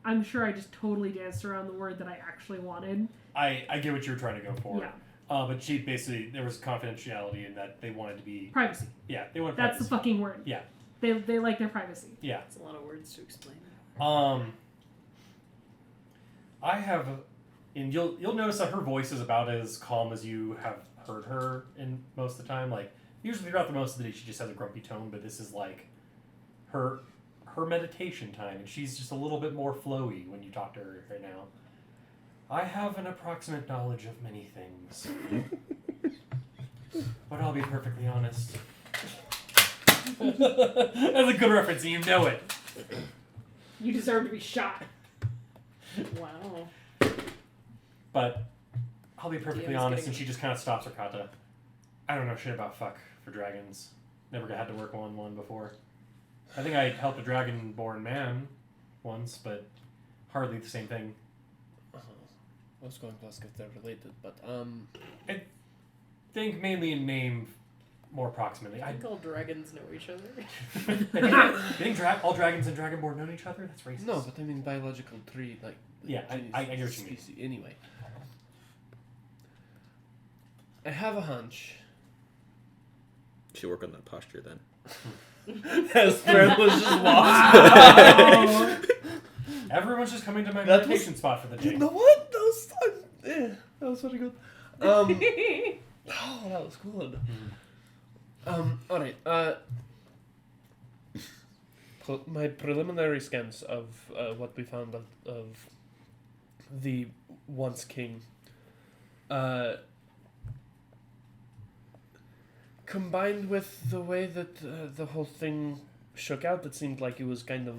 Speaker 1: I'm sure I just totally danced around the word that I actually wanted.
Speaker 3: I get what you were trying to go for.
Speaker 1: Yeah.
Speaker 3: But she basically, there was confidentiality in that they wanted to be...
Speaker 1: Privacy.
Speaker 3: Yeah, they wanted
Speaker 1: That's
Speaker 3: privacy.
Speaker 1: the fucking word.
Speaker 3: Yeah.
Speaker 1: They like their privacy.
Speaker 3: Yeah.
Speaker 4: It's a lot of words to explain.
Speaker 3: I have... And you'll notice that her voice is about as calm as you have heard her in most of the time. Like, usually throughout the most of the day she just has a grumpy tone, but this is like her meditation time, and she's just a little bit more flowy when you talk to her right now. I have an approximate knowledge of many things. But I'll be perfectly honest. That's a good reference, and you know it.
Speaker 1: You deserve to be shot.
Speaker 4: Wow.
Speaker 3: But I'll be perfectly
Speaker 4: DM's
Speaker 3: honest,
Speaker 4: getting-
Speaker 3: and she just kind of stops her kata. I don't know shit about fuck for dragons. Never had to work on one before. I think I helped a dragon-born man once, but hardly the same thing.
Speaker 2: I was going to ask if they're related, but
Speaker 3: I think mainly in name, more approximately.
Speaker 4: I think all dragons know each other.
Speaker 3: You think all dragons and dragonborn know each other? That's racist.
Speaker 2: no, but I mean biological tree, like
Speaker 3: Yeah, I get what you mean.
Speaker 2: species. Anyway, I have a hunch.
Speaker 5: Should work on that posture then.
Speaker 2: As Fred was just lost.
Speaker 3: Everyone's just coming to my
Speaker 2: That
Speaker 3: meditation spot for the day.
Speaker 2: You know what? That was very good. Oh, that was good. Alright, my preliminary scans of what we found of the once king, combined with the way that the whole thing shook out, it seemed like he was kind of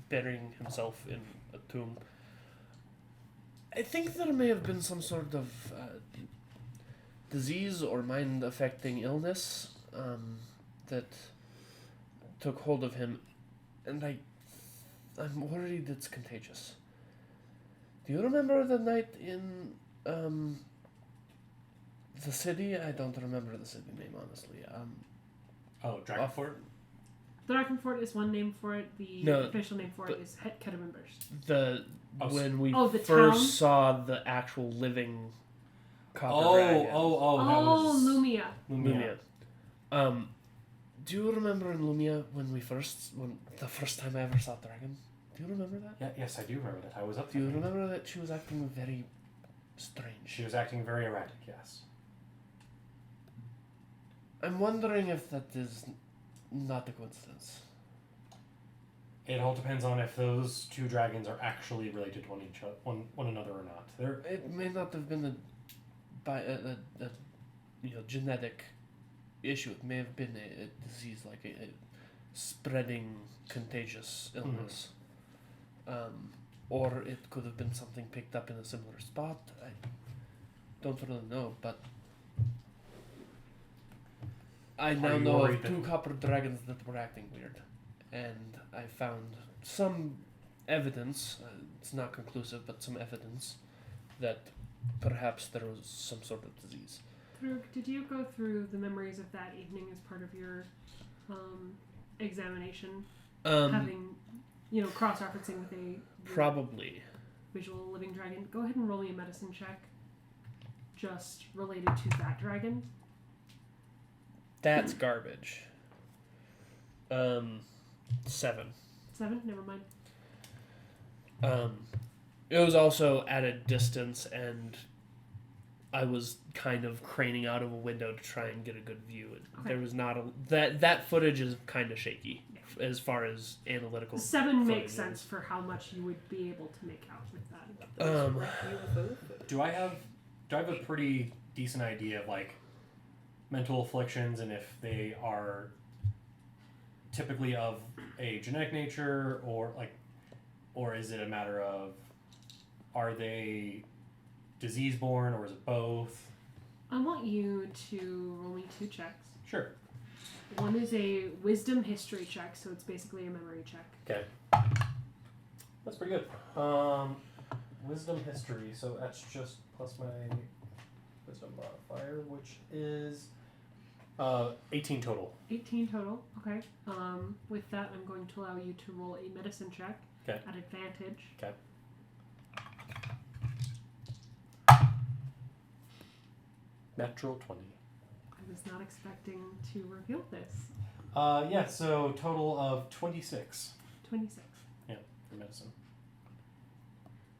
Speaker 2: burying himself in a tomb. I think there may have been some sort of disease or mind-affecting illness that took hold of him, and I'm worried it's contagious. Do you remember the night in the city? I don't remember the city name, honestly.
Speaker 3: Dragonfort?
Speaker 1: Dragonfort is one name for it. The official name for it is Caravan Burst.
Speaker 2: When we
Speaker 1: the
Speaker 2: first
Speaker 1: town?
Speaker 2: saw the actual living copper dragon.
Speaker 3: That was
Speaker 1: Lumia.
Speaker 2: Lumia. Do you remember in Lumia when the first time I ever saw Dragon? Do you remember that?
Speaker 3: Yeah, yes, I do remember that. I was up
Speaker 2: Do you
Speaker 3: there.
Speaker 2: remember that she was acting very strange?
Speaker 3: She was acting very erratic, yes.
Speaker 2: I'm wondering if that is not a coincidence.
Speaker 3: It all depends on if those two dragons are actually related to one another or not.
Speaker 2: It may not have been a genetic issue. It may have been a disease, like a spreading contagious illness. Or it could have been something picked up in a similar spot. I don't really know, but I now
Speaker 3: you
Speaker 2: know
Speaker 3: worried
Speaker 2: of
Speaker 3: that-
Speaker 2: 2 copper dragons that were acting weird. And I found some evidence, it's not conclusive, but some evidence that perhaps there was some sort of disease.
Speaker 1: Farouk, did you go through the memories of that evening as part of your examination? Having, cross-referencing with a
Speaker 2: Probably.
Speaker 1: visual living dragon? Go ahead and roll me a medicine check just related to that dragon.
Speaker 2: That's garbage. 7.
Speaker 1: 7? Never mind.
Speaker 2: It was also at a distance, and I was kind of craning out of a window to try and get a good view.
Speaker 1: Okay.
Speaker 2: There was not that footage is kind of shaky as far as analytical.
Speaker 1: 7
Speaker 2: footage
Speaker 1: makes
Speaker 2: is.
Speaker 1: sense for how much you would be able to make out with that.
Speaker 3: Do I have a pretty decent idea of like mental afflictions and if they are typically of a genetic nature or is it a matter of are they disease born or is it both?
Speaker 1: I want you to roll me 2 checks.
Speaker 3: Sure.
Speaker 1: One is a wisdom history check, so it's basically a memory check.
Speaker 3: Okay. That's pretty good. Wisdom history, so that's just plus my wisdom modifier, which is 18 total.
Speaker 1: 18 total, okay. With that, I'm going to allow you to roll a medicine check
Speaker 3: Okay.
Speaker 1: at advantage.
Speaker 3: Okay. Natural 20.
Speaker 1: I was not expecting to reveal this.
Speaker 3: Yeah, so total of 26.
Speaker 1: 26.
Speaker 3: Yeah, for medicine.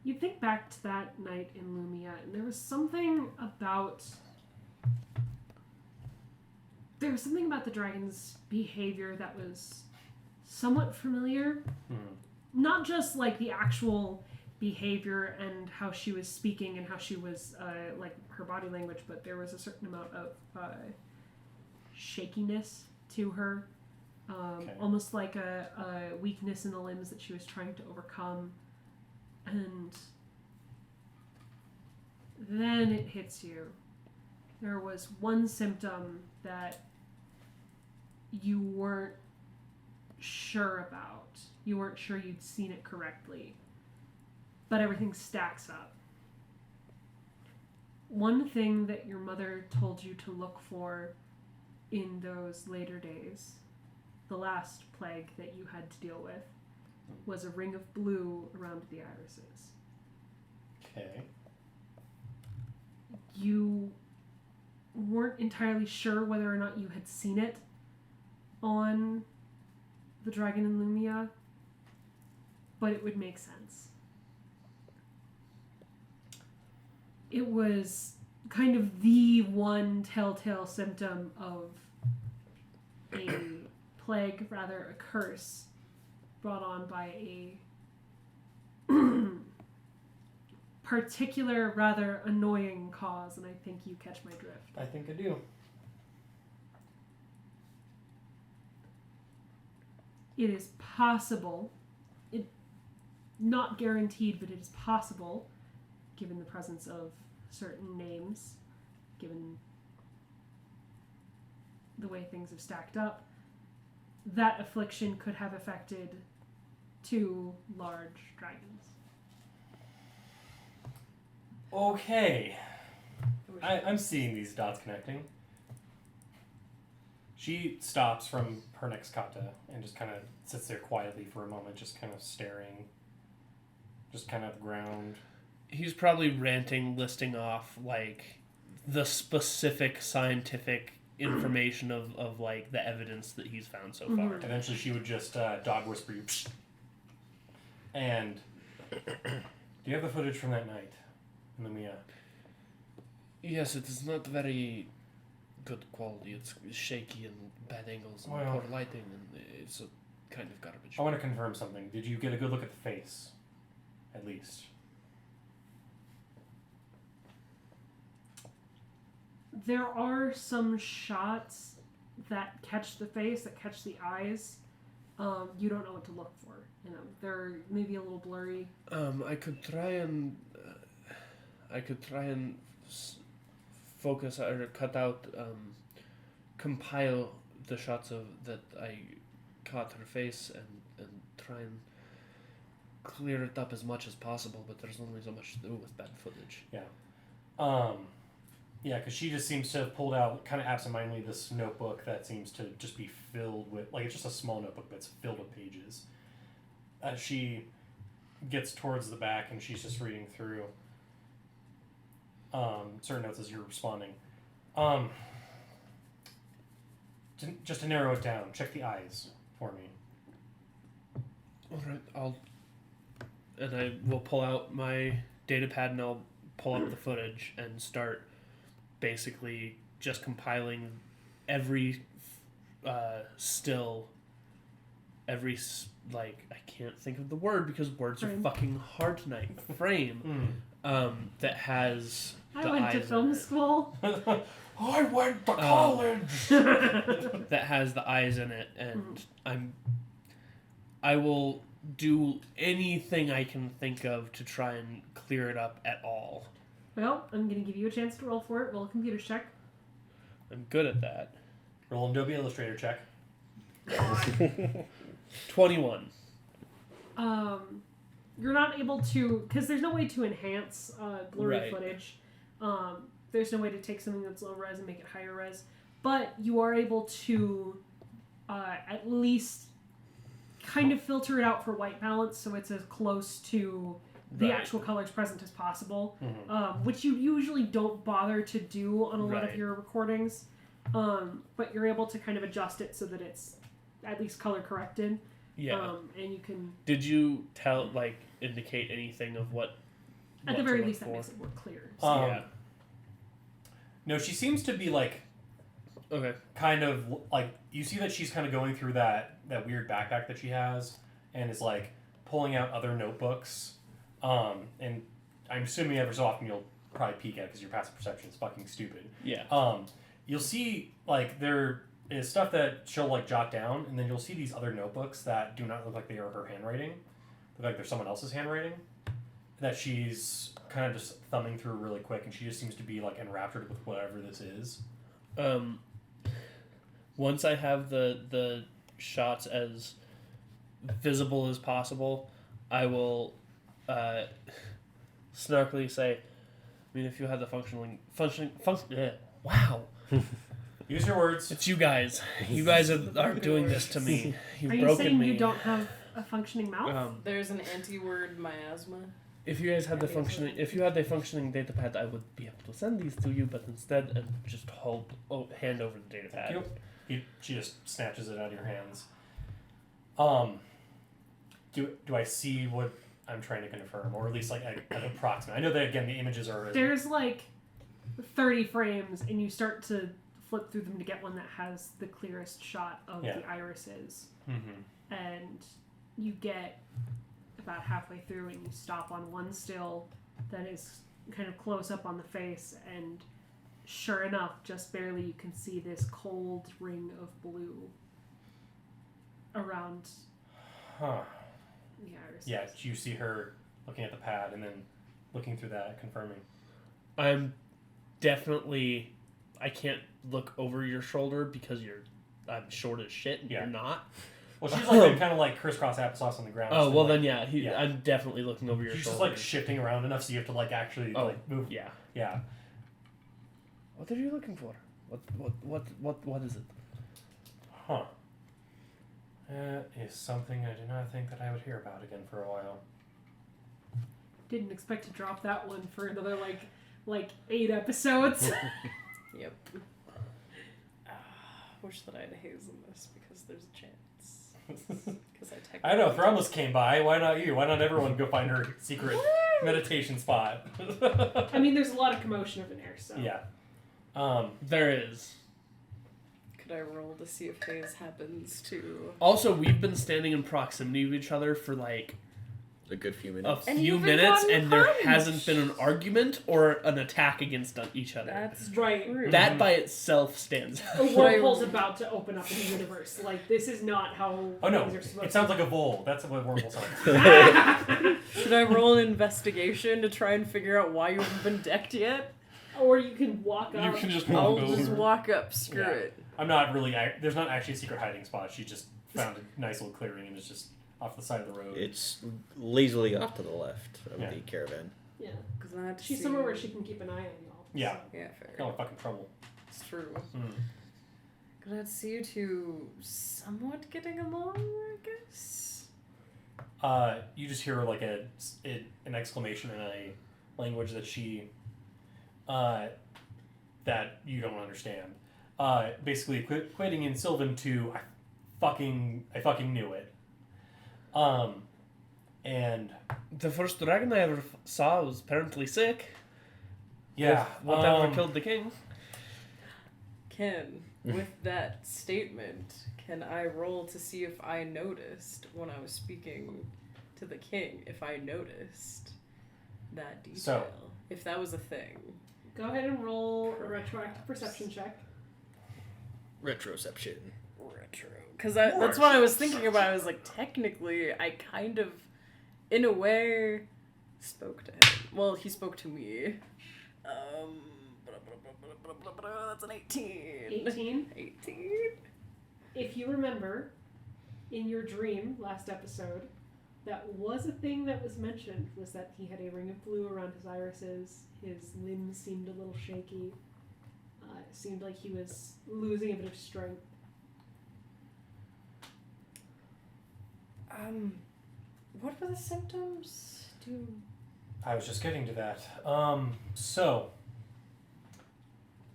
Speaker 1: You think back to that night in Lumia, and there was something about the dragon's behavior that was somewhat familiar. Not just like the actual behavior and how she was speaking and how she was like her body language, but there was a certain amount of shakiness to her, almost like a weakness in the limbs that she was trying to overcome. And then it hits you. There was one symptom that you weren't sure about. You weren't sure you'd seen it correctly. But everything stacks up. One thing that your mother told you to look for in those later days, the last plague that you had to deal with, was a ring of blue around the irises.
Speaker 3: Okay.
Speaker 1: You weren't entirely sure whether or not you had seen it on the dragon in Lumia, but it would make sense. It was kind of the one telltale symptom of a plague, rather a curse, brought on by a particular, rather annoying cause, and I think you catch my drift.
Speaker 3: I think I do.
Speaker 1: It is possible, not guaranteed, but it is possible, given the presence of certain names, given the way things have stacked up, that affliction could have affected 2 large dragons.
Speaker 3: Okay. I'm seeing these dots connecting. She stops from her next kata and just kind of sits there quietly for a moment, just kind of staring, just kind of at the ground.
Speaker 2: He's probably ranting, listing off, like, the specific scientific information of like, the evidence that he's found so far.
Speaker 3: Eventually she would just dog whisper you. Psst. And do you have the footage from that night in the Mia?
Speaker 2: Yes, it is not very good quality. It's shaky and bad angles and
Speaker 3: Well,
Speaker 2: poor lighting, and it's a kind of garbage.
Speaker 3: I want to confirm something. Did you get a good look at the face? At least.
Speaker 1: There are some shots that catch the face, that catch the eyes. You don't know what to look for. You know, they're maybe a little blurry.
Speaker 2: I could try and focus or cut out, compile the shots of that I caught her face and try and clear it up as much as possible. But there's only so much to do with bad footage.
Speaker 3: Yeah, because she just seems to have pulled out, kind of absentmindedly, this notebook that seems to just be filled with, like, it's just a small notebook, but it's filled with pages. As she gets towards the back and she's just reading through certain notes as you're responding. Just to narrow it down, check the eyes for me.
Speaker 2: Alright, I will pull out my data pad and I'll pull up the footage and start basically just compiling every still, every, like, I can't think of the word because words are fucking hard tonight. Frame. That has
Speaker 1: I
Speaker 2: the
Speaker 1: went to
Speaker 2: eyes
Speaker 1: film
Speaker 2: in it.
Speaker 1: school.
Speaker 3: I went to college!
Speaker 2: That has the eyes in it, and I will do anything I can think of to try and clear it up at all.
Speaker 1: Well, I'm going to give you a chance to roll for it. Roll a computer check.
Speaker 2: I'm good at that.
Speaker 3: Roll Adobe Illustrator check.
Speaker 2: 21.
Speaker 1: You're not able to, because there's no way to enhance blurry
Speaker 2: Right.
Speaker 1: footage. There's no way to take something that's low res and make it higher res. But you are able to at least kind of filter it out for white balance so it's as close to the
Speaker 2: Right.
Speaker 1: actual colors present as possible, which you usually don't bother to do on a lot of
Speaker 2: Right.
Speaker 1: your recordings. But you're able to kind of adjust it so that it's at least color corrected.
Speaker 2: Yeah.
Speaker 1: And you can,
Speaker 2: Did you indicate anything of what
Speaker 1: at the
Speaker 2: to
Speaker 1: very
Speaker 2: look
Speaker 1: least, that
Speaker 2: for?
Speaker 1: makes it more clear.
Speaker 2: Yeah.
Speaker 3: No, she seems to be
Speaker 2: Okay.
Speaker 3: kind of like, you see that she's kind of going through that weird backpack that she has and is like pulling out other notebooks. And I'm assuming every so often you'll probably peek at it because your passive perception is fucking stupid.
Speaker 2: Yeah.
Speaker 3: You'll see like there is stuff that she'll like jot down, and then you'll see these other notebooks that do not look like they are her handwriting. Look like they're someone else's handwriting that she's kind of just thumbing through really quick, and she just seems to be like enraptured with whatever this is.
Speaker 2: Once I have the shots as visible as possible, I will snarkily say, I mean, if you had the functioning, wow.
Speaker 3: Use your words.
Speaker 2: It's you guys. You guys are doing this to me. You've
Speaker 1: Are you
Speaker 2: broken
Speaker 1: saying
Speaker 2: me.
Speaker 1: you don't have a functioning mouth?
Speaker 4: There's an anti-word miasma.
Speaker 2: If you guys had the functioning, if you had the functioning data pad, I would be able to send these to you. But instead, and just hand over the data pad.
Speaker 3: She just snatches it out of your hands. Do I see what I'm trying to confirm, or at least like an approximate? I know that again the images are.
Speaker 1: There's like 30 frames, and you start to flip through them to get one that has the clearest shot of
Speaker 3: Yeah.
Speaker 1: the irises.
Speaker 3: Mm-hmm.
Speaker 1: And you get about halfway through and you stop on one still that is kind of close up on the face, and sure enough, just barely, you can see this cold ring of blue around
Speaker 3: Huh.
Speaker 1: the irises.
Speaker 3: Yeah, you see her looking at the pad and then looking through that, confirming.
Speaker 2: I'm definitely. I can't look over your shoulder because I'm short as shit and
Speaker 3: Yeah.
Speaker 2: you're not.
Speaker 3: Well, she's like been kind of like crisscross applesauce on the ground.
Speaker 2: Oh,
Speaker 3: so,
Speaker 2: well
Speaker 3: like,
Speaker 2: then yeah,
Speaker 3: yeah.
Speaker 2: I'm definitely looking over your
Speaker 3: she's
Speaker 2: shoulder.
Speaker 3: just like shifting around enough so you have to like actually like move.
Speaker 2: Yeah.
Speaker 3: Yeah.
Speaker 2: What are you looking for? What is it?
Speaker 3: Huh. That is something I did not think that I would hear about again for a while.
Speaker 1: Didn't expect to drop that one for another like 8 episodes.
Speaker 4: Yep. Wish that I had Haze in this because there's a chance. Because
Speaker 3: I know, Thrombus came by. Why not you? Why not everyone go find her secret meditation spot?
Speaker 1: I mean, there's a lot of commotion up in there, so.
Speaker 3: Yeah.
Speaker 2: There is.
Speaker 4: Could I roll to see if Haze happens to...
Speaker 2: Also, we've been standing in proximity of each other for like
Speaker 5: A good few
Speaker 2: a
Speaker 5: minutes.
Speaker 4: And
Speaker 2: few
Speaker 4: you've been
Speaker 2: minutes,
Speaker 4: gotten
Speaker 2: and there
Speaker 4: punched.
Speaker 2: hasn't been an argument or an attack against each other.
Speaker 4: That's
Speaker 1: Right.
Speaker 4: true.
Speaker 2: That by itself stands
Speaker 1: A
Speaker 2: out.
Speaker 1: wormhole's about to open up in the universe. Like, this is not how
Speaker 3: Oh no,
Speaker 1: things are supposed
Speaker 3: it sounds like a vole. That's what Wormhole sounds like.
Speaker 4: Should I roll an investigation to try and figure out why you haven't been decked yet?
Speaker 1: Or you can walk up.
Speaker 2: You can just
Speaker 4: I'll
Speaker 2: walk
Speaker 4: just
Speaker 2: over.
Speaker 4: walk up. Screw
Speaker 3: Yeah.
Speaker 4: it.
Speaker 3: I'm not really. There's not actually a secret hiding spot. She just found a nice little clearing and it's just off the side of the road.
Speaker 5: It's lazily off to the left of
Speaker 3: Yeah.
Speaker 5: the caravan.
Speaker 1: Yeah.
Speaker 4: Glad to
Speaker 1: She's
Speaker 4: see
Speaker 1: somewhere where
Speaker 4: you.
Speaker 1: she can keep an eye on y'all.
Speaker 3: Yeah.
Speaker 1: so.
Speaker 4: Yeah, fair.
Speaker 3: Kind of fucking trouble.
Speaker 4: It's true.
Speaker 3: Hmm.
Speaker 4: Glad to see you two somewhat getting along, I guess.
Speaker 3: You just hear like an exclamation in a language that she, that you don't understand. Basically equating in Sylvan to I fucking knew it. And
Speaker 2: The first dragon I ever saw was apparently sick.
Speaker 3: yeah,
Speaker 2: Whatever killed the king.
Speaker 4: Ken, with that statement, can I roll to see if I noticed when I was speaking to the king, if I noticed that detail?
Speaker 3: So-
Speaker 4: if that was a thing.
Speaker 1: Go ahead and roll a retroactive perception check.
Speaker 5: Retroception.
Speaker 4: Retro. Because that's what I was thinking about. I was like, technically, I kind of, in a way, spoke to him. Well, he spoke to me. That's an 18.
Speaker 1: 18.
Speaker 4: 18?
Speaker 1: If you remember, in your dream last episode, that was a thing that was mentioned, was that he had a ring of blue around his irises, his limbs seemed a little shaky, it seemed like he was losing a bit of strength.
Speaker 4: What were the symptoms?
Speaker 3: I was just getting to that. So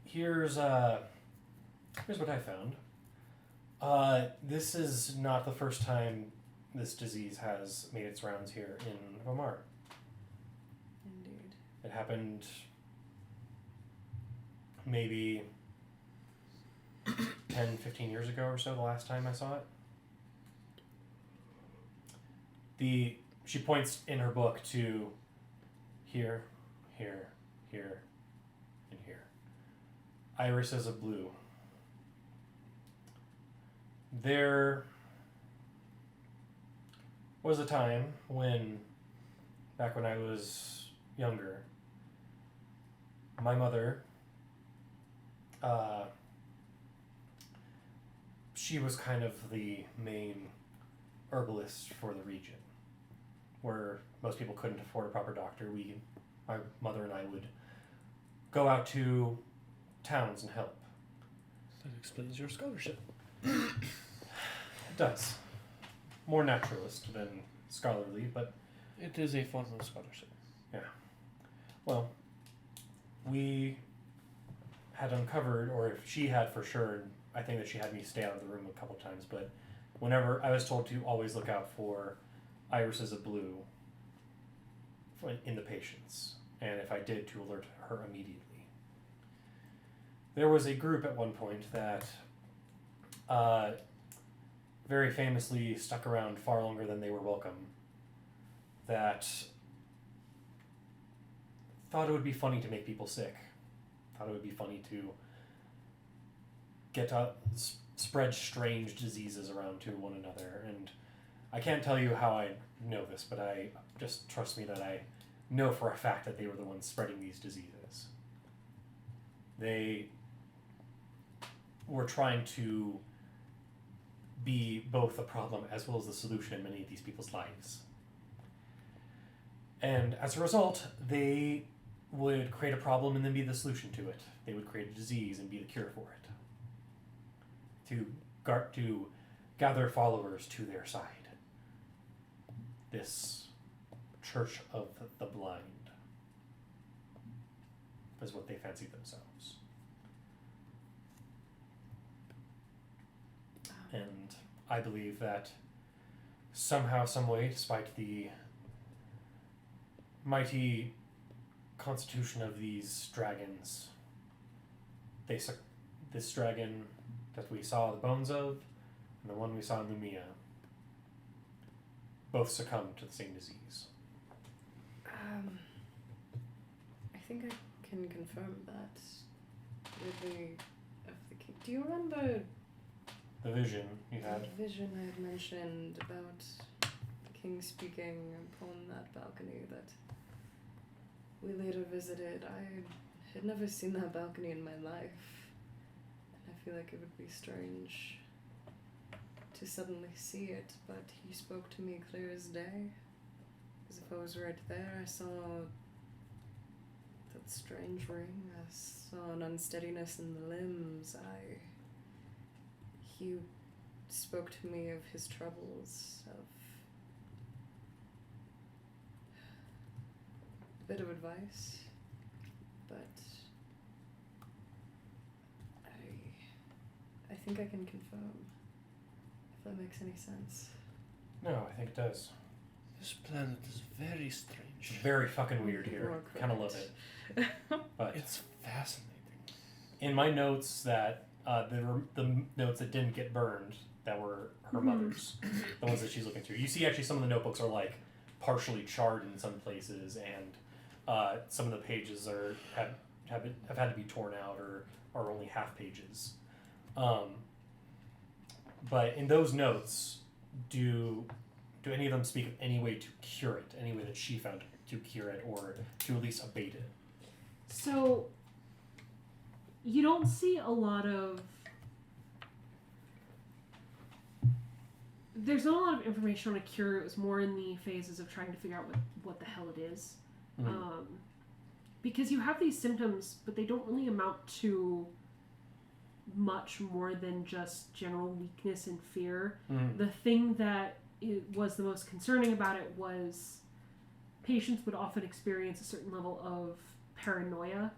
Speaker 3: here's what I found. This is not the first time this disease has made its rounds here in Vomar.
Speaker 4: Indeed.
Speaker 3: It happened maybe 10, 15 years ago or so, the last time I saw it. She points in her book to here, here, here, and here. Irises of blue. There was a time when, back when I was younger, my mother, she was kind of the main herbalist for the region, where most people couldn't afford a proper doctor. My mother and I would go out to towns and help.
Speaker 2: That explains your scholarship.
Speaker 3: It does. More naturalist than scholarly, but
Speaker 2: It is a form of scholarship.
Speaker 3: well, we had uncovered, or if she had for sure, I think that she had me stay out of the room a couple times, but whenever I was told to always look out for irises of blue in the patients, and if I did, to alert her immediately. There was a group at one point that very famously stuck around far longer than they were welcome, that thought it would be funny to make people sick, thought it would be funny to get to spread strange diseases around to one another. And I can't tell you how I know this, but I just trust me that I know for a fact that they were the ones spreading these diseases. They were trying to be both a problem as well as the solution in many of these people's lives. And as a result, they would create a problem and then be the solution to it. They would create a disease and be the cure for it. To gather followers to their side. This Church of the Blind is what they fancied themselves. And I believe that somehow, some way, despite the mighty constitution of these dragons, this dragon that we saw the bones of, and the one we saw in Lumia, both succumbed to the same disease.
Speaker 4: I think I can confirm that with the king. Do you remember
Speaker 3: The vision you had.
Speaker 4: the vision I had mentioned about the king speaking upon that balcony that we later visited? I had never seen that balcony in my life. And I feel like it would be strange to suddenly see it, but he spoke to me clear as day. As if I was right there. I saw that strange ring. I saw an unsteadiness in the limbs. He spoke to me of his troubles, of a bit of advice, but I think I can confirm, if that makes any sense.
Speaker 3: No, I think it does.
Speaker 2: This planet is very
Speaker 3: It's
Speaker 2: strange.
Speaker 3: very fucking weird here.
Speaker 4: You are
Speaker 3: Kind of love
Speaker 4: correct.
Speaker 3: it. But
Speaker 2: It's fascinating.
Speaker 3: in my notes that the notes that didn't get burned, that were her mother's, the ones that she's looking through. You see, actually, some of the notebooks are like partially charred in some places, and some of the pages have had to be torn out or are only half pages. But in those notes, do any of them speak of any way to cure it, any way that she found to cure it, or to at least abate it?
Speaker 1: So, you don't see a lot of... There's not a lot of information on a cure. It was more in the phases of trying to figure out what the hell it is.
Speaker 3: Mhm.
Speaker 1: Because you have these symptoms, but they don't really amount to much more than just general weakness and fear.
Speaker 3: Mhm.
Speaker 1: The thing that was the most concerning about it was patients would often experience a certain level of paranoia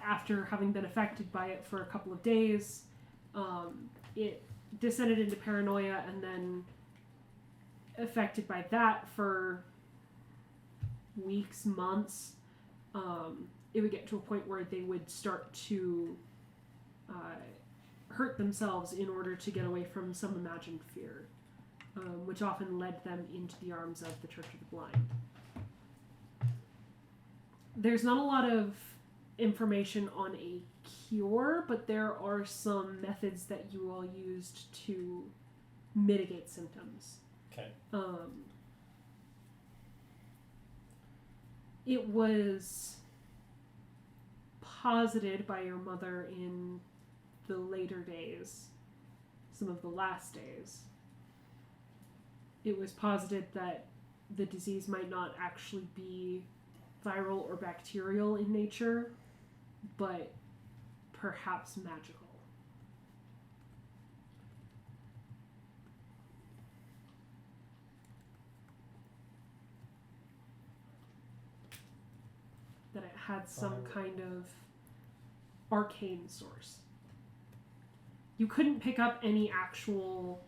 Speaker 1: after having been affected by it for a couple of days. It descended into paranoia, and then affected by that for weeks, months. It would get to a point where they would start to hurt themselves in order to get away from some imagined fear, which often led them into the arms of the Church of the Blind. There's not a lot of information on a cure, but there are some methods that you all used to mitigate symptoms.
Speaker 3: Okay.
Speaker 1: It was posited by your mother in the later days, some of the last days. It was posited that the disease might not actually be viral or bacterial in nature, but perhaps magical. That it had some kind of arcane source. You couldn't pick up any actual...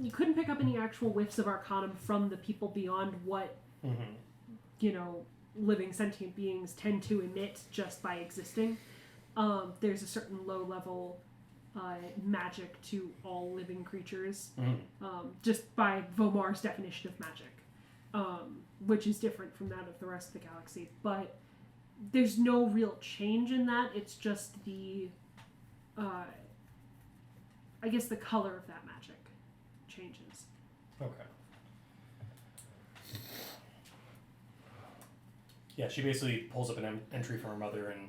Speaker 1: You couldn't pick up any actual whiffs of Arcanum from the people beyond what,
Speaker 3: Mm-hmm.
Speaker 1: you know, living sentient beings tend to emit just by existing. There's a certain low level magic to all living creatures, just by Vomar's definition of magic, which is different from that of the rest of the galaxy. But there's no real change in that. It's just the, I guess the color of that magic changes.
Speaker 3: Okay. Yeah, she basically pulls up an entry from her mother and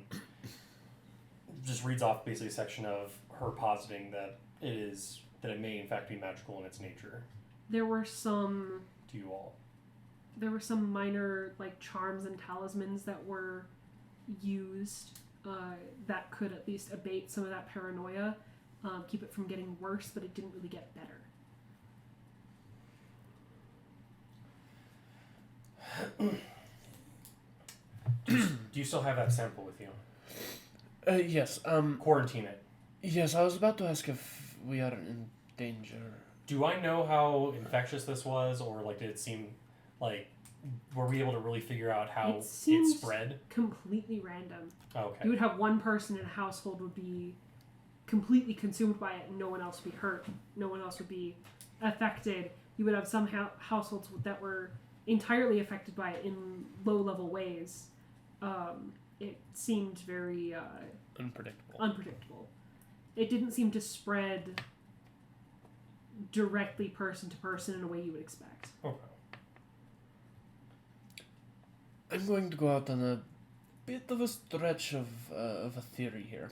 Speaker 3: just reads off basically a section of her positing that it may in fact be magical in its nature.
Speaker 1: There were some
Speaker 3: To you all.
Speaker 1: There were some minor like charms and talismans that were used that could at least abate some of that paranoia, keep it from getting worse, but it didn't really get better.
Speaker 3: Do you still have that sample with you?
Speaker 2: Yes.
Speaker 3: Quarantine it.
Speaker 2: Yes, I was about to ask if we are in danger.
Speaker 3: Do I know how infectious this was, or like did it seem like were we able to really figure out how it spread?
Speaker 1: Completely random.
Speaker 3: Okay.
Speaker 1: You would have one person in a household would be completely consumed by it, and no one else would be hurt. No one else would be affected. You would have some households that were entirely affected by it in low-level ways. It seemed very unpredictable. It didn't seem to spread directly person to person in a way you would expect.
Speaker 3: Okay.
Speaker 2: I'm going to go out on a bit of a stretch of a theory here.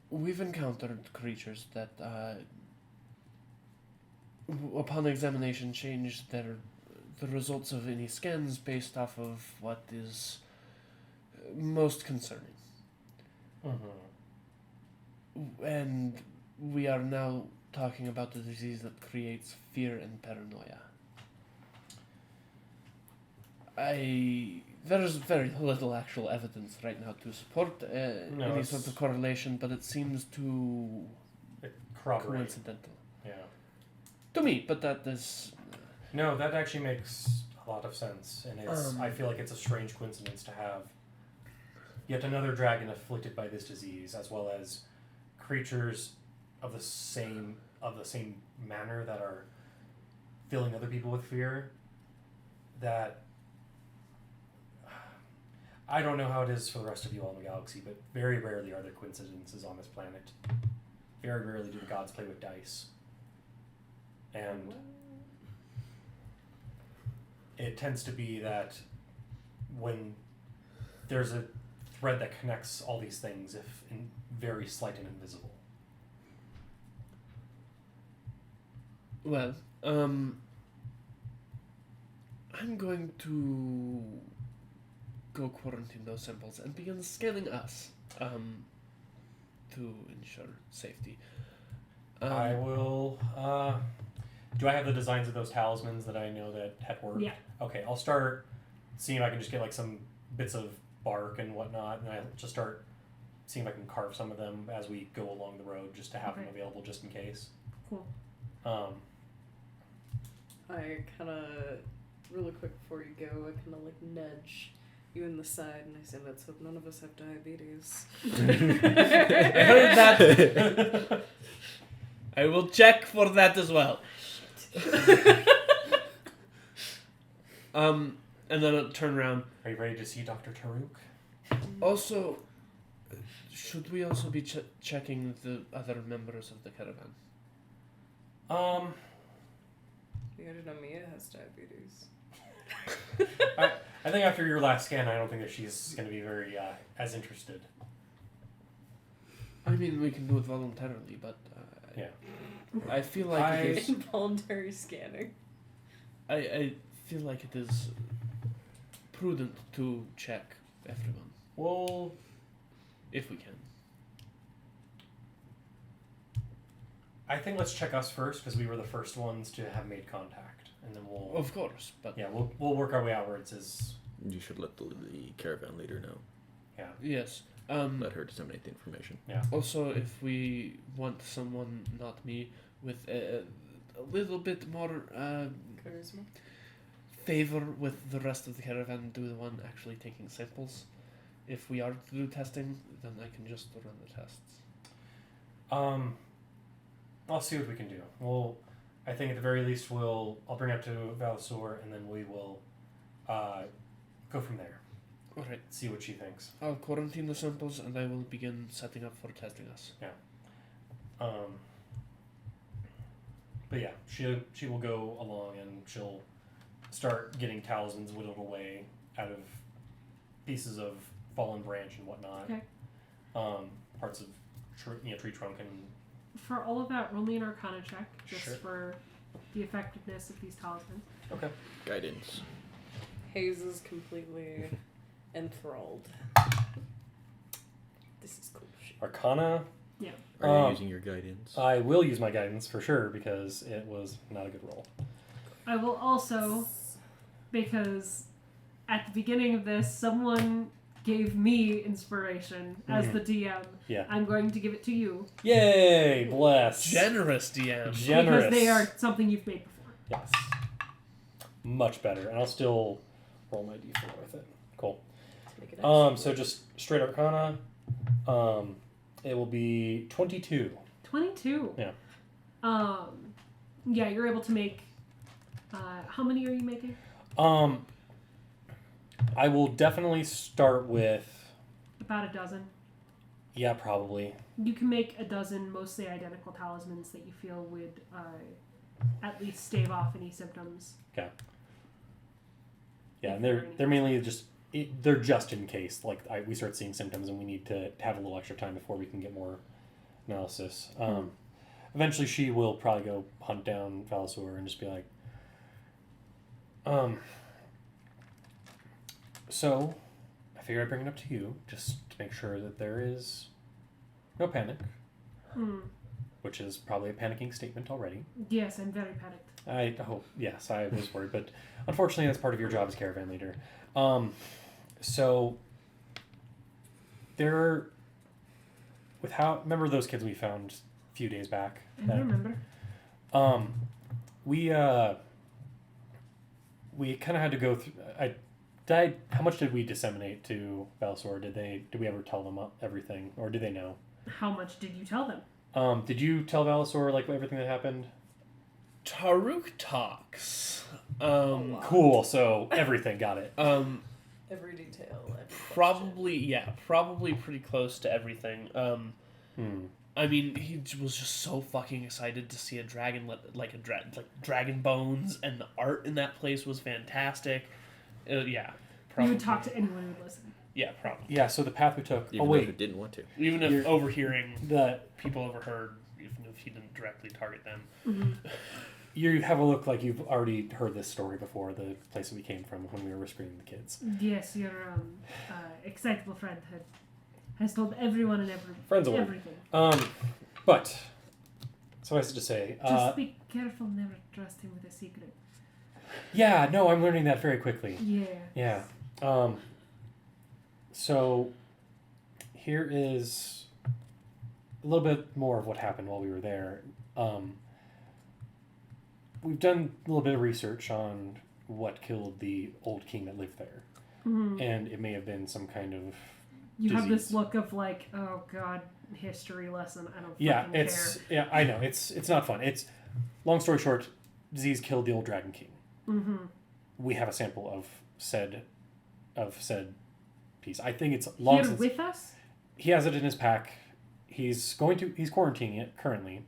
Speaker 2: We've encountered creatures that, upon examination, changed the results of any scans based off of what is most concerning. And we are now talking about a disease that creates fear and paranoia. There's very little actual evidence right now to support any sort of correlation, but it seems too coincidental.
Speaker 3: Yeah.
Speaker 2: To me, but that is...
Speaker 3: No, that actually makes a lot of sense, and it's. I feel like it's a strange coincidence to have yet another dragon afflicted by this disease, as well as creatures of the same manner that are filling other people with fear. That I don't know how it is for the rest of you all in the galaxy, but very rarely are there coincidences on this planet. Very rarely do the gods play with dice, and it tends to be that when there's a thread that connects all these things, if very slight and invisible.
Speaker 2: Well, I'm going to go quarantine those samples and begin scanning us to ensure safety.
Speaker 3: I will... do I have the designs of those talismans that I know that had worked?
Speaker 1: Yeah.
Speaker 3: Okay, I'll start seeing if I can just get like some bits of bark and whatnot, and I'll just start seeing if I can carve some of them as we go along the road, just to have them available just in case.
Speaker 1: Cool.
Speaker 4: I kind of, really quick before you go, I kind of like nudge you in the side and I say, let's hope none of us have diabetes.
Speaker 2: I heard that. I will check for that as well. And then I'll turn around.
Speaker 3: Are you ready to see Dr. Taruk?
Speaker 2: Also, should we also be checking the other members of the caravan?
Speaker 4: You already know Mia has diabetes.
Speaker 3: I think after your last scan, I don't think that she's going to be very as interested.
Speaker 2: I mean, we can do it voluntarily, but
Speaker 3: yeah.
Speaker 2: I feel like it is...
Speaker 4: Involuntary scanning.
Speaker 2: I feel like it is prudent to check everyone.
Speaker 3: Well,
Speaker 2: if we can.
Speaker 3: I think let's check us first, because we were the first ones to have made contact, and then we'll...
Speaker 2: Of course, but...
Speaker 3: Yeah, we'll work our way outwards as...
Speaker 5: You should let the caravan leader know.
Speaker 3: Yeah.
Speaker 2: Yes.
Speaker 5: Let her disseminate the information.
Speaker 3: Yeah.
Speaker 2: Also, if we want someone, not me, with a little bit more...
Speaker 4: Charisma?
Speaker 2: favor with the rest of the caravan and do the one actually taking samples. If we are to do testing, then I can just run the tests.
Speaker 3: I'll see what we can do. Well, I think at the very least I'll bring it up to Valsor, and then we will go from there.
Speaker 2: All right.
Speaker 3: See what she thinks.
Speaker 2: I'll quarantine the samples and I will begin setting up for testing us.
Speaker 3: But yeah, she will go along and she'll start getting talismans whittled away out of pieces of fallen branch and whatnot.
Speaker 1: Okay.
Speaker 3: Parts of tree trunk and.
Speaker 1: For all of that, roll me an Arcana check, just
Speaker 3: Sure.
Speaker 1: for the effectiveness of these talismans.
Speaker 3: Okay.
Speaker 5: Guidance.
Speaker 4: Hayes is completely enthralled. This is cool shit.
Speaker 3: Arcana.
Speaker 5: Are you using your guidance?
Speaker 3: I will use my guidance for sure because it was not a good roll.
Speaker 1: I will also, because at the beginning of this, someone gave me inspiration as the DM.
Speaker 3: Yeah.
Speaker 1: I'm going to give it to you.
Speaker 3: Yay! Bless.
Speaker 2: Generous DM.
Speaker 3: Generous.
Speaker 1: Because they are something you've made before.
Speaker 3: Yes. Much better, and I'll still roll my d4 with it. Cool.
Speaker 4: Let's make it
Speaker 3: So just straight Arcana. It will be 22.
Speaker 1: 22.
Speaker 3: Yeah.
Speaker 1: Yeah, you're able to make. How many are you making?
Speaker 3: I will definitely start with.
Speaker 1: About a dozen.
Speaker 3: Yeah, probably.
Speaker 1: You can make a dozen mostly identical talismans that you feel would at least stave off any symptoms.
Speaker 3: Okay. Yeah,
Speaker 1: If
Speaker 3: and
Speaker 1: there are
Speaker 3: they're mainly just they're just in case we start seeing symptoms and we need to have a little extra time before we can get more analysis. Eventually, she will probably go hunt down Valsor and just be like, So, I figured I'd bring it up to you just to make sure that there is no panic, which is probably a panicking statement already.
Speaker 1: Yes, I'm very panicked.
Speaker 3: I hope, yes, I was worried, but unfortunately that's part of your job as caravan leader. So, remember those kids we found a few days back?
Speaker 1: I remember.
Speaker 3: We kind of had to go through, how much did we disseminate to Valsor? Did we ever tell them everything, or do they know?
Speaker 1: How much did you tell them?
Speaker 3: Did you tell Valsor everything that happened?
Speaker 2: Taruk talks.
Speaker 3: Cool. So everything, got it.
Speaker 4: Every detail. Every
Speaker 2: Probably pretty close to everything. I mean, he was just so fucking excited to see a dragon, like dragon bones, and the art in that place was fantastic. Yeah, probably.
Speaker 1: You would talk to anyone who would listen.
Speaker 2: Yeah, probably.
Speaker 3: Yeah. So the path we took.
Speaker 5: Even if it didn't want to.
Speaker 2: Even if overhearing
Speaker 3: the
Speaker 2: people overheard, even if he didn't directly target them.
Speaker 1: Mm-hmm.
Speaker 3: You have a look like you've already heard this story before. The place that we came from when we were rescuing the kids.
Speaker 1: Yes, your excitable friend has told everyone and
Speaker 3: Friends of
Speaker 1: everything.
Speaker 3: But suffice it to say,
Speaker 1: Just be careful, never trust him with a secret.
Speaker 3: yeah, no, I'm learning that very quickly.
Speaker 1: Yeah.
Speaker 3: Yeah. So here is a little bit more of what happened while we were there. We've done a little bit of research on what killed the old king that lived there.
Speaker 1: Mm-hmm.
Speaker 3: And it may have been some kind of
Speaker 1: You have this
Speaker 3: disease.
Speaker 1: look of like, oh god, history lesson. I don't
Speaker 3: Yeah,
Speaker 1: fucking
Speaker 3: it's
Speaker 1: care.
Speaker 3: yeah, I know. It's not fun. It's long story short, disease killed the old dragon king.
Speaker 1: Mm-hmm.
Speaker 3: We have a sample of said piece. I think it's long
Speaker 1: Here
Speaker 3: since
Speaker 1: with us?
Speaker 3: he has it in his pack. He's quarantining it currently.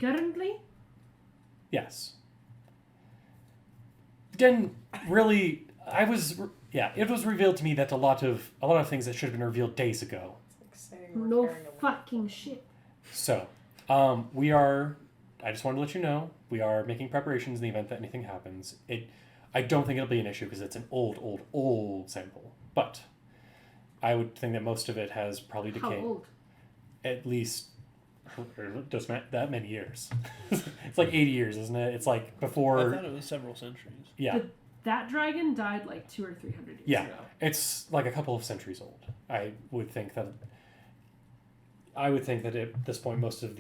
Speaker 1: Currently?
Speaker 3: Yes. Then really it was revealed to me that a lot of things that should have been revealed days ago.
Speaker 4: It's like saying we're
Speaker 1: No
Speaker 4: carrying a
Speaker 1: fucking shit.
Speaker 3: So, I just wanted to let you know, we are making preparations in the event that anything happens. I don't think it'll be an issue because it's an old sample. But I would think that most of it has probably
Speaker 1: How
Speaker 3: decayed.
Speaker 1: old?
Speaker 3: At least just that many years. It's like 80 years, isn't it? It's like
Speaker 2: I
Speaker 3: before.
Speaker 2: thought it was several centuries.
Speaker 3: Yeah.
Speaker 1: That dragon died like 200 or 300 years
Speaker 3: Yeah.
Speaker 1: ago.
Speaker 3: It's like a couple of centuries old. I would think that at this point, most of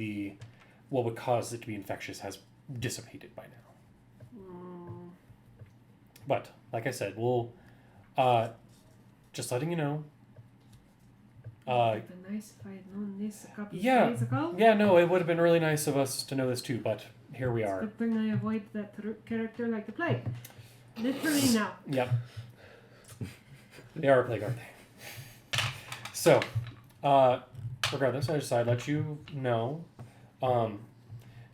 Speaker 3: what would cause it to be infectious has dissipated by now. But like I said, we'll just letting you know.
Speaker 1: It would have been nice if I had known this a couple of
Speaker 3: Yeah.
Speaker 1: days ago.
Speaker 3: Yeah, no, it would have been really nice of us to know this too, but here we
Speaker 1: It's a
Speaker 3: are.
Speaker 1: good thing I avoid that character like the plague. Literally now.
Speaker 3: Yep. They are a plague, aren't they? So, regardless, I decided to let you know.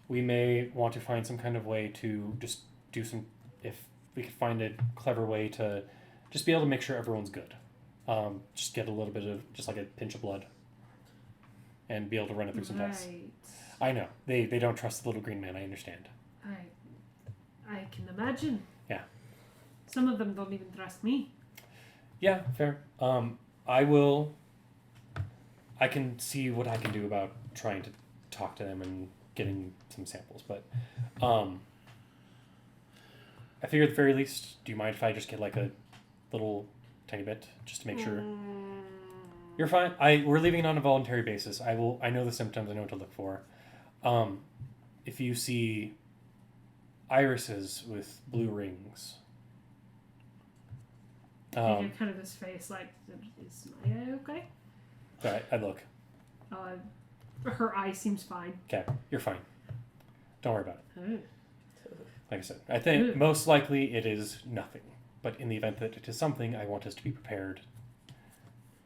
Speaker 3: We may want to find some kind of way to just do some, if we could find a clever way to just be able to make sure everyone's good. Just get a little bit of, just like a pinch of blood. And be able to run it through some tests.
Speaker 1: Right.
Speaker 3: I know. They don't trust the little green man, I understand.
Speaker 1: I can imagine.
Speaker 3: Yeah.
Speaker 1: Some of them don't even trust me.
Speaker 3: Yeah, fair. I can see what I can do about trying to talk to them and getting some samples, but I figure at the very least, do you mind if I just get like a little tiny bit just to make sure? You're fine. We're leaving it on a voluntary basis. I know the symptoms, I know what to look for. If you see irises with blue rings.
Speaker 1: I give kind of this face like, is Maya okay?
Speaker 3: I look.
Speaker 1: Her eye seems fine.
Speaker 3: Okay, you're fine. Don't worry about it.
Speaker 1: Oh.
Speaker 3: Like I said, I think most likely it is nothing. But in the event that it is something, I want us to be prepared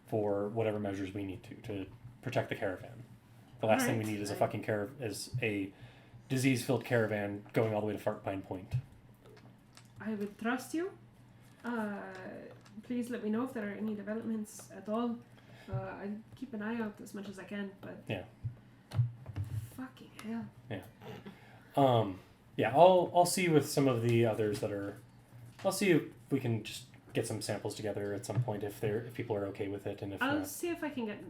Speaker 3: for whatever measures we need to protect the caravan. The last thing we need is a fucking is a disease-filled caravan going all the way to Fartpine Point.
Speaker 1: I would trust you. Please let me know if there are any developments at all. I keep an eye out as much as I can, but
Speaker 3: yeah.
Speaker 1: Fucking hell.
Speaker 3: Yeah. I'll see with some of the others that are. I'll see if we can just get some samples together at some point if people are okay with it, and if
Speaker 1: I'll
Speaker 3: not,
Speaker 1: see if I can get.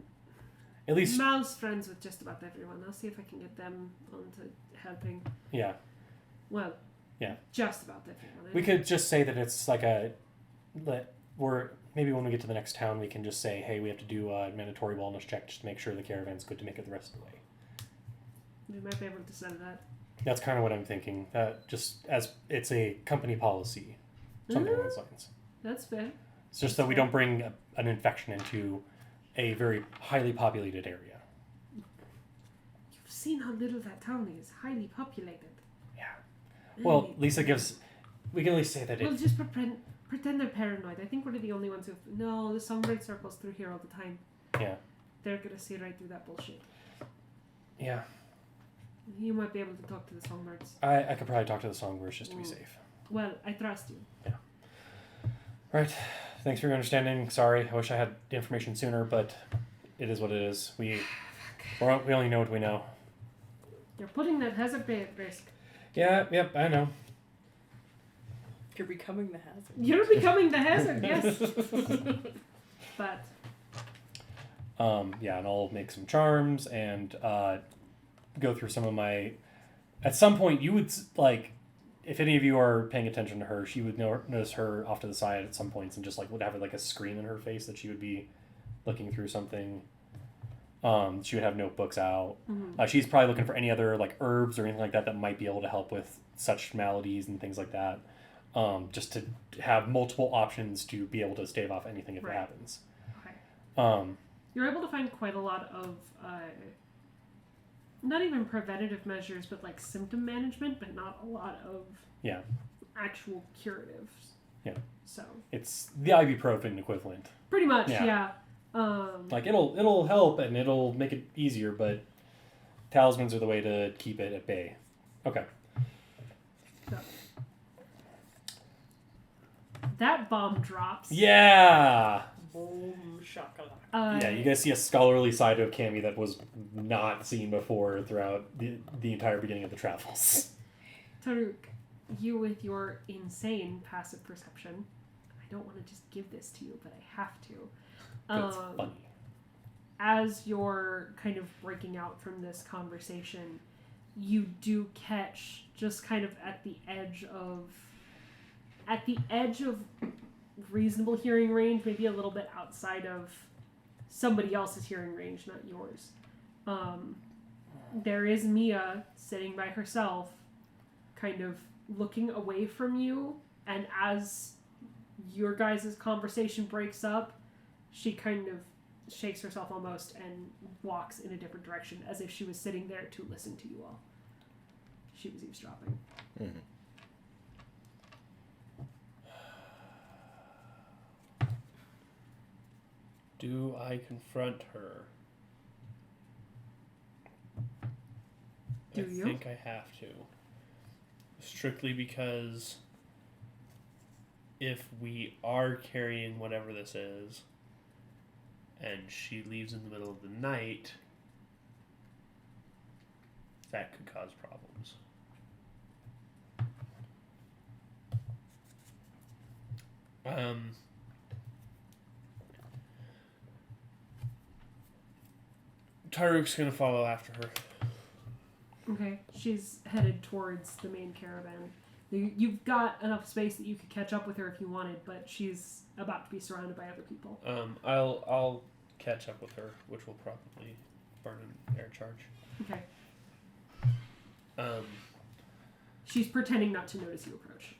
Speaker 3: at least
Speaker 1: Mal's friends with just about everyone. I'll see if I can get them onto helping.
Speaker 3: yeah.
Speaker 1: Well.
Speaker 3: Yeah.
Speaker 1: Just about everyone.
Speaker 3: We could just say that it's like maybe when we get to the next town, we can just say, hey, we have to do a mandatory wellness check just to make sure the caravan's good to make it the rest of the way.
Speaker 1: We might be able to send that.
Speaker 3: That's kind of what I'm thinking. Just as it's a company policy, something along those lines.
Speaker 1: That's fair.
Speaker 3: It's just that we don't bring an infection into a very highly populated area.
Speaker 1: You've seen how little that town is. Highly populated.
Speaker 3: Yeah. Well, Lisa gives. We can at least say that
Speaker 1: We'll just pretend they're paranoid. I think we're the only ones who. No, the songbird circles through here all the time.
Speaker 3: Yeah.
Speaker 1: They're gonna see right through that bullshit.
Speaker 3: Yeah.
Speaker 1: You might be able to talk to the songbirds.
Speaker 3: I could probably talk to the songbirds just to be safe.
Speaker 1: Well, I trust you.
Speaker 3: Yeah. Right. Thanks for your understanding. Sorry, I wish I had the information sooner, but it is what it is. We only know what we know.
Speaker 1: You're putting that hazard bay at risk.
Speaker 3: Yeah, yep, I know.
Speaker 6: You're becoming the hazard.
Speaker 1: You're becoming the hazard, yes. But
Speaker 3: yeah, and I'll make some charms and go through some of my. At some point, you would like, if any of you are paying attention to her, she would notice her off to the side at some points and just like would have like a screen in her face that she would be looking through something. She would have notebooks out.
Speaker 1: Mm-hmm.
Speaker 3: She's probably looking for any other like herbs or anything like that that might be able to help with such maladies and things like that. Just to have multiple options to be able to stave off anything if it happens.
Speaker 1: Okay. You're able to find quite a lot of not even preventative measures, but like symptom management, but not a lot of actual curatives.
Speaker 3: Yeah.
Speaker 1: So
Speaker 3: it's the ibuprofen equivalent.
Speaker 1: Pretty much,
Speaker 3: Yeah.
Speaker 1: yeah.
Speaker 3: Like it'll help and it'll make it easier, but talismans are the way to keep it at bay. Okay.
Speaker 1: So. That bomb drops.
Speaker 3: Yeah.
Speaker 6: Boom shakalaka.
Speaker 3: Yeah, you guys see a scholarly side of Cammy that was not seen before throughout the entire beginning of the travels.
Speaker 1: Taruk, you with your insane passive perception, I don't want to just give this to you, but I have to.
Speaker 3: It's funny.
Speaker 1: As you're kind of breaking out from this conversation, you do catch just kind of at the edge of reasonable hearing range, maybe a little bit outside of somebody else's hearing range, not yours. There is Mia sitting by herself, kind of looking away from you, And as your guys' conversation breaks up, she kind of shakes herself almost and walks in a different direction, as if she was sitting there to listen to you all. She was eavesdropping.
Speaker 5: Mm-hmm.
Speaker 2: Do I confront her?
Speaker 1: Do
Speaker 2: I
Speaker 1: you?
Speaker 2: think I have to. Strictly because if we are carrying whatever this is, and she leaves in the middle of the night, that could cause problems. Taruk's gonna follow after her.
Speaker 1: Okay, she's headed towards the main caravan. You've got enough space that you could catch up with her if you wanted, but she's about to be surrounded by other people.
Speaker 2: I'll catch up with her, which will probably burn an air charge.
Speaker 1: Okay. She's pretending not to notice you approach.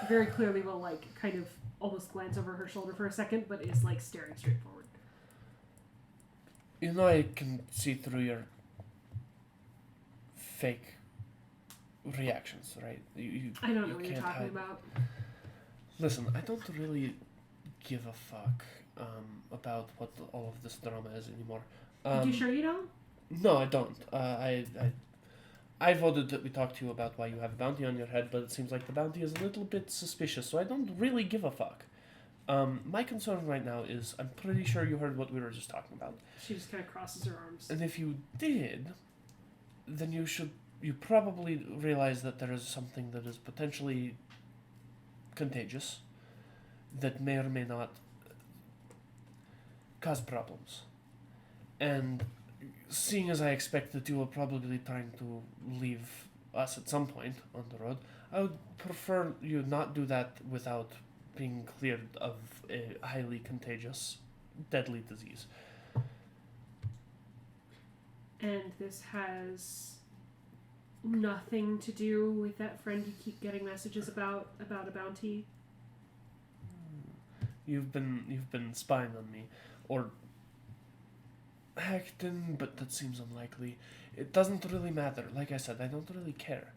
Speaker 1: Very clearly will, like, kind of almost glance over her shoulder for a second, but is, like, staring straight forward.
Speaker 2: You know, I can see through your fake reactions, right?
Speaker 1: I don't know
Speaker 2: you
Speaker 1: what you're
Speaker 2: can't
Speaker 1: talking
Speaker 2: hide.
Speaker 1: about.
Speaker 2: Listen, I don't really give a fuck about what all of this drama is anymore.
Speaker 1: You sure you don't?
Speaker 2: No, I don't. I voted that we talk to you about why you have a bounty on your head, but it seems like the bounty is a little bit suspicious, so I don't really give a fuck. My concern right now is I'm pretty sure you heard what we were just talking about.
Speaker 1: She just kind of crosses her arms.
Speaker 2: And if you did, then you probably realize that there is something that is potentially contagious that may or may not cause problems. And seeing as I expect that you will probably be trying to leave us at some point on the road, I would prefer you not do that without being cleared of a highly contagious, deadly disease.
Speaker 1: And this has nothing to do with that friend you keep getting messages about a bounty?
Speaker 2: You've been spying on me, or hacked in, but that seems unlikely. It doesn't really matter. Like I said, I don't really care.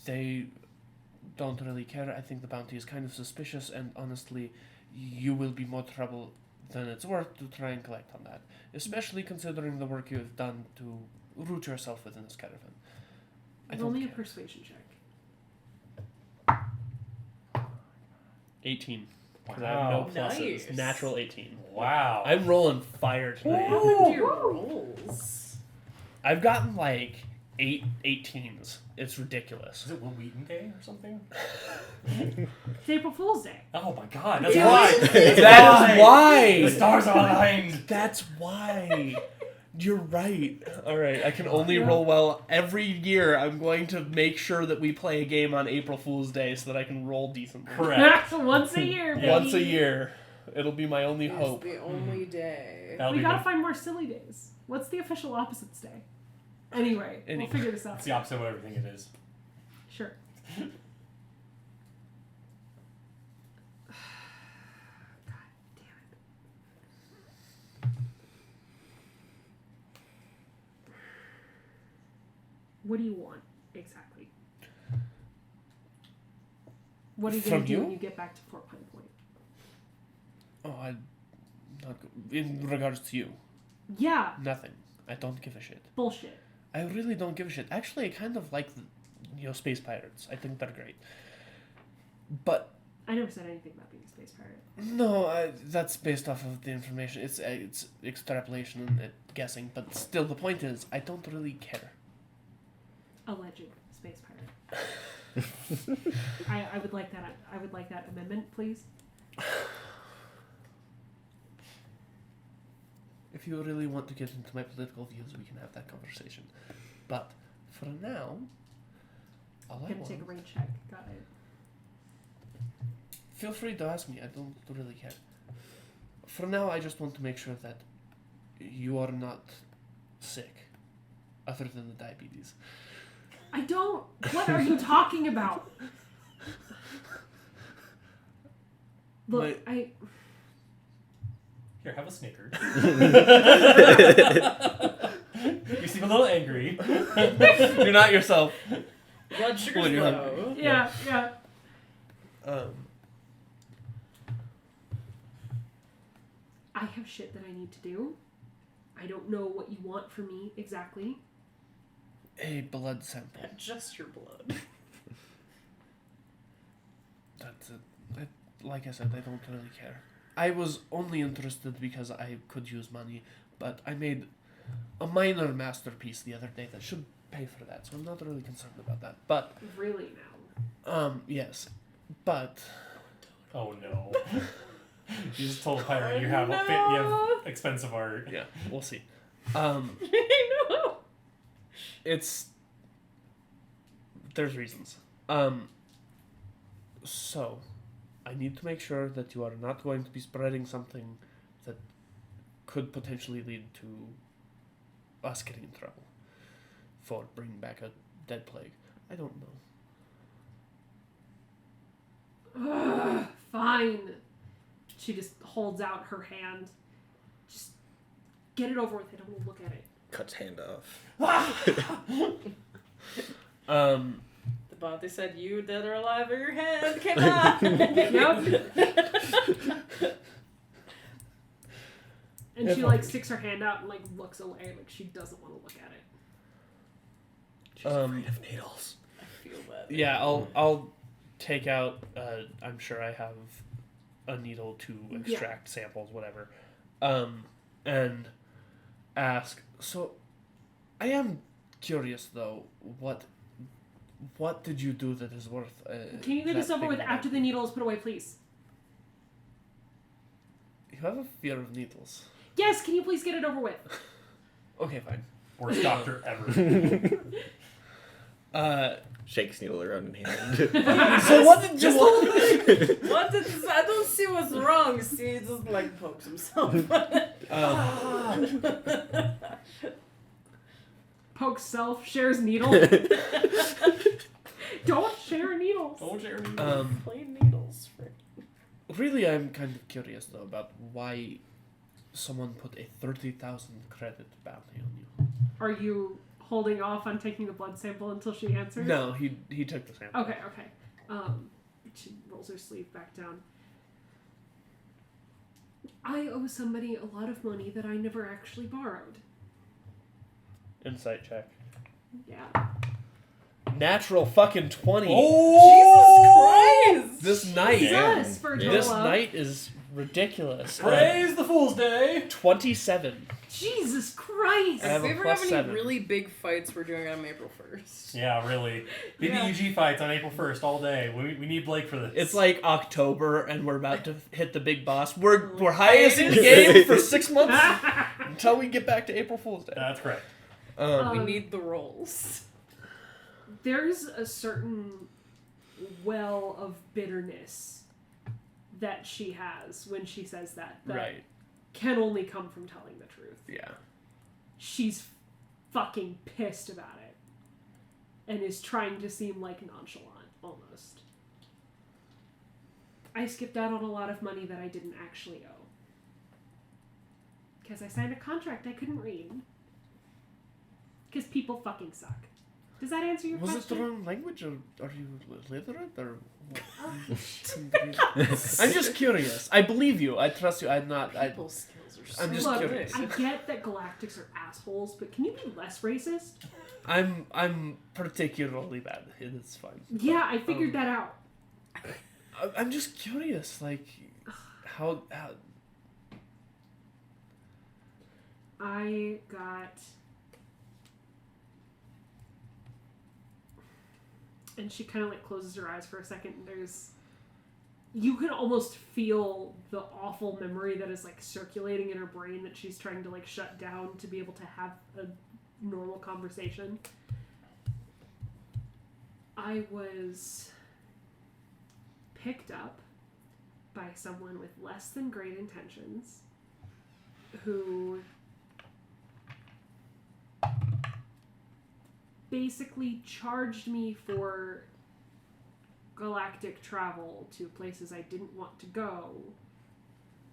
Speaker 2: They don't really care. I think the bounty is kind of suspicious, and honestly, you will be more trouble than it's worth to try and collect on that, especially considering the work you have done to root yourself within this caravan.
Speaker 1: Only a persuasion check.
Speaker 2: 18. 'Cause I
Speaker 3: Wow.
Speaker 2: have no pluses.
Speaker 6: Nice.
Speaker 2: Natural 18.
Speaker 3: Wow.
Speaker 2: I'm rolling fire tonight.
Speaker 6: Your rolls.
Speaker 2: I've gotten like 8 18s. It's ridiculous.
Speaker 3: Is it Will Wheaton Day or something?
Speaker 1: It's April Fool's Day.
Speaker 3: Oh my god, that's
Speaker 1: Yeah.
Speaker 3: why!
Speaker 2: That is why!
Speaker 3: The stars are aligned!
Speaker 2: That's why! You're right. Alright, I can only roll well. Every year, I'm going to make sure that we play a game on April Fool's Day so that I can roll decently.
Speaker 3: Correct.
Speaker 1: Once a year, baby.
Speaker 2: Once a year. It'll be my only
Speaker 4: It's
Speaker 2: hope.
Speaker 4: the only day.
Speaker 3: That'll
Speaker 1: We
Speaker 3: be
Speaker 1: gotta
Speaker 3: good.
Speaker 1: find more silly days. What's the official opposites day? Anyway, we'll figure this out.
Speaker 3: It's the opposite of what everything it is.
Speaker 1: Sure. God damn it. What do you want exactly? What are you
Speaker 2: From
Speaker 1: gonna do
Speaker 2: you?
Speaker 1: when you get back to Fort Pine Point?
Speaker 2: Oh, in regards to you,
Speaker 1: Yeah,
Speaker 2: nothing. I don't give a shit.
Speaker 1: bullshit.
Speaker 2: I really don't give a shit. Actually, I kind of like the, space pirates. I think they're great. But
Speaker 1: I never said anything about being a space pirate.
Speaker 2: no, that's based off of the information. It's extrapolation and guessing. But still, the point is, I don't really care.
Speaker 1: Alleged space pirate. I would like that. I would like that amendment, please.
Speaker 2: If you really want to get into my political views, we can have that conversation. But for now, all I
Speaker 1: Gonna
Speaker 2: want...
Speaker 1: take a rain check. Got it.
Speaker 2: Feel free to ask me. I don't really care. For now, I just want to make sure that you are not sick, other than the diabetes.
Speaker 1: I don't. What are you talking about? Look,
Speaker 2: Wait.
Speaker 3: Here, have a Snickers. You seem a little angry.
Speaker 2: You're not yourself.
Speaker 4: Blood sugar's
Speaker 2: When you're
Speaker 4: low.
Speaker 1: Yeah. I have shit that I need to do. I don't know what you want from me exactly.
Speaker 2: A blood sample.
Speaker 4: Just your blood.
Speaker 2: That's it. Like I said, I don't really care. I was only interested because I could use money, but I made a minor masterpiece the other day that should pay for that, so I'm not really concerned about that. But
Speaker 1: Really now.
Speaker 2: yes, but
Speaker 3: Oh no. You just told Pyro you have
Speaker 4: No.
Speaker 3: you have expensive art.
Speaker 2: yeah, we'll see.
Speaker 4: I know.
Speaker 2: There's reasons. So I need to make sure that you are not going to be spreading something that could potentially lead to us getting in trouble for bringing back a dead plague. I don't know.
Speaker 1: Ugh, fine. She just holds out her hand. Just get it over with. I don't want to look at it.
Speaker 5: Cuts hand off.
Speaker 4: The body said, "You dead or alive, or your head came out."
Speaker 1: Yep. And
Speaker 2: Yeah,
Speaker 1: she
Speaker 2: fine.
Speaker 1: sticks her hand out and looks away, like she doesn't want to look at it.
Speaker 5: She's afraid of needles.
Speaker 4: I feel that.
Speaker 2: Yeah, I'll take out. I'm sure I have a needle to extract samples, whatever, and ask. So, I am curious though. What did you do that is worth?
Speaker 1: Can you get this
Speaker 2: that
Speaker 1: over
Speaker 2: big
Speaker 1: with
Speaker 2: amount?
Speaker 1: after the needle is put away, please?
Speaker 2: You have a fear of needles.
Speaker 1: Yes, can you please get it over with?
Speaker 2: Okay, fine.
Speaker 3: Worst doctor ever.
Speaker 5: Shakes needle around in hand.
Speaker 2: So what did you want?
Speaker 4: What did I don't see what's wrong. See, he just pokes himself.
Speaker 1: Pokes self, shares needle. Don't share needles.
Speaker 3: Don't share me.
Speaker 4: Plain needles.
Speaker 2: Really, I'm kind of curious though about why someone put a 30,000 credit bounty on you.
Speaker 1: Are you holding off on taking the blood sample until she answers?
Speaker 2: No, he took the sample.
Speaker 1: Okay. She rolls her sleeve back down. I owe somebody a lot of money that I never actually borrowed.
Speaker 2: Insight check.
Speaker 1: Yeah.
Speaker 2: Natural fucking 20.
Speaker 3: Oh!
Speaker 4: Jesus Christ!
Speaker 2: This night.
Speaker 1: Jesus, for
Speaker 2: This
Speaker 1: Jolo.
Speaker 2: night is ridiculous.
Speaker 3: Praise the Fool's Day!
Speaker 2: 27.
Speaker 1: Jesus Christ!
Speaker 2: I have
Speaker 4: If we
Speaker 2: a
Speaker 4: ever
Speaker 2: plus
Speaker 4: have any
Speaker 2: 7.
Speaker 4: really big fights, we're doing on April 1st.
Speaker 3: Yeah, really.
Speaker 1: Yeah.
Speaker 3: BBUG fights on April 1st all day. We need Blake for this.
Speaker 2: It's like October and we're about to hit the big boss. We're highest in the game for 6 months until we get back to April Fool's Day.
Speaker 3: That's correct.
Speaker 4: We need the rolls.
Speaker 1: There's a certain well of bitterness that she has when she says that
Speaker 2: Right.
Speaker 1: can only come from telling the truth.
Speaker 2: Yeah.
Speaker 1: She's fucking pissed about it and is trying to seem nonchalant almost. I skipped out on a lot of money that I didn't actually owe because I signed a contract I couldn't read because people fucking suck. Does that answer your
Speaker 2: Was it
Speaker 1: question?
Speaker 2: the wrong language, or are you literate, or what? I'm just curious. I believe you. I trust you. I'm not.
Speaker 4: People's skills are so
Speaker 2: I'm just
Speaker 1: Look,
Speaker 2: curious.
Speaker 1: I get that galactics are assholes, but can you be less racist?
Speaker 2: I'm particularly bad. It's fine.
Speaker 1: Yeah, I figured that out.
Speaker 2: I'm just curious, how
Speaker 1: I got... And she kind of closes her eyes for a second, and you can almost feel the awful memory that is circulating in her brain that she's trying to shut down to be able to have a normal conversation. I was picked up by someone with less than great intentions who basically charged me for galactic travel to places I didn't want to go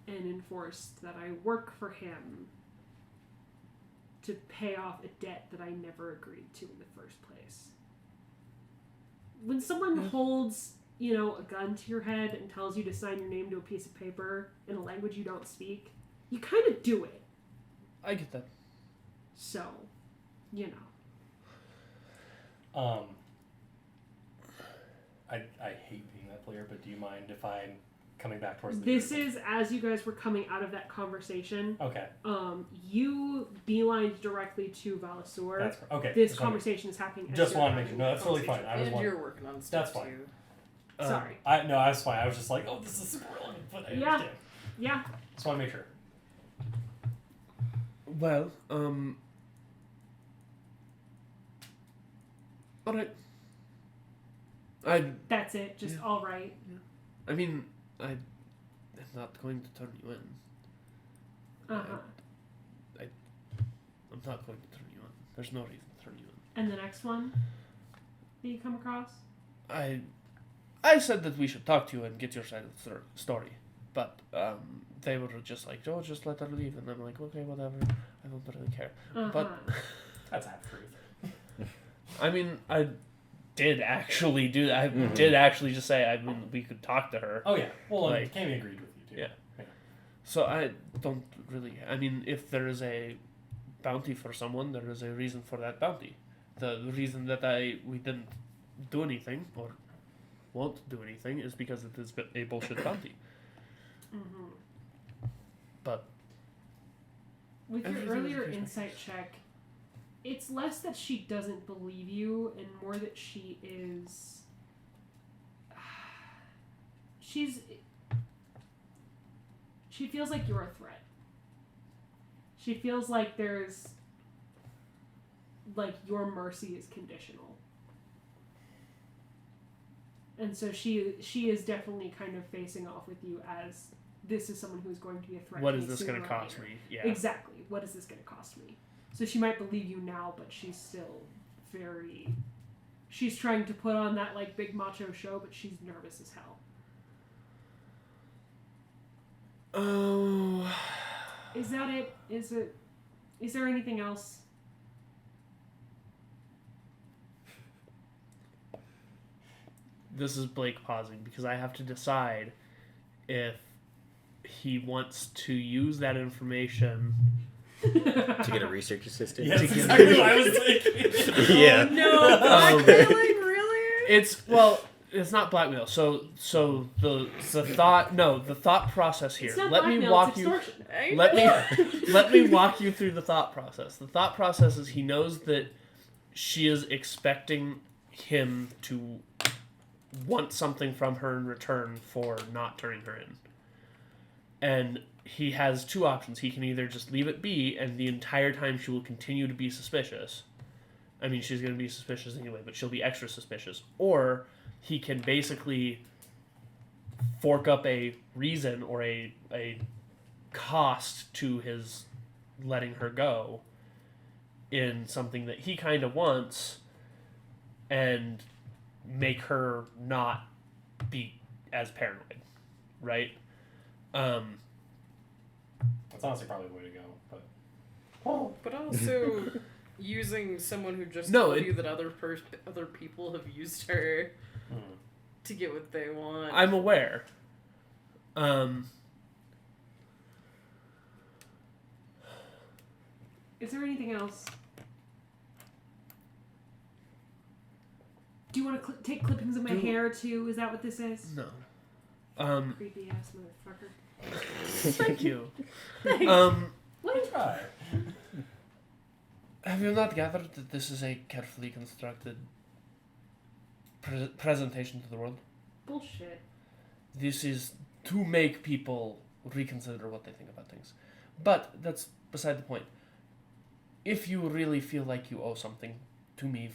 Speaker 1: and enforced that I work for him to pay off a debt that I never agreed to in the first place. When someone holds, a gun to your head and tells you to sign your name to a piece of paper in a language you don't speak, you kind of do it.
Speaker 2: I get that.
Speaker 1: So,
Speaker 3: I hate being that player, but do you mind if I'm coming back towards the
Speaker 1: This
Speaker 3: group?
Speaker 1: is as you guys were coming out of that conversation.
Speaker 3: Okay.
Speaker 1: You beelined directly to Valasur.
Speaker 3: That's okay.
Speaker 1: This
Speaker 3: Just
Speaker 1: conversation is happening. as
Speaker 3: Just
Speaker 1: you're
Speaker 3: want to make
Speaker 1: having
Speaker 3: sure. No, that's
Speaker 1: the
Speaker 3: totally fine.
Speaker 1: conversation.
Speaker 3: I was
Speaker 4: And you're working on stuff
Speaker 3: That's fine.
Speaker 4: too.
Speaker 1: Sorry.
Speaker 3: that's fine. I was just like, oh, this is super relevant, but I
Speaker 1: Yeah.
Speaker 3: understand.
Speaker 1: Yeah.
Speaker 3: Just want to make sure.
Speaker 2: Well, alright.
Speaker 1: That's it. Just all right.
Speaker 2: I mean, I'm not going to turn you in.
Speaker 1: Uh-huh.
Speaker 2: I'm not going to turn you in. There's no reason to turn you in.
Speaker 1: And the next one that you come across?
Speaker 2: I said that we should talk to you and get your side of the story, but they were just like, oh, just let her leave, and I'm like, okay, whatever, I don't really care.
Speaker 1: Uh-huh.
Speaker 2: But
Speaker 3: That's half truth.
Speaker 2: I mean, I did actually do that. I did actually just say, I mean, we could talk to her.
Speaker 3: Oh yeah. Well,
Speaker 2: Like-
Speaker 3: Cammy agreed with you too.
Speaker 2: Yeah. So I don't really. I mean, if there is a bounty for someone, there is a reason for that bounty. The reason that we didn't do anything or won't do anything is because it is a bullshit bounty.
Speaker 1: Mm-hmm.
Speaker 2: But
Speaker 1: With your
Speaker 2: everything is
Speaker 1: earlier
Speaker 2: a case by
Speaker 1: insight check, it's less that she doesn't believe you and more that she is... She feels like you're a threat. She feels like there's... Like, your mercy is conditional. And so she is definitely kind of facing off with you as this is someone who's going to be a threat
Speaker 2: what
Speaker 1: to
Speaker 2: is
Speaker 1: me
Speaker 2: this
Speaker 1: sooner
Speaker 2: going to
Speaker 1: or
Speaker 2: cost
Speaker 1: later.
Speaker 2: me? Yeah.
Speaker 1: Exactly. What is this going to cost me? So she might believe you now, but she's still very... She's trying to put on that, like, big macho show, but she's nervous as hell.
Speaker 2: Oh.
Speaker 1: Is that it? Is there anything else?
Speaker 2: This is Blake pausing because I have to decide if he wants to use that information
Speaker 5: To get a research assistant?
Speaker 3: Yes, exactly what I was thinking.
Speaker 5: Yeah.
Speaker 4: No, blackmailing, really?
Speaker 2: It's not blackmail. So the thought process here.
Speaker 1: It's not
Speaker 2: Let
Speaker 1: blackmail,
Speaker 2: me walk
Speaker 1: it's
Speaker 2: you.
Speaker 1: extortion.
Speaker 2: Let me walk you through the thought process. The thought process is he knows that she is expecting him to want something from her in return for not turning her in. And he has two options. He can either just leave it be and the entire time she will continue to be suspicious. I mean, she's going to be suspicious anyway, but she'll be extra suspicious. Or he can basically fork up a reason or a cost to his letting her go in something that he kind of wants and make her not be as paranoid, right?
Speaker 3: That's honestly probably the way to go. But
Speaker 4: But also using someone who just
Speaker 2: No,
Speaker 4: told
Speaker 2: it-
Speaker 4: you that other people have used her to get what they want.
Speaker 2: I'm aware.
Speaker 1: Is there anything else? Do you want to take clippings of my hair too? Is that what this is?
Speaker 2: No.
Speaker 1: Creepy ass motherfucker.
Speaker 2: Thank you.
Speaker 1: What?
Speaker 3: try.
Speaker 2: Have you not gathered that this is a carefully constructed presentation to the world?
Speaker 1: Bullshit.
Speaker 2: This is to make people reconsider what they think about things. But that's beside the point. If you really feel like you owe something to me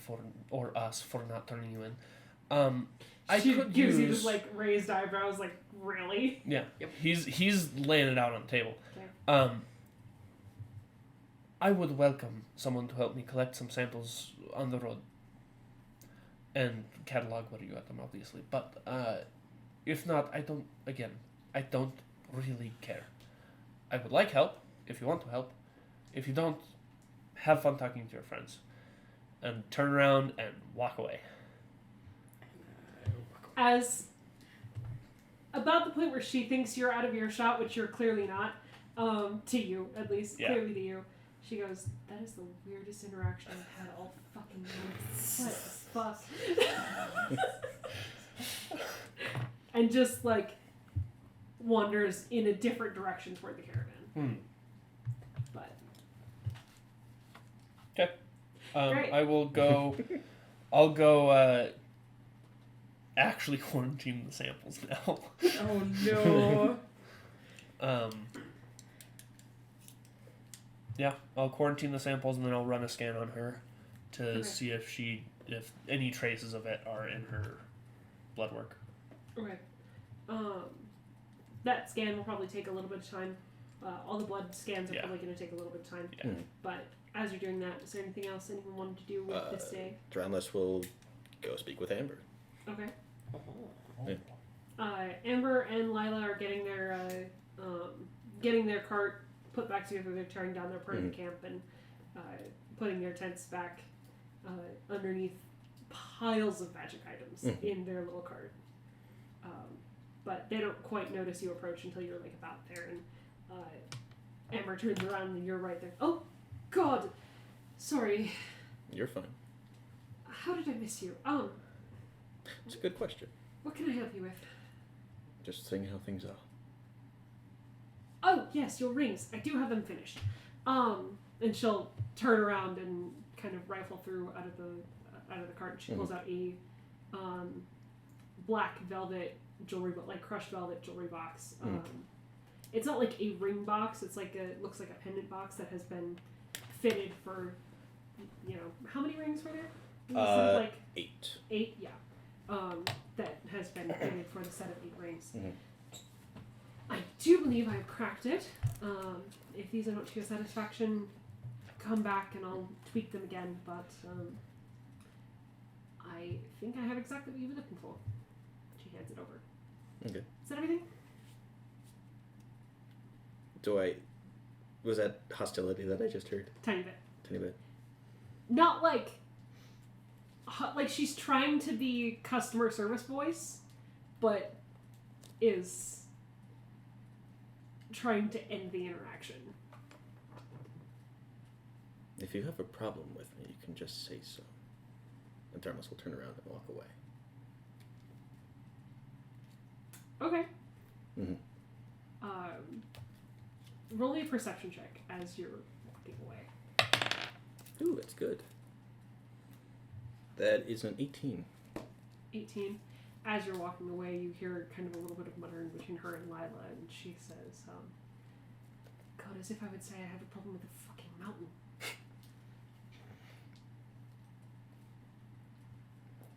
Speaker 2: or us for not turning you in, I
Speaker 1: She
Speaker 2: could
Speaker 1: gives you
Speaker 2: use...
Speaker 1: this like raised eyebrows, like really?
Speaker 2: Yeah.
Speaker 4: Yep.
Speaker 2: He's laying it out on the table.
Speaker 1: Okay.
Speaker 2: I would welcome someone to help me collect some samples on the road and catalog what you got them, obviously. But if not, I don't really care. I would like help if you want to help. If you don't, have fun talking to your friends. And turn around and walk away.
Speaker 1: As about the point where she thinks you're out of earshot, which you're clearly not, to you at least, clearly to you, she goes, "That is the weirdest interaction I've had all fucking night. What the fuck?" And just like wanders in a different direction toward the caravan. But Great.
Speaker 2: I will go. I'll go. Actually quarantine the samples now.
Speaker 4: Oh no.
Speaker 2: Yeah, I'll quarantine the samples and then I'll run a scan on her to see if any traces of it are in her blood work.
Speaker 1: Okay. That scan will probably take a little bit of time. All the blood scans are probably going to take a little bit of time.
Speaker 2: Yeah.
Speaker 1: But as you're doing that, is there anything else anyone wanted to do with this day?
Speaker 5: Drownless will go speak with Amber.
Speaker 1: Okay.
Speaker 3: Oh.
Speaker 1: Amber and Lila are getting their cart put back together. They're tearing down their part of the camp and putting their tents back underneath piles of magic items in their little cart. But they don't quite notice you approach until you're like about there, and Amber turns around and you're right there. Oh, God, sorry.
Speaker 5: You're fine.
Speaker 1: How did I miss you?
Speaker 5: It's a good question.
Speaker 1: What can I help you with?
Speaker 5: Just seeing how things are.
Speaker 1: Oh, yes, your rings. I do have them finished. And she'll turn around and kind of rifle through out of the cart. She pulls out a black velvet jewelry, but like crushed velvet jewelry box. It's not like a ring box. It's like it looks like a pendant box that has been fitted for, how many rings were there? Like
Speaker 5: 8.
Speaker 1: 8, yeah. That has been fitted for the set of 8 rings. I do believe I've cracked it. If these are not to your satisfaction, come back and I'll tweak them again, but I think I have exactly what you were looking for. She hands it over.
Speaker 5: Okay.
Speaker 1: Is that everything?
Speaker 5: Was that hostility that I just heard?
Speaker 1: Tiny bit.
Speaker 5: Tiny bit.
Speaker 1: Not like she's trying to be customer service voice, but is trying to end the interaction.
Speaker 5: If you have a problem with me, you can just say so. And Thermos will turn around and walk away.
Speaker 1: Okay.
Speaker 5: Mm-hmm.
Speaker 1: Roll me a perception check as you're walking away.
Speaker 5: Ooh, that's good. That is an 18.
Speaker 1: 18. As you're walking away, you hear kind of a little bit of muttering between her and Lila, and she says, God, as if I would say I have a problem with a fucking mountain.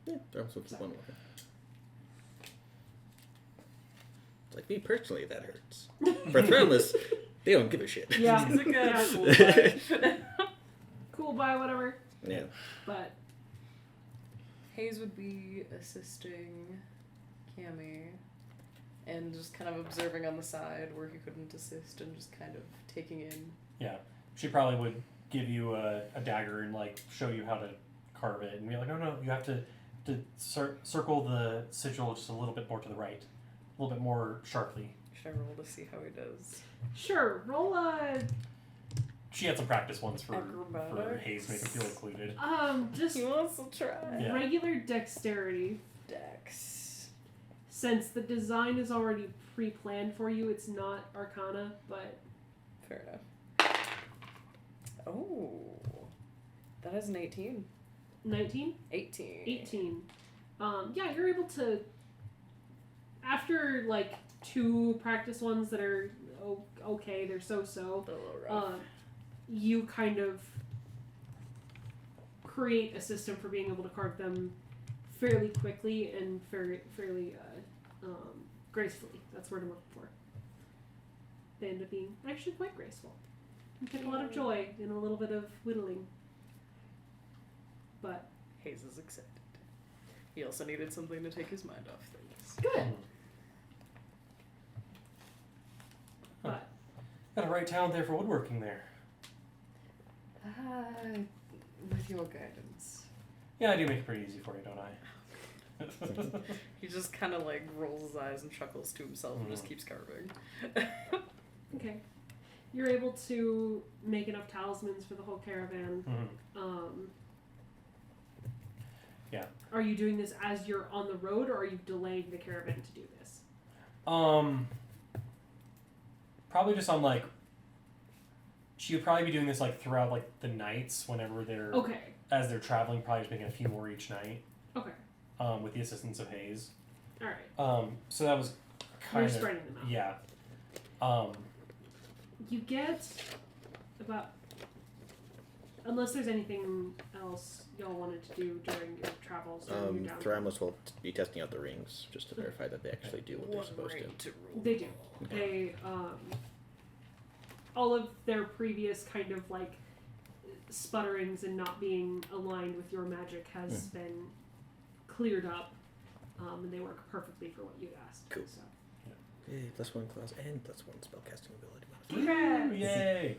Speaker 5: Yeah, Thermos will keep on walking. It's like, me personally, that hurts. For Throneless, they don't give a shit.
Speaker 1: Yeah.
Speaker 4: He's a good
Speaker 1: Yeah.
Speaker 4: cool guy.
Speaker 1: Cool bye, whatever.
Speaker 5: Yeah.
Speaker 1: But
Speaker 4: Hayes would be assisting Cammy and just kind of observing on the side where he couldn't assist and just kind of taking in.
Speaker 3: Yeah, she probably would give you a dagger and like show you how to carve it and be like, no, you have to circle the sigil just a little bit more to the right, a little bit more sharply.
Speaker 4: Should I roll to see how he does?
Speaker 1: sure, roll a
Speaker 3: She had some practice ones for
Speaker 4: Acrobatics.
Speaker 3: Hayes, make him feel included.
Speaker 1: just
Speaker 4: He wants to try.
Speaker 3: Yeah.
Speaker 1: regular dexterity.
Speaker 4: Dex.
Speaker 1: Since the design is already pre-planned for you, it's not Arcana, but
Speaker 4: Fair enough. Oh. That is an 18.
Speaker 1: 19?
Speaker 4: 18.
Speaker 1: 18. Yeah, you're able to, after like 2 practice ones that are okay, they're so-so,
Speaker 4: A little rough.
Speaker 1: you kind of create a system for being able to carve them fairly quickly and fairly gracefully. That's what I'm looking for. They end up being actually quite graceful. You get a lot of joy and a little bit of whittling. But
Speaker 6: Hayes is excited. He also needed something to take his mind off things.
Speaker 1: good. But
Speaker 3: Got a right talent there for woodworking there.
Speaker 4: With your guidance.
Speaker 3: Yeah, I do make it pretty easy for you, don't I?
Speaker 6: He just kind of like rolls his eyes and chuckles to himself and just keeps carving.
Speaker 1: okay. You're able to make enough talismans for the whole caravan.
Speaker 3: Yeah.
Speaker 1: Are you doing this as you're on the road, or are you delaying the caravan to do this?
Speaker 3: Probably just on like. She would probably be doing this like throughout like the nights whenever they're
Speaker 1: Okay.
Speaker 3: as they're traveling. Probably just making a few more each night.
Speaker 1: Okay.
Speaker 3: With the assistance of Hayes.
Speaker 1: All right.
Speaker 3: So that was kind
Speaker 1: You're
Speaker 3: of
Speaker 1: spreading them out.
Speaker 3: yeah.
Speaker 1: You get about, unless there's anything else y'all wanted to do during your travels or your downtime.
Speaker 5: Thramus will be testing out the rings just to verify that they actually do what they're supposed to.
Speaker 1: They do. They all of their previous kind of like sputterings and not being aligned with your magic has been cleared up, and they work perfectly for what you asked.
Speaker 5: Cool.
Speaker 1: So.
Speaker 5: Yay, +1 class and +1 spellcasting ability.
Speaker 1: Congrats!
Speaker 3: Yay!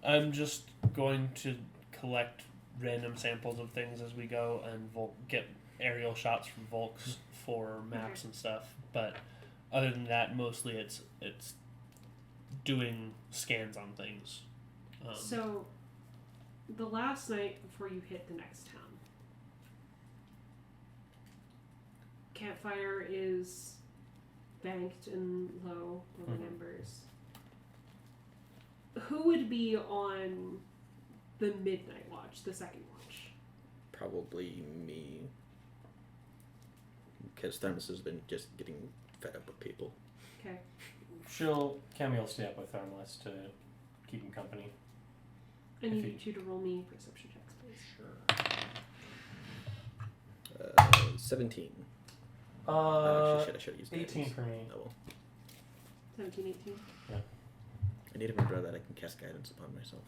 Speaker 2: I'm just going to collect random samples of things as we go and get aerial shots from Volks for maps and stuff. But other than that, mostly it's doing scans on things.
Speaker 1: So, the last night before you hit the next town, campfire is banked and low over embers. Who would be on the midnight watch, the second watch?
Speaker 5: Probably me. Because Thermos has been just getting fed up with people.
Speaker 1: Okay.
Speaker 3: Camille will stay up with Thermos to keep him company.
Speaker 1: I
Speaker 3: If
Speaker 1: need
Speaker 3: he-
Speaker 1: you to roll me perception checks, please.
Speaker 3: Sure.
Speaker 5: 17.
Speaker 3: Uh,
Speaker 5: Actually, I should have used
Speaker 3: 18
Speaker 5: guidance.
Speaker 3: for me.
Speaker 5: Oh well.
Speaker 1: 17, 18.
Speaker 5: I need to remember that I can cast guidance upon myself.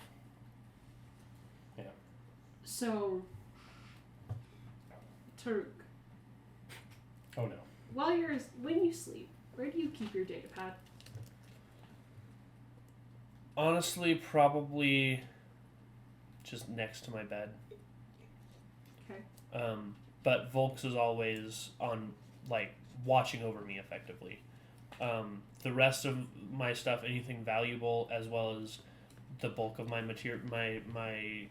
Speaker 1: So, Taruk,
Speaker 3: Oh no.
Speaker 1: when you sleep, where do you keep your data pad?
Speaker 2: Honestly, probably just next to my bed.
Speaker 1: Okay.
Speaker 2: But Volks is always on, like, watching over me effectively. The rest of my stuff, anything valuable, as well as the bulk of my material, my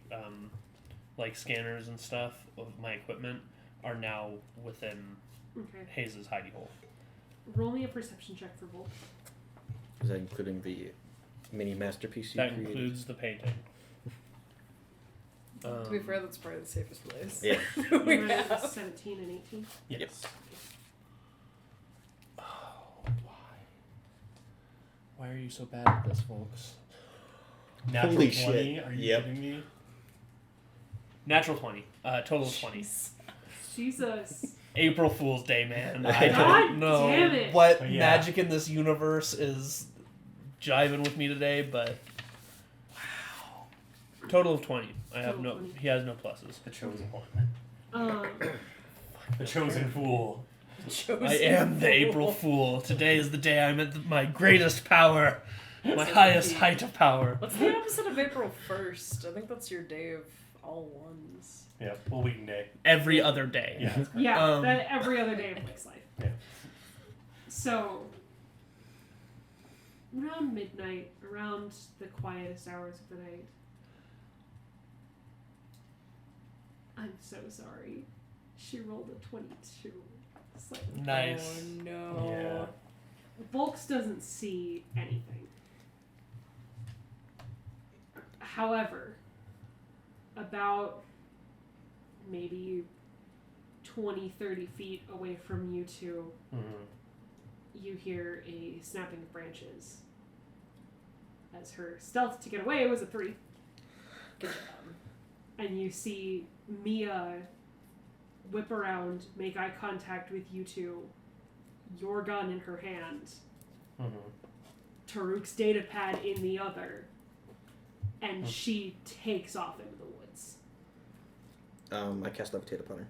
Speaker 2: like scanners and stuff of my equipment, are now within
Speaker 1: Okay.
Speaker 2: Hayes' hidey hole.
Speaker 1: Roll me a perception check for Volk.
Speaker 5: Is that including the mini masterpiece you
Speaker 2: That
Speaker 5: created?
Speaker 2: includes the painting.
Speaker 4: To be fair, that's probably the safest place.
Speaker 5: Yeah.
Speaker 4: we
Speaker 1: You rolled
Speaker 4: have.
Speaker 1: 17 and 18.
Speaker 3: Yes.
Speaker 2: Oh, why are you so bad at this, folks?
Speaker 3: Natural
Speaker 5: Holy
Speaker 3: 20?
Speaker 5: shit.
Speaker 3: Are you
Speaker 5: Yep.
Speaker 3: kidding me?
Speaker 2: Natural 20. Total of 20.
Speaker 1: Jesus.
Speaker 2: April Fool's Day, man.
Speaker 5: I
Speaker 1: God damn it.
Speaker 2: what
Speaker 3: Yeah.
Speaker 2: magic in this universe is jiving with me today, but total of 20.
Speaker 1: Total 20.
Speaker 2: He has no pluses.
Speaker 3: The chosen one.
Speaker 1: Um,
Speaker 3: The chosen fool.
Speaker 2: I am the April Fool. Today is the day I'm at my greatest power, my highest height of power.
Speaker 6: What's the opposite of April 1st? I think that's your day of all ones.
Speaker 3: Yeah, full weekend day.
Speaker 2: Every other day.
Speaker 3: Yeah. that's correct.
Speaker 1: yeah, that every other day of Blake's life.
Speaker 3: Yeah.
Speaker 1: So, around midnight, around the quietest hours of the night, I'm so sorry. She rolled a 22. Slightly.
Speaker 2: Nice.
Speaker 4: Oh no.
Speaker 3: Yeah.
Speaker 1: Volks doesn't see anything. However, about maybe 20, 30 feet away from you two, you hear a snapping of branches. As her stealth to get away was a 3.
Speaker 6: Good job.
Speaker 1: And you see Mia whip around, make eye contact with you two, your gun in her hand, Taruk's data pad in the other, and she takes off into the woods.
Speaker 5: I cast Levitate upon her.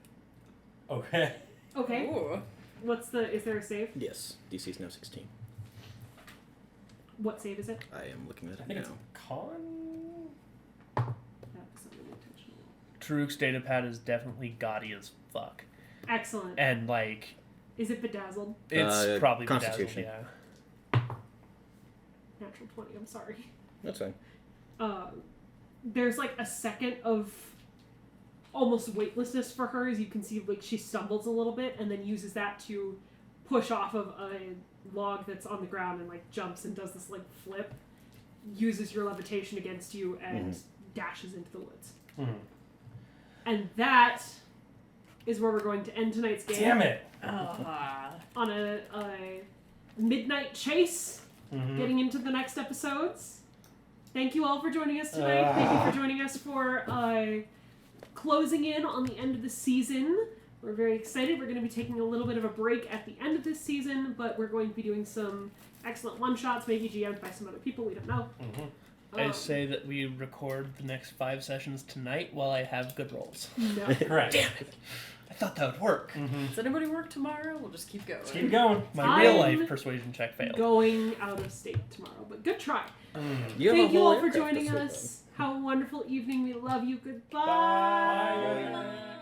Speaker 3: Okay.
Speaker 1: Okay.
Speaker 4: Ooh.
Speaker 1: Is there a save?
Speaker 5: Yes, DC is now 16.
Speaker 1: What save is it?
Speaker 5: I am looking at
Speaker 3: I
Speaker 5: it
Speaker 3: think
Speaker 5: now.
Speaker 3: it's con.
Speaker 1: That was unintentional.
Speaker 2: Taruk's data pad is definitely gaudy as fuck.
Speaker 1: Excellent.
Speaker 2: And, like,
Speaker 1: Is it bedazzled?
Speaker 2: it's probably bedazzled,
Speaker 5: Constitution.
Speaker 2: yeah.
Speaker 1: Natural 20, I'm sorry.
Speaker 5: That's fine.
Speaker 1: There's like a second of almost weightlessness for her as you can see, like she stumbles a little bit and then uses that to push off of a log that's on the ground and like jumps and does this like flip, uses your levitation against you and dashes into the woods.
Speaker 3: Mm.
Speaker 1: And that is where we're going to end tonight's game.
Speaker 3: Damn it!
Speaker 1: On a midnight chase, getting into the next episodes. Thank you all for joining us tonight. Thank you for joining us for closing in on the end of the season. We're very excited. We're going to be taking a little bit of a break at the end of this season, but we're going to be doing some excellent one-shots, maybe GM'd by some other people. We don't know.
Speaker 2: I say that we record the next 5 sessions tonight while I have good rolls.
Speaker 1: No.
Speaker 3: Correct.
Speaker 2: Damn it! I thought that would work.
Speaker 6: Does anybody work tomorrow? We'll just keep going.
Speaker 3: Let's keep going.
Speaker 2: My real
Speaker 1: I'm
Speaker 2: life persuasion check failed.
Speaker 1: Going out of state tomorrow, but good try.
Speaker 5: You have a
Speaker 1: Thank you
Speaker 5: whole
Speaker 1: all for
Speaker 5: aircraft to
Speaker 1: joining
Speaker 5: sit
Speaker 1: us. Have a wonderful evening. We love you. Goodbye.
Speaker 3: Bye.